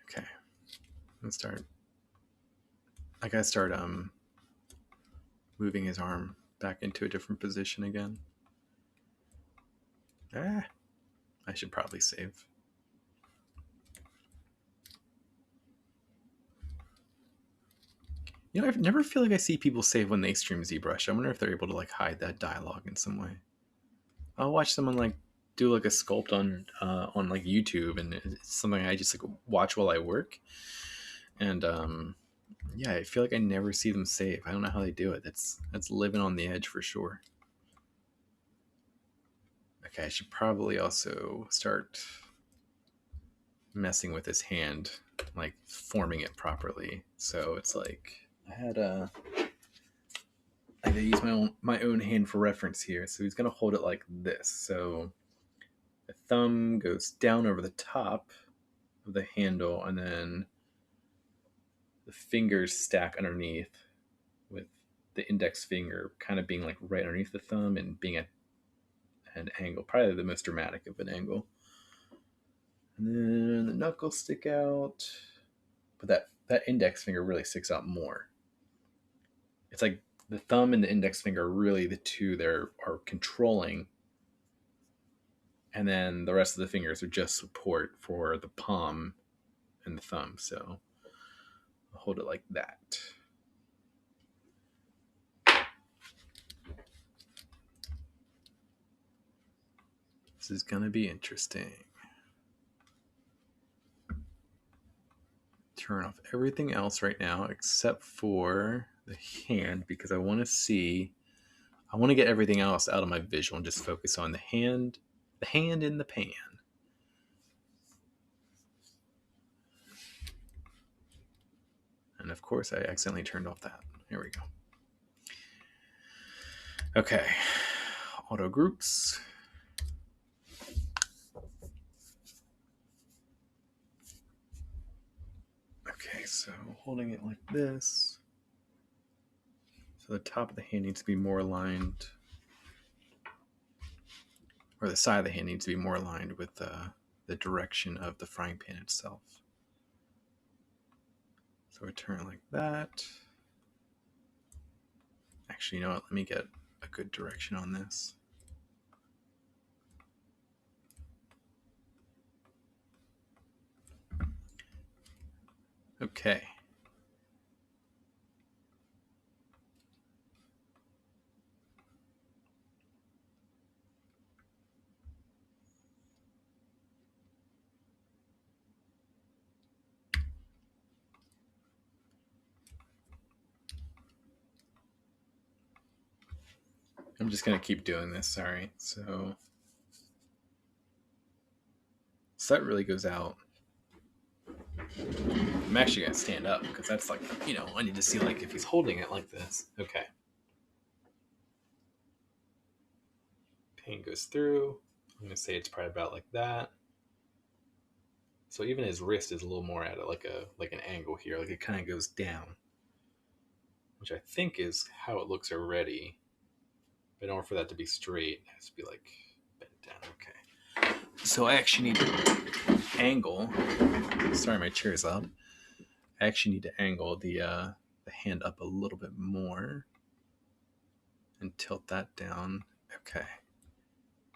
Okay. Let's start. I gotta start moving his arm back into a different position again. I should probably save. You know, I never feel like I see people save when they stream ZBrush. I wonder if they're able to like hide that dialogue in some way. I'll watch someone like do like a sculpt on like YouTube, and it's something I just like watch while I work. And yeah, I feel like I never see them save. I don't know how they do it. That's living on the edge for sure. Okay, I should probably also start messing with his hand, like forming it properly. So it's like I had I use my own hand for reference here. So he's gonna hold it like this. So the thumb goes down over the top of the handle, and then the fingers stack underneath, with the index finger kind of being like right underneath the thumb and being at an angle, probably the most dramatic of an angle. And then the knuckles stick out, but that index finger really sticks out more. It's like the thumb and the index finger are really the two that are controlling, and then the rest of the fingers are just support for the palm and the thumb. So I'll hold it like that. This is gonna be interesting. Turn off everything else right now except for the hand, because I want to get everything else out of my visual and just focus on the hand in the pan. And of course I accidentally turned off that. Here we go. Okay. Auto groups. Okay, so holding it like this. So the top of the hand needs to be more aligned, or the side of the hand needs to be more aligned with the direction of the frying pan itself. So I turn it like that. Actually, you know what? Let me get a good direction on this. Okay. I'm just going to keep doing this, sorry. So that really goes out. I'm actually going to stand up because that's like, you know, I need to see like if he's holding it like this. Okay. Pain goes through. I'm going to say it's probably about like that. So even his wrist is a little more at like an angle here. Like it kind of goes down, which I think is how it looks already. But in order for that to be straight, it has to be like bent down. Okay. So I actually need to angle. Sorry, my chair is loud. I actually need to angle the hand up a little bit more and tilt that down. Okay.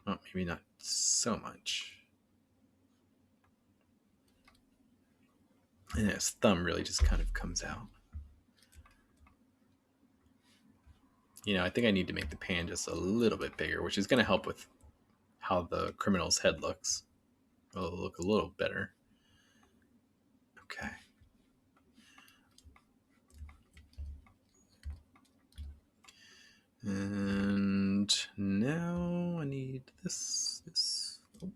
Oh, maybe not so much. And his thumb really just kind of comes out. You know, I think I need to make the pan just a little bit bigger, which is going to help with how the criminal's head looks. It'll look a little better. Okay. And now I need this. Oh.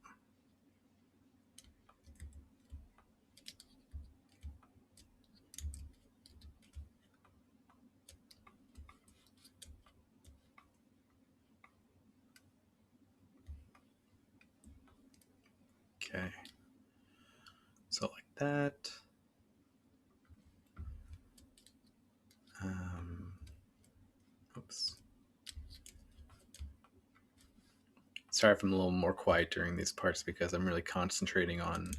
Okay. So like that. Oops. Sorry if I'm a little more quiet during these parts because I'm really concentrating on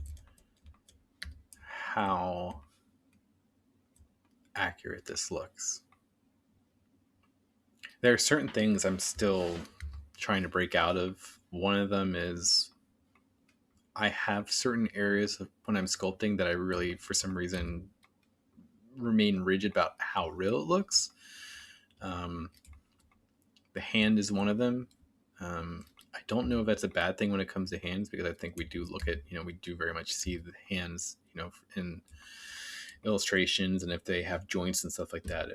how accurate this looks. There are certain things I'm still trying to break out of. One of them is I have certain areas of when I'm sculpting that I really, for some reason, remain rigid about how real it looks. The hand is one of them. I don't know if that's a bad thing when it comes to hands, because I think we do look at, we do very much see the hands, in illustrations, and if they have joints and stuff like that,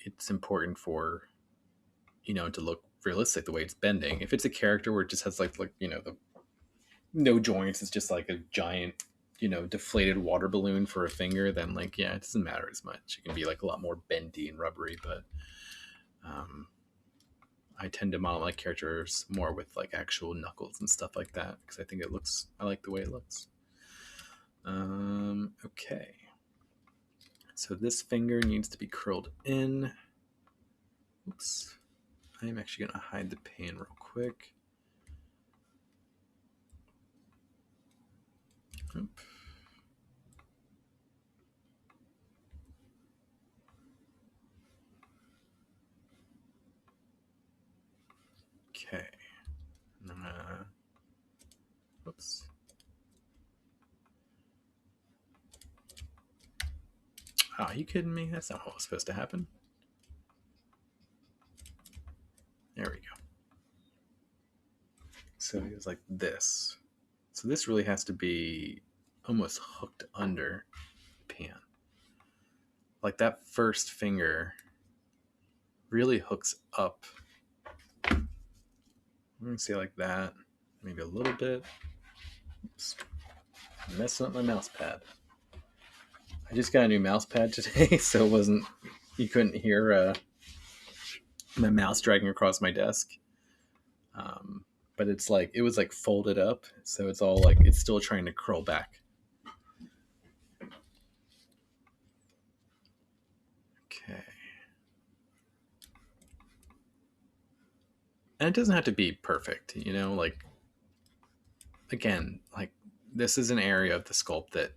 it's important for, to look realistic the way it's bending. If it's a character where it just has like the no joints, it's just like a giant, deflated water balloon for a finger, then like, yeah, it doesn't matter as much. It can be like a lot more bendy and rubbery, but I tend to model my characters more with like actual knuckles and stuff like that, because I think I like the way it looks. Okay. So this finger needs to be curled in. Oops. I'm actually going to hide the pan real quick. Oop. Okay. Oops. Oh, are you kidding me? That's not what was supposed to happen. There we go. So it was like this. So this really has to be almost hooked under the pan. Like that first finger really hooks up. I'm going to say like that. Maybe a little bit. Oops. I'm messing up my mouse pad. I just got a new mouse pad today, so you couldn't hear my mouse dragging across my desk. But it was like folded up, so it's all like it's still trying to curl back. Okay. And it doesn't have to be perfect, like, again, like, this is an area of the sculpt that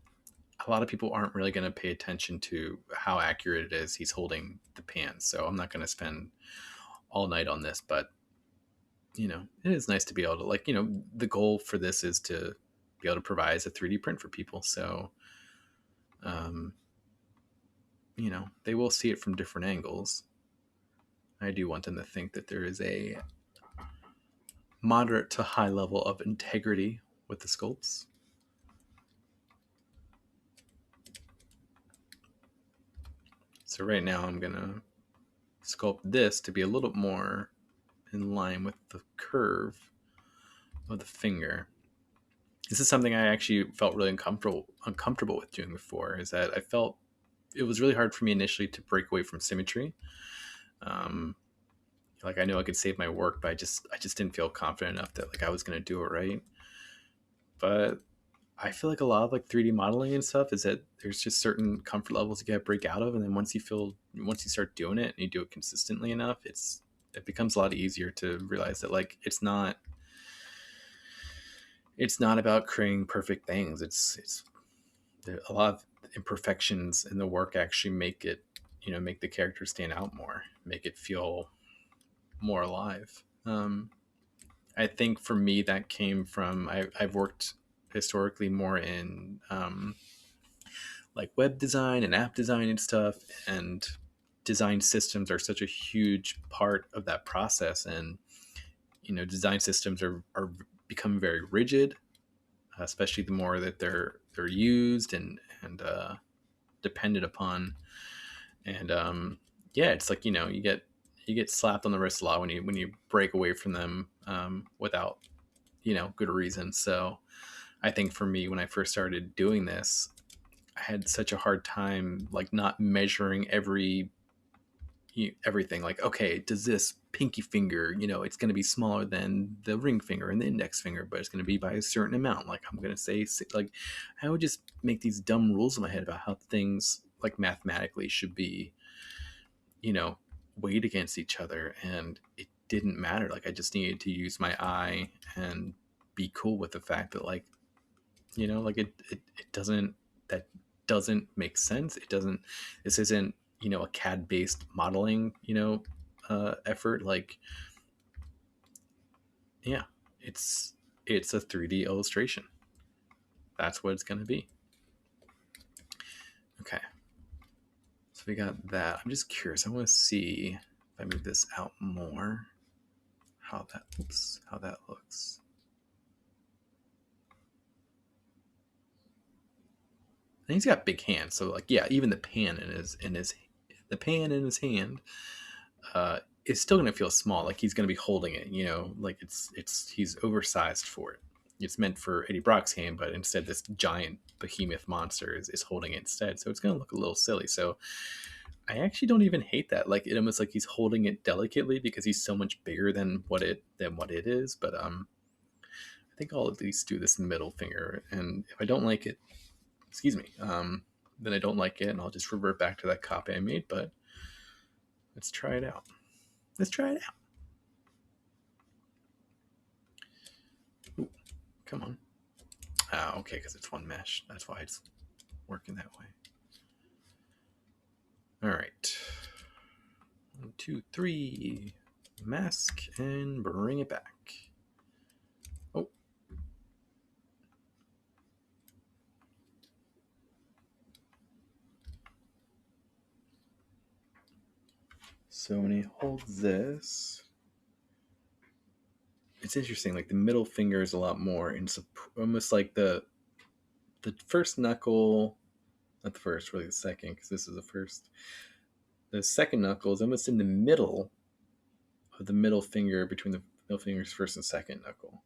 a lot of people aren't really going to pay attention to how accurate it is he's holding the pan. So I'm not going to spend all night on this, but it is nice to be able to, like, the goal for this is to be able to provide a 3D print for people. So, they will see it from different angles. I do want them to think that there is a moderate to high level of integrity with the sculpts. So right now I'm going to sculpt this to be a little more in line with the curve of the finger. This is something I actually felt really uncomfortable with doing before, is that I felt it was really hard for me initially to break away from symmetry. Like, I know I could save my work, but I just didn't feel confident enough that like I was going to do it right. But I feel like a lot of like 3D modeling and stuff is that there's just certain comfort levels you got to break out of, and then once you start doing it and you do it consistently enough, it becomes a lot easier to realize that like it's not about creating perfect things. It's a lot of imperfections in the work actually make it, make the character stand out more, make it feel more alive. I think for me that came from I've worked historically more in like web design and app design and stuff, and design systems are such a huge part of that process. And design systems are become very rigid, especially the more that they're used and dependent upon. And yeah, it's like you get slapped on the wrist a lot when you break away from them without good reason. So I think for me, when I first started doing this, I had such a hard time like not measuring everything. Like, okay, does this pinky finger, it's going to be smaller than the ring finger and the index finger, but it's going to be by a certain amount. Like, I'm going to say, like, I would just make these dumb rules in my head about how things like mathematically should be, weighed against each other. And it didn't matter. Like, I just needed to use my eye and be cool with the fact that, like, like it doesn't, that doesn't make sense. It doesn't, this isn't, a CAD based modeling, effort. Like, yeah, it's a 3D illustration. That's what it's going to be. Okay. So we got that. I'm just curious. I want to see if I move this out more, how that looks. And he's got big hands, so like, yeah, even the pan in his hand is still going to feel small. Like, he's going to be holding it, like he's oversized for it. It's meant for Eddie Brock's hand, but instead this giant behemoth monster is holding it instead. So it's going to look a little silly. So I actually don't even hate that. Like, it almost like he's holding it delicately because he's so much bigger than what it is. But I think I'll at least do this middle finger. And if I don't like it, excuse me, then I don't like it, and I'll just revert back to that copy I made. But let's try it out. Ooh, come on. Okay, because it's one mesh. That's why it's working that way. All right. 1, 2, 3. Mask and bring it back. Oh. So when he holds this, it's interesting. Like, the middle finger is a lot more in almost like the first knuckle, not the first, really the second, because this is the first. The second knuckle is almost in the middle of the middle finger, between the middle finger's first and second knuckle.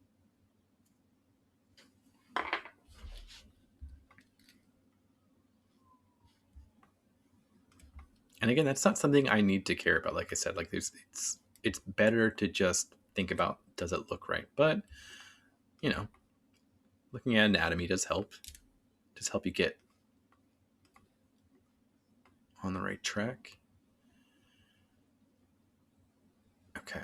And again, that's not something I need to care about. Like I said, like, it's better to just think about, does it look right? But looking at anatomy does help you get on the right track. Okay.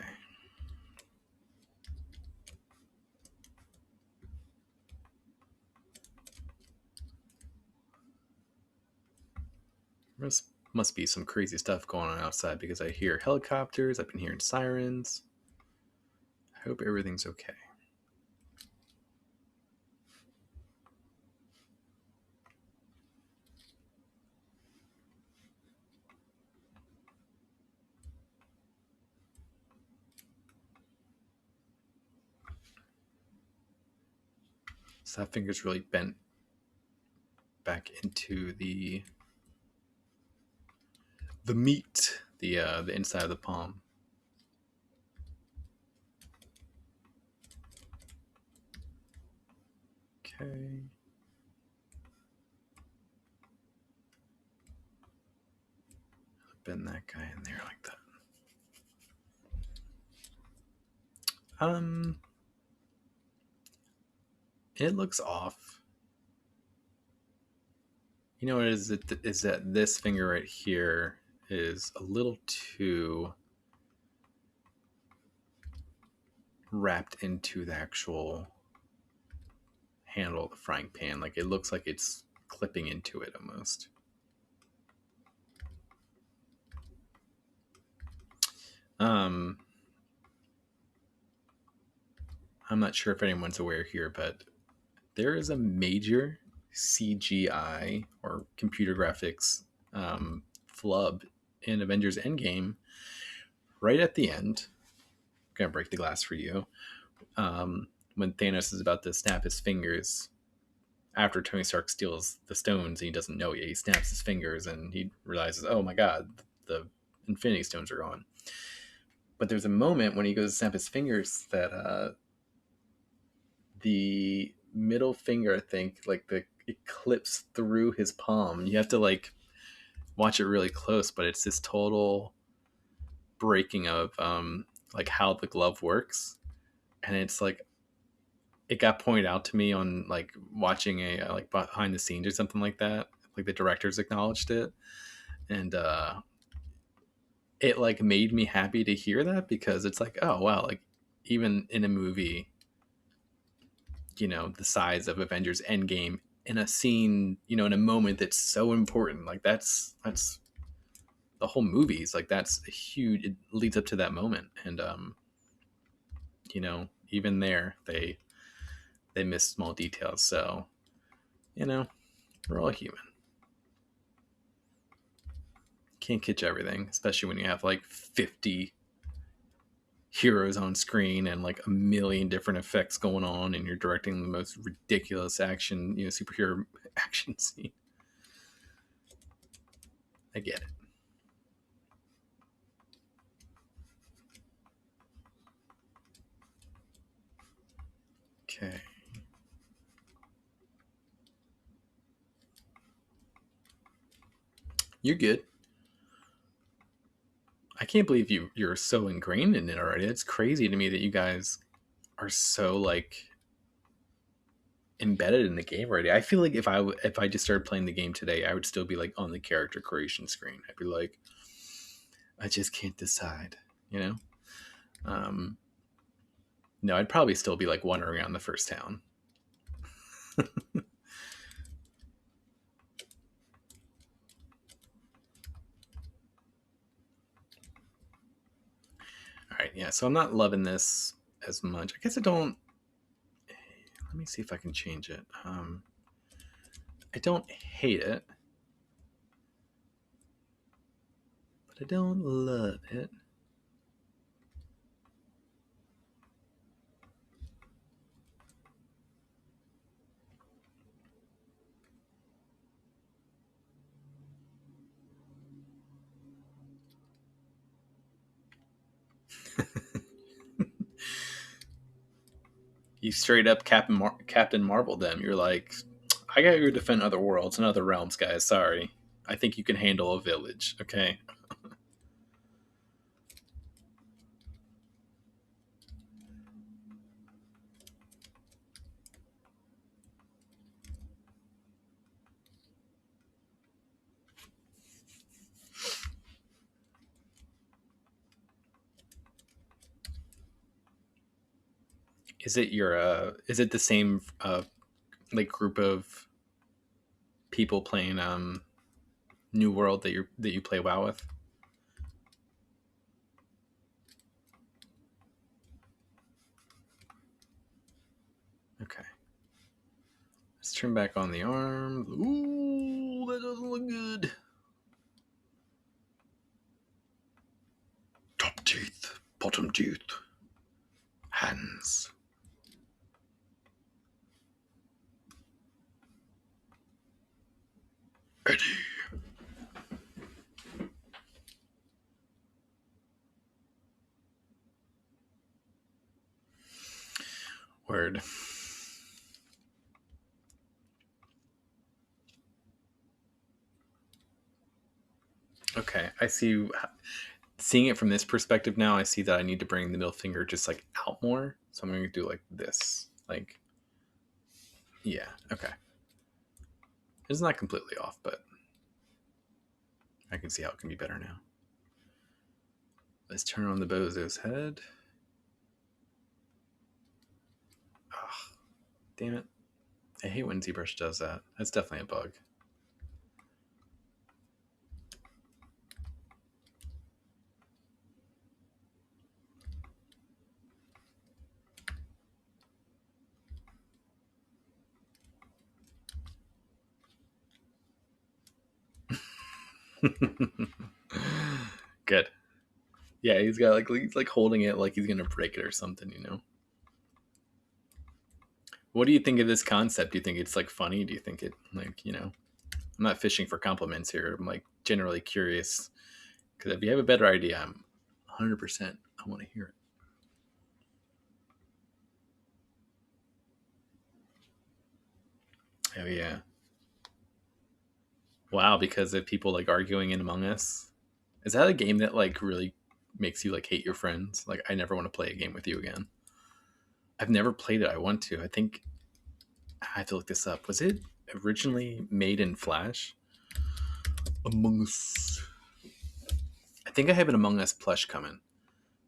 Must be some crazy stuff going on outside, because I hear helicopters. I've been hearing sirens. I hope everything's okay. So that finger's really bent back into the meat, the inside of the palm. Okay. Bend that guy in there like that. It looks off. You know what it is? Is that this finger right here is a little too wrapped into the actual handle of the frying pan. Like, it looks like it's clipping into it almost. I'm not sure if anyone's aware here, but there is a major CGI or computer graphics flub in Avengers Endgame right at the end. I'm gonna break the glass for you. When Thanos is about to snap his fingers after Tony Stark steals the stones and he doesn't know it, he snaps his fingers and he realizes, oh my god, the Infinity Stones are gone. But there's a moment when he goes to snap his fingers that the middle finger, I think, like it clips through his palm. You have to like watch it really close, but it's this total breaking of like how the glove works, and it's like it got pointed out to me on like watching a like behind the scenes or something like that. Like the directors acknowledged it, and it like made me happy to hear that, because it's like, oh wow, like even in a movie, you know, the size of Avengers Endgame, in a scene, you know, in a moment that's so important, like that's the whole movie's like, that's a huge, it leads up to that moment. And you know, even there they miss small details. So, you know, we're all human. Can't catch everything, especially when you have like 50 heroes on screen and like a million different effects going on, and you're directing the most ridiculous action, you know, superhero action scene. I get it. Okay. You're good. I can't believe you're so ingrained in it already. It's crazy to me that you guys are so like embedded in the game already. I feel like if I just started playing the game today, I would still be like on the character creation screen. I'd be like, I just can't decide, you know? No, I'd probably still be like wandering around the first town. All right, yeah. So I'm not loving this as much. I guess I don't. Let me see if I can change it. I don't hate it, but I don't love it. You straight up Captain Marvel them. You're like, I gotta go defend other worlds and other realms, guys. Sorry. I think you can handle a village, okay? Is it your is it the same like group of people playing New World that you play WoW with? Okay. Let's turn back on the arm. Ooh, that doesn't look good. Top teeth, bottom teeth, hands. Eddie. Word. Okay, I see. Seeing it from this perspective now, I see that I need to bring the middle finger just like out more. So I'm going to do like this. Like, yeah, okay. It's not completely off, but I can see how it can be better now. Let's turn on the bozo's head. Oh, damn it. I hate when ZBrush does that. That's definitely a bug. Good. Yeah, he's got like he's like holding it like he's gonna break it or something, you know. What do you think of this concept? Do you think it's like funny? Do you think it like, you know, I'm not fishing for compliments here. I'm like generally curious because if you have a better idea, I'm 100%. I want to hear it. Oh yeah. Wow, because of people like arguing in Among Us. Is that a game that like really makes you like hate your friends? Like I never want to play a game with you again. I've never played it. I want to. I think I have to look this up. Was it originally made in Flash? Among Us. I think I have an Among Us plush coming.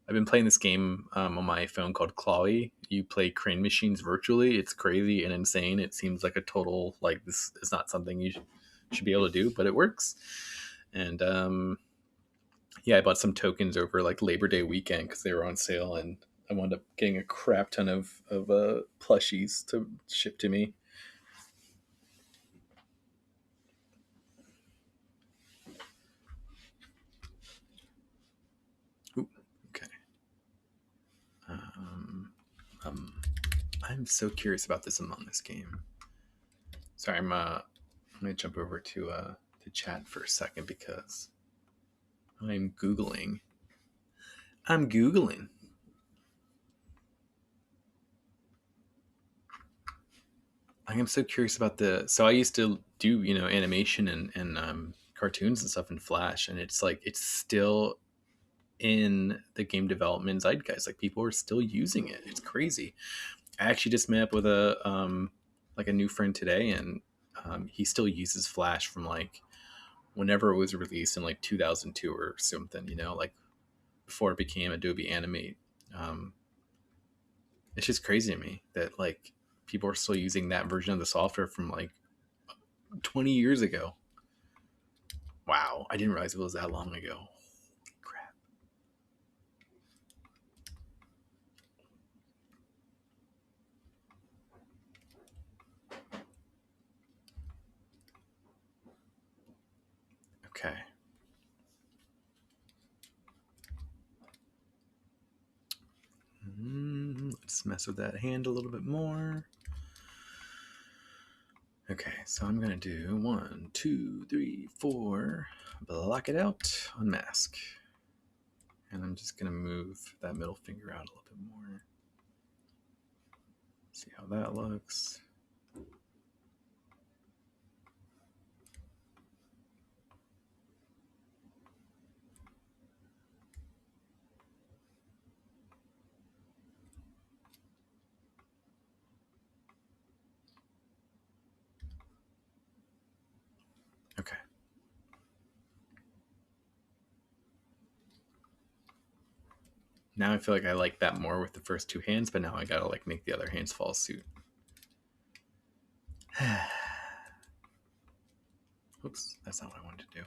I've been playing this game on my phone called Clawy. You play crane machines virtually. It's crazy and insane. It seems like a total like this is not something you should be able to do, but it works. And yeah, I bought some tokens over like Labor Day weekend because they were on sale, and I wound up getting a crap ton of plushies to ship to me. Ooh, okay. Um, um, I'm so curious about this Among Us game. Sorry, I'm gonna jump over to chat for a second because I'm googling. I'm googling. I am so curious about the. So I used to do animation and cartoons and stuff in Flash, and it's like it's still in the game development zeitgeist. Like people are still using it. It's crazy. I actually just met up with a like a new friend today, and he still uses Flash from like whenever it was released in like 2002 or something. Like before it became Adobe Animate. Um, it's just crazy to me that like people are still using that version of the software from like 20 years ago. Wow, I didn't realize it was that long ago. Crap. Okay. Let's mess with that hand a little bit more. Okay, so I'm gonna do 1, 2, 3, 4, block it out, unmask. And I'm just gonna move that middle finger out a little bit more. See how that looks. Okay. Now I feel like I like that more with the first two hands, but now I gotta like make the other hands fall suit. Oops, that's not what I wanted to do.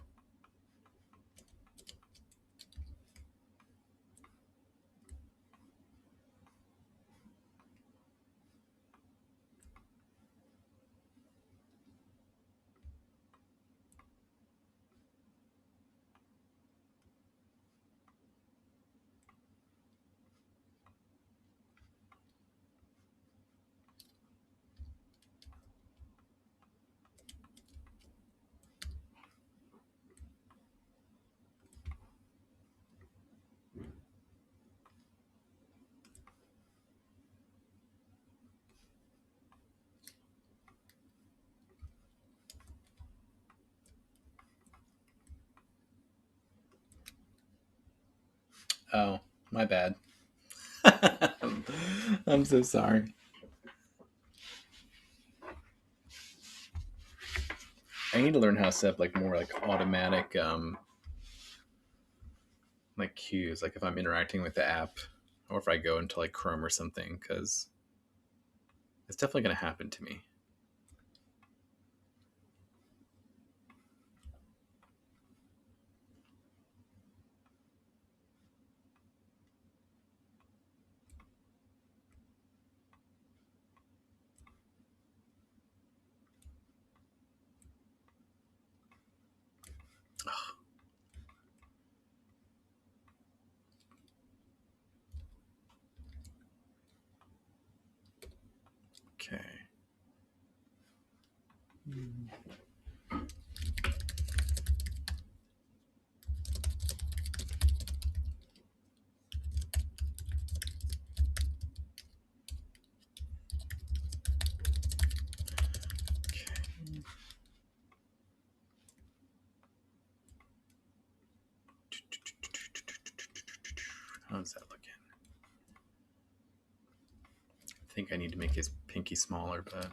Oh, my bad. I'm so sorry. I need to learn how to set up like more like automatic like cues, like if I'm interacting with the app or if I go into like Chrome or something, because it's definitely gonna happen to me. How's that looking? I think I need to make his pinky smaller, but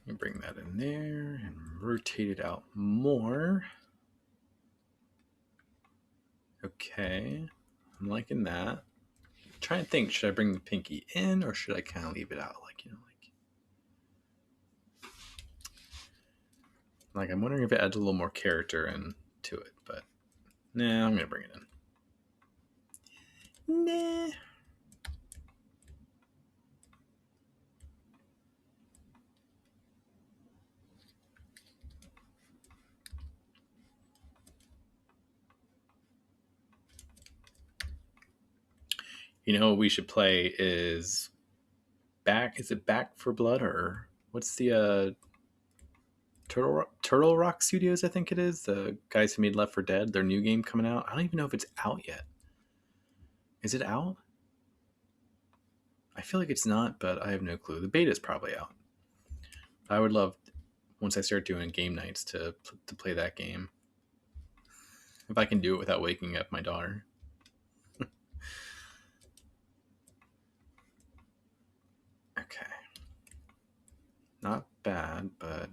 let me bring that in there and rotate it out more. Okay, I'm liking that. I'm trying to think, should I bring the pinky in or should I kind of leave it out? Like I'm wondering if it adds a little more character into it, but nah, I'm gonna bring it in. Nah. You know what we should play is Back. Is it Back for Blood or what's the Turtle Rock Studios? I think it is the guys who made Left 4 Dead. Their new game coming out. I don't even know if it's out yet. Is it out? I feel like it's not, but I have no clue. The beta is probably out. I would love once I start doing game nights to play that game. If I can do it without waking up my daughter. Okay. Not bad, but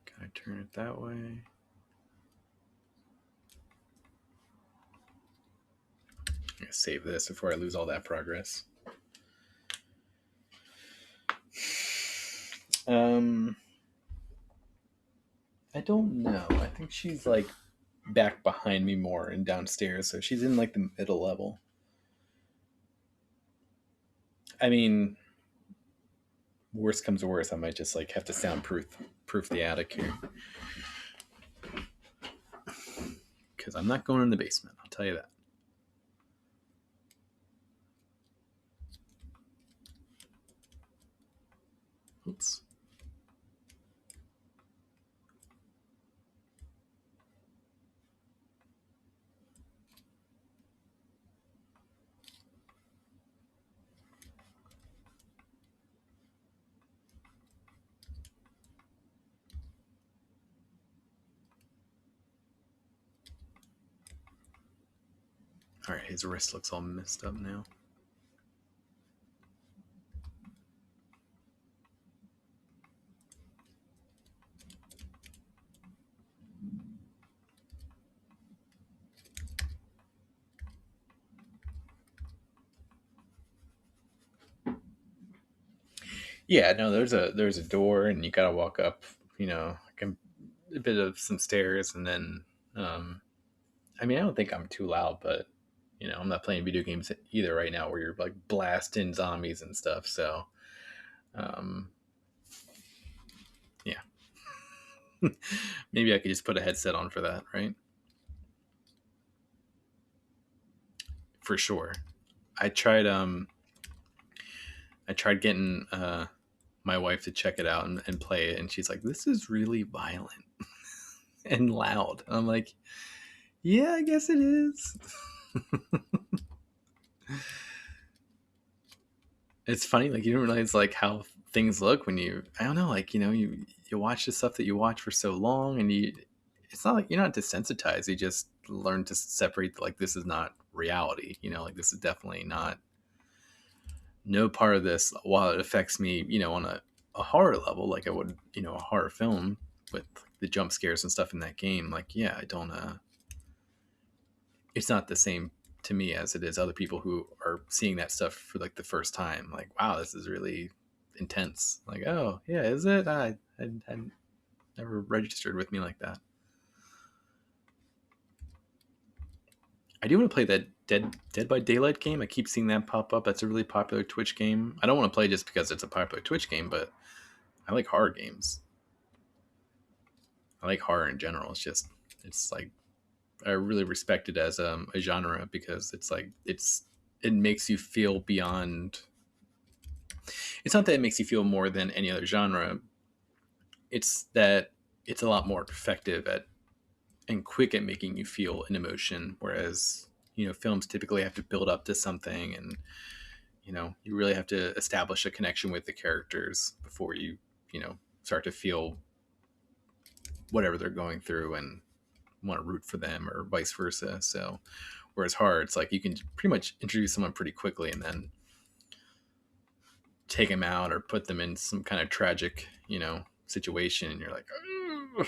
can I turn it that way? I'm gonna save this before I lose all that progress. I don't know. I think she's like back behind me more and downstairs, so she's in like the middle level. I mean, worst comes to worst, I might just like have to soundproof the attic here, because I'm not going in the basement. I'll tell you that. Oops. All right, his wrist looks all messed up now. Yeah, no, there's a door, and you gotta walk up, like a bit of some stairs, and then, I mean, I don't think I'm too loud, but I'm not playing video games either right now, where you're like blasting zombies and stuff. So, yeah, maybe I could just put a headset on for that, right? For sure. I tried, getting my wife to check it out and play it, and she's like, "This is really violent and loud." I'm like, "Yeah, I guess it is." It's funny, like you don't realize like how things look when I don't know, like you watch the stuff that you watch for so long, and it's not like you're not desensitized. You just learn to separate like this is not reality. Like this is definitely not no part of this. While it affects me, on a horror level, like I would, a horror film with the jump scares and stuff in that game. Like yeah, I don't. It's not the same to me as it is other people who are seeing that stuff for like the first time. Like, wow, this is really intense. Like, oh yeah, is it? I never registered with me like that. I do want to play that Dead by Daylight game. I keep seeing that pop up. That's a really popular Twitch game. I don't want to play just because it's a popular Twitch game, but I like horror games. I like horror in general. It's like I really respect it as a genre because it's like it makes you feel beyond. It's not that it makes you feel more than any other genre. It's that it's a lot more effective at and quick at making you feel an emotion, whereas films typically have to build up to something, and you really have to establish a connection with the characters before start to feel whatever they're going through and want to root for them or vice versa. So whereas horror, it's like you can pretty much introduce someone pretty quickly and then take them out or put them in some kind of tragic situation, and you're like, "Ugh."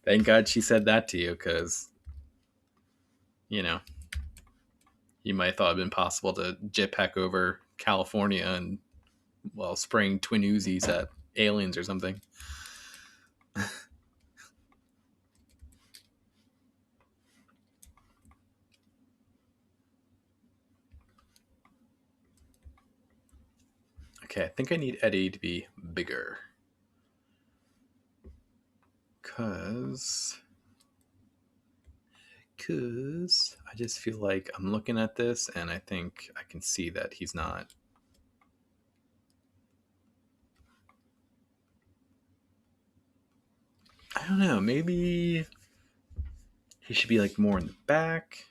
Thank God she said that to you, because you know you might have thought it'd been possible to jetpack over California and spraying twin Uzis at aliens or something. Okay, I think I need Eddie to be bigger. Cause I just feel like I'm looking at this and I think I can see that he's not. I don't know, maybe he should be like more in the back.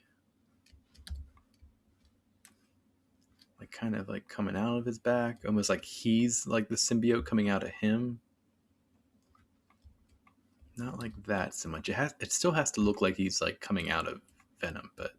Like kind of like coming out of his back. Almost like he's like the symbiote coming out of him. Not like that so much. It still has to look like he's like coming out of Venom, but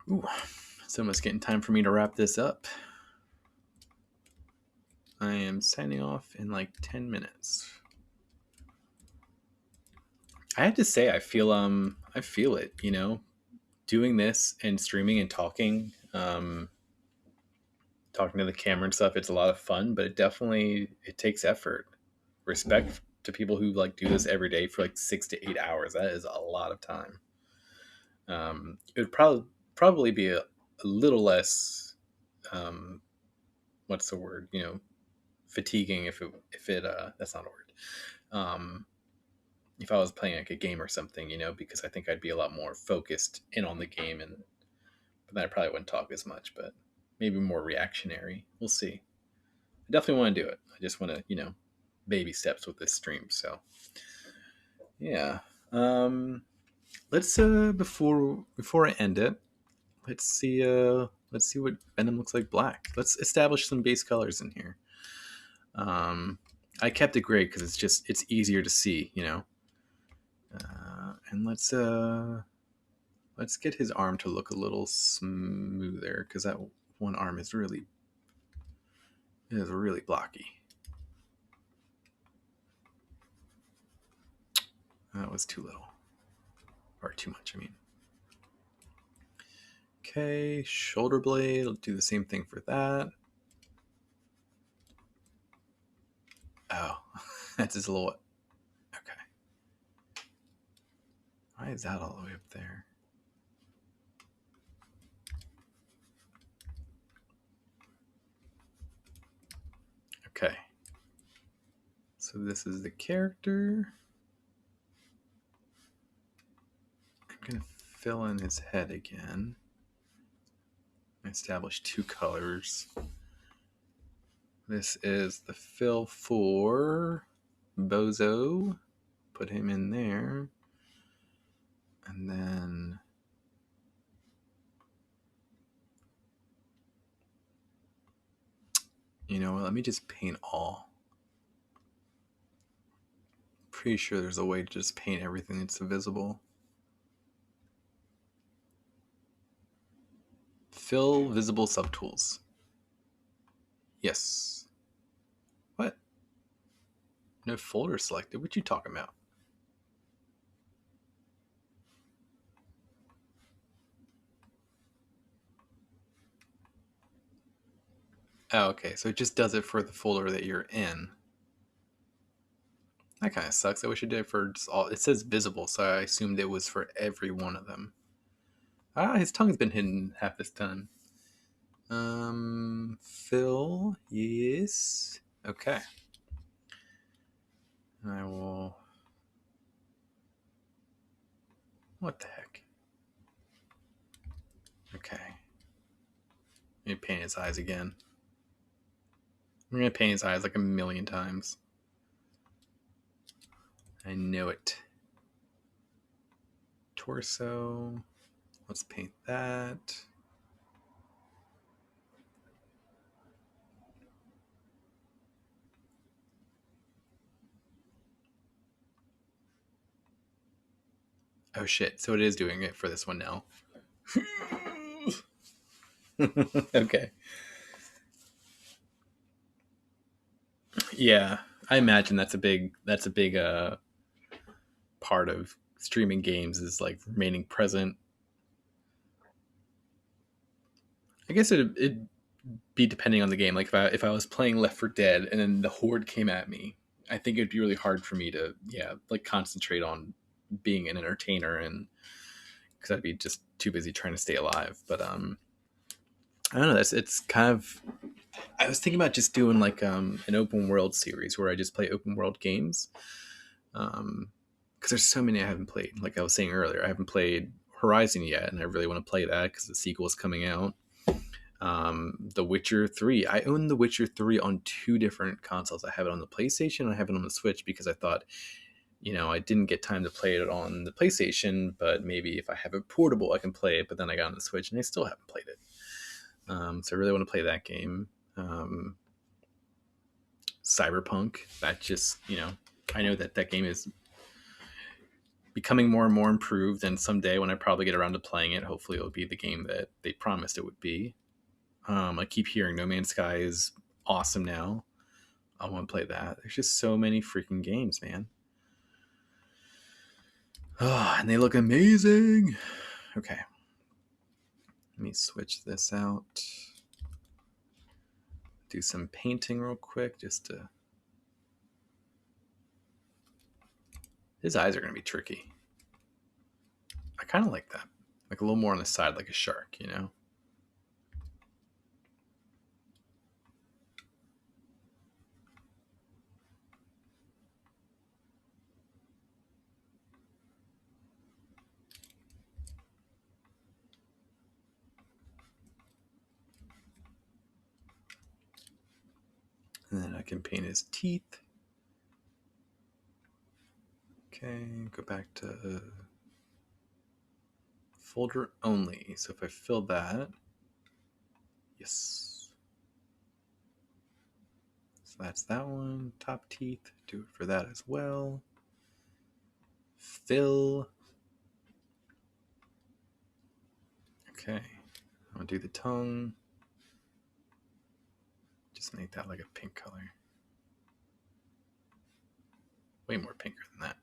ooh, it's almost getting time for me to wrap this up. I am signing off in like 10 minutes. I have to say, I feel it, doing this and streaming and talking to the camera and stuff. It's a lot of fun, but it takes effort. Respect to people who like do this every day for like 6 to 8 hours. That is a lot of time. It would probably be a little less, um, what's the word? Fatiguing if it that's not a word. If I was playing like a game or something, because I think I'd be a lot more focused in on the game, and but then I probably wouldn't talk as much, but maybe more reactionary. We'll see. I definitely want to do it. I just want to, baby steps with this stream. So yeah. Let's before I end it, let's see what Venom looks like black. Let's establish some base colors in here. I kept it gray because it's easier to see, and let's get his arm to look a little smoother, because that one arm is really blocky. That was too little, or too much, I mean. Okay, shoulder blade. I'll do the same thing for that. Oh, that's just a little. Okay. Why is that all the way up there? Okay. So this is the character. I'm going to fill in his head again. Establish two colors. This is the fill for Bozo. Put him in there. And then let me just paint all. Pretty sure there's a way to just paint everything that's visible. Fill visible subtools. Yes. What? No folder selected. What you talking about? Oh, okay. So it just does it for the folder that you're in. That kind of sucks. I wish it did it for just all. It says visible, so I assumed it was for every one of them. Ah, his tongue's been hidden half this time. Fill, yes. Okay. I will. What the heck? Okay. Let me paint his eyes again. I'm gonna paint his eyes like a million times. I know it. Torso. Let's paint that. Oh shit, so it is doing it for this one now. Okay. Yeah, I imagine that's a big part of streaming games is like remaining present. I guess it'd be depending on the game. Like if I was playing Left 4 Dead and then the horde came at me, I think it'd be really hard for me to like concentrate on being an entertainer, and because I'd be just too busy trying to stay alive. But I don't know. It's kind of. I was thinking about just doing like an open world series where I just play open world games. Because there's so many I haven't played. Like I was saying earlier, I haven't played Horizon yet, and I really want to play that because the sequel is coming out. The Witcher 3. I own The Witcher 3 on 2 different consoles. I have it on the PlayStation, I have it on the Switch, because I thought, I didn't get time to play it on the PlayStation, but maybe if I have it portable, I can play it. But then I got on the Switch, and I still haven't played it. So I really want to play that game. Cyberpunk. That just, I know that game is becoming more and more improved, and someday when I probably get around to playing it, hopefully it'll be the game that they promised it would be. I keep hearing No Man's Sky is awesome now. I want to play that. There's just so many freaking games, man. Oh, and they look amazing. Okay. Let me switch this out. Do some painting real quick just to... His eyes are going to be tricky. I kind of like that. Like a little more on the side, like a shark, And then I can paint his teeth. Okay, go back to folder only. So if I fill that, yes. So that's that one. Top teeth, do it for that as well. Fill. Okay, I'm gonna do the tongue. Just make that like a pink color. Way more pinker than that.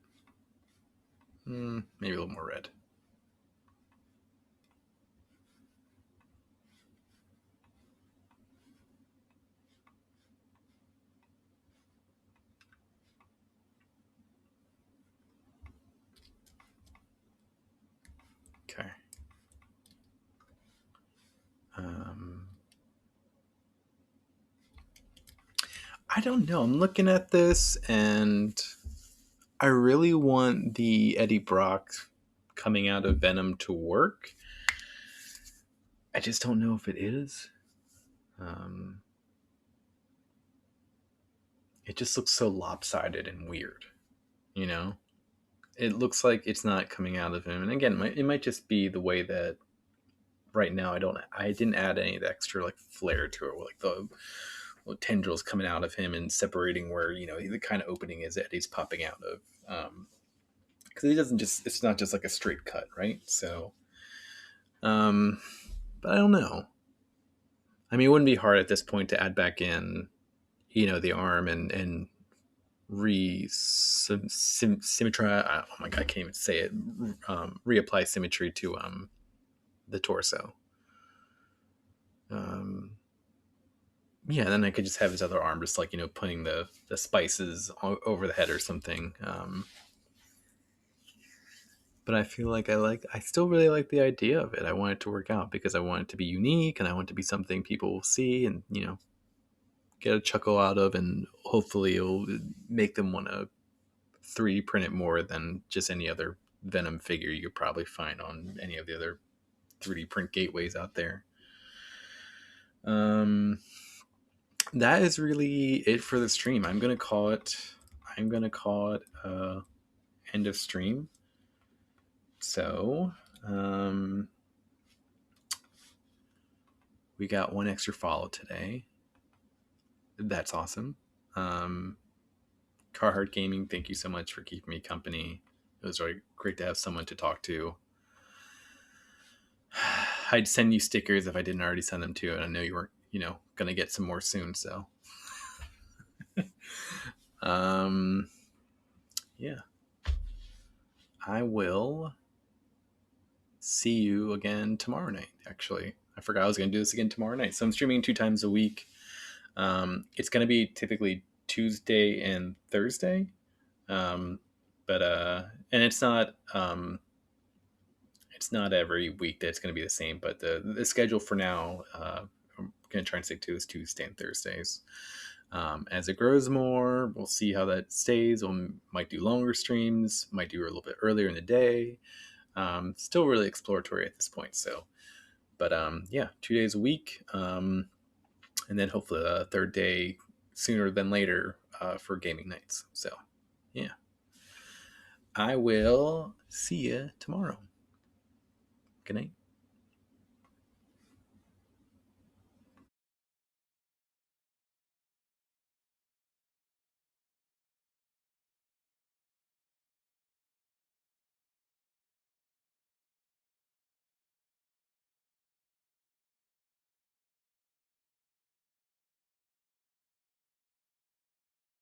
Maybe a little more red. Okay. I don't know. I'm looking at this and I really want the Eddie Brock coming out of Venom to work. I just don't know if it is. It just looks so lopsided and weird, It looks like it's not coming out of him. And again, it might just be the way that right now I didn't add any of the extra like flair to it, like the tendrils coming out of him and separating where the kind of opening is that he's popping out of, because it's not just like a straight cut, right? So but I don't know. I mean, it wouldn't be hard at this point to add back in the arm and symmetry. Oh my god, I can't even say it. Reapply symmetry to the torso. Yeah, then I could just have his other arm just like, putting the spices over the head or something. But I feel like I still really like the idea of it. I want it to work out because I want it to be unique and I want it to be something people will see and, get a chuckle out of, and hopefully it'll make them want to 3D print it more than just any other Venom figure you could probably find on any of the other 3D print gateways out there. That is really it for the stream. I'm gonna call it end of stream. So we got one extra follow today. That's awesome. Carhartt Gaming, thank you so much for keeping me company. It was really great to have someone to talk to. I'd send you stickers if I didn't already send them to you, and I know you weren't, going to get some more soon. So, yeah, I will see you again tomorrow night. Actually, I forgot I was going to do this again tomorrow night. So I'm streaming 2 times a week. It's going to be typically Tuesday and Thursday. But and it's not every week that it's going to be the same, but the schedule for now, I'm going to try and stick to is Tuesday and Thursdays. As it grows more, we'll see how that stays. We might do longer streams, might do a little bit earlier in the day. Still really exploratory at this point. So, but yeah, 2 days a week, and then hopefully a third day sooner than later for gaming nights. So, yeah, I will see you tomorrow. Good night.